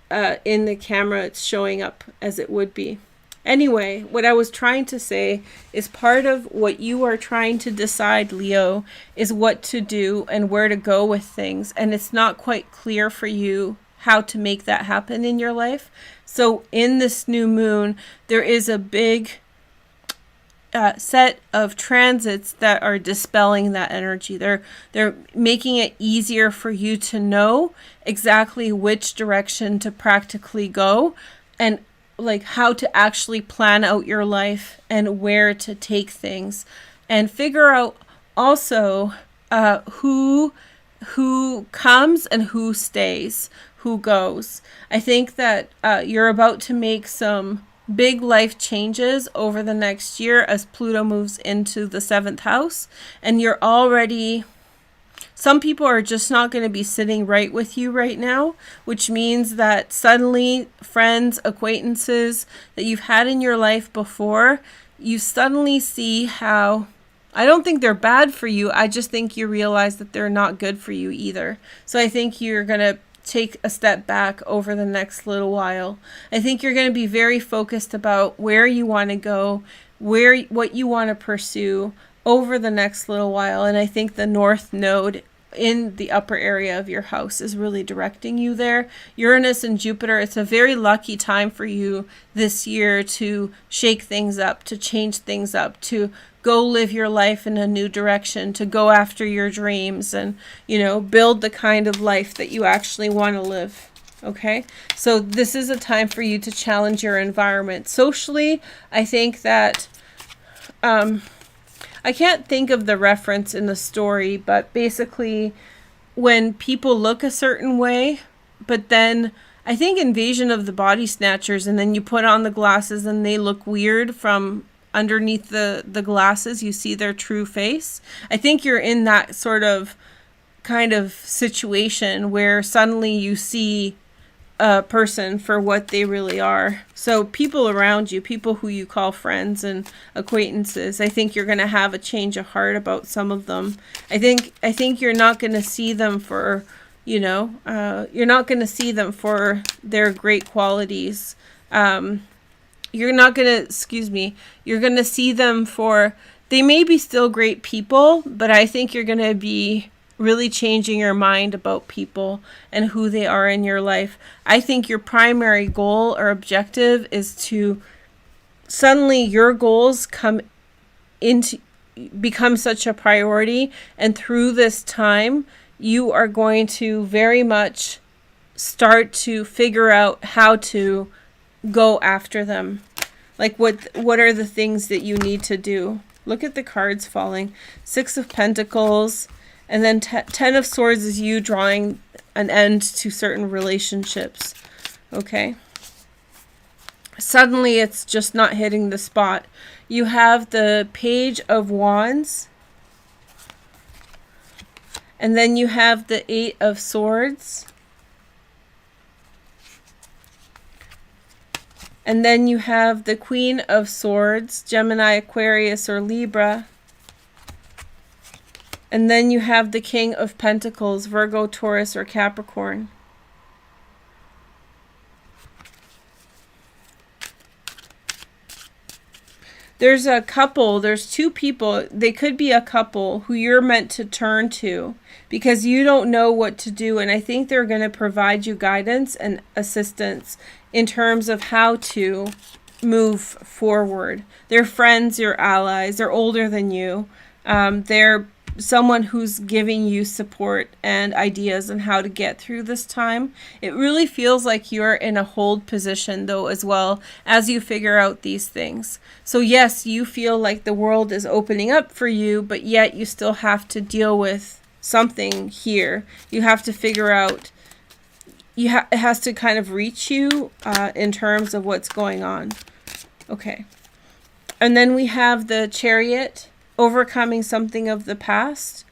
in the camera it's showing up as it would be. Anyway, what I was trying to say is part of what you are trying to decide, Leo, is what to do and where to go with things. And it's not quite clear for you how to make that happen in your life. So in this new moon, there is a big set of transits that are dispelling that energy. They're making it easier for you to know exactly which direction to practically go and like how to actually plan out your life and where to take things, and figure out also who comes and who stays, who goes. I think that you're about to make some big life changes over the next year as Pluto moves into the 7th house, and you're already... Some people are just not going to be sitting right with you right now, which means that suddenly friends, acquaintances that you've had in your life before, you suddenly see how, I don't think they're bad for you. I just think you realize that they're not good for you either. So I think you're going to take a step back over the next little while. I think you're going to be very focused about where you want to go, what you want to pursue over the next little while. And I think the North Node in the upper area of your house is really directing you there. Uranus and Jupiter, it's a very lucky time for you this year to shake things up, to change things up, to go live your life in a new direction, to go after your dreams and, build the kind of life that you actually want to live. Okay, so this is a time for you to challenge your environment. Socially, I think that I can't think of the reference in the story, but basically when people look a certain way, but then I think Invasion of the Body Snatchers, and then you put on the glasses and they look weird from underneath the glasses, you see their true face. I think you're in that sort of kind of situation where suddenly you see a person for what they really are. So people around you, people who you call friends and acquaintances, I think you're going to have a change of heart about some of them. I think you're not going to see them for, you're not going to see them for their great qualities. You're not going to, you're going to see them for, they may be still great people, but I think you're going to be really changing your mind about people and who they are in your life. I think your primary goal or objective is to suddenly your goals become such a priority, and through this time you are going to very much start to figure out how to go after them. Like what are the things that you need to do? Look at the cards falling. 6 of Pentacles. And then 10 of Swords is you drawing an end to certain relationships. Okay. Suddenly it's just not hitting the spot. You have the Page of Wands. And then you have the 8 of Swords. And then you have the Queen of Swords, Gemini, Aquarius, or Libra. And then you have the King of Pentacles, Virgo, Taurus, or Capricorn. There's a couple, there's 2 people, they could be a couple who you're meant to turn to because you don't know what to do. And I think they're going to provide you guidance and assistance in terms of how to move forward. They're friends, your allies, they're older than you. They're someone who's giving you support and ideas on how to get through this time. It really feels like you're in a hold position though as well as you figure out these things. So yes, you feel like the world is opening up for you, but yet you still have to deal with something here. You have to figure out, it has to kind of reach you in terms of what's going on. Okay. And then we have the Chariot, overcoming something of the past.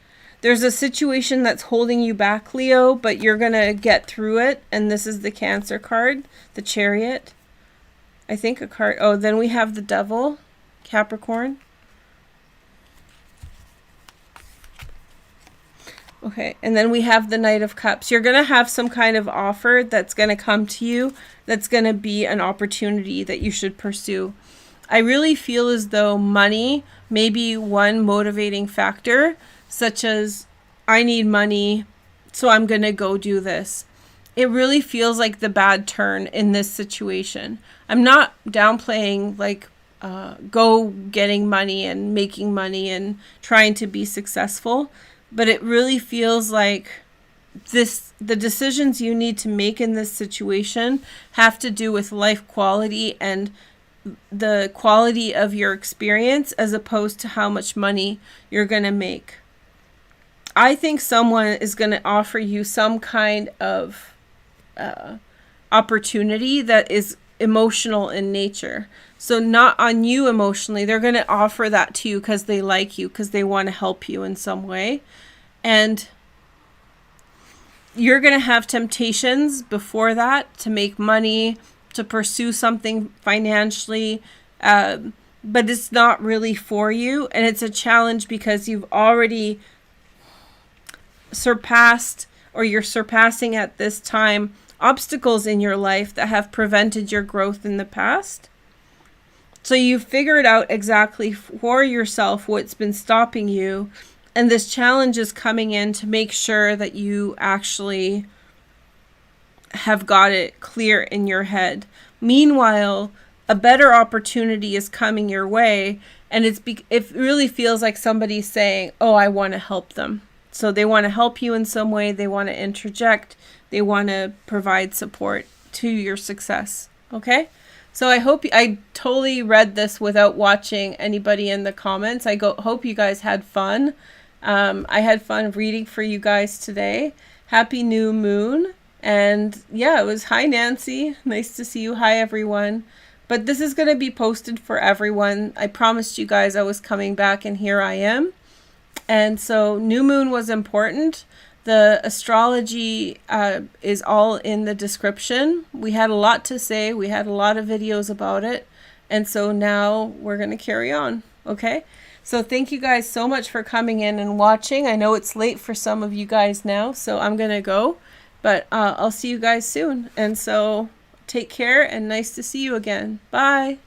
There's a situation that's holding you back, Leo, but you're going to get through it. And this is the Cancer card, the Chariot. I think a card. Oh, then we have the Devil, Capricorn. Okay, and then we have the Knight of Cups. You're going to have some kind of offer that's going to come to you that's going to be an opportunity that you should pursue. I really feel as though money may be one motivating factor, such as, I need money, so I'm going to go do this. It really feels like the bad turn in this situation. I'm not downplaying go getting money and making money and trying to be successful, but it really feels like the decisions you need to make in this situation have to do with life quality and the quality of your experience as opposed to how much money you're going to make. I think someone is going to offer you some kind of opportunity that is emotional in nature. So not on you emotionally. They're going to offer that to you because they like you, because they want to help you in some way. And you're going to have temptations before that to make money, to pursue something financially, but it's not really for you. And it's a challenge because you've already surpassed, or you're surpassing at this time, obstacles in your life that have prevented your growth in the past. So you've figured out exactly for yourself what's been stopping you. And this challenge is coming in to make sure that you actually have got it clear in your head. Meanwhile, a better opportunity is coming your way, and it really feels like somebody's saying, oh, I want to help them. So they want to help you in some way. They want to interject. They want to provide support to your success. Okay? So I totally read this without watching anybody in the comments. Hope you guys had fun. I had fun reading for you guys today. Happy new moon. And yeah, it was, hi Nancy, nice to see you. Hi everyone. But this is going to be posted for everyone. I promised you guys I was coming back, and here I am. And so new moon was important. The astrology is all in the description. We had a lot to say. We had a lot of videos about it. And so now we're going to carry on. Okay? So thank you guys so much for coming in and watching. I know it's late for some of you guys now, so I'm going to go. But I'll see you guys soon. And so take care and nice to see you again. Bye.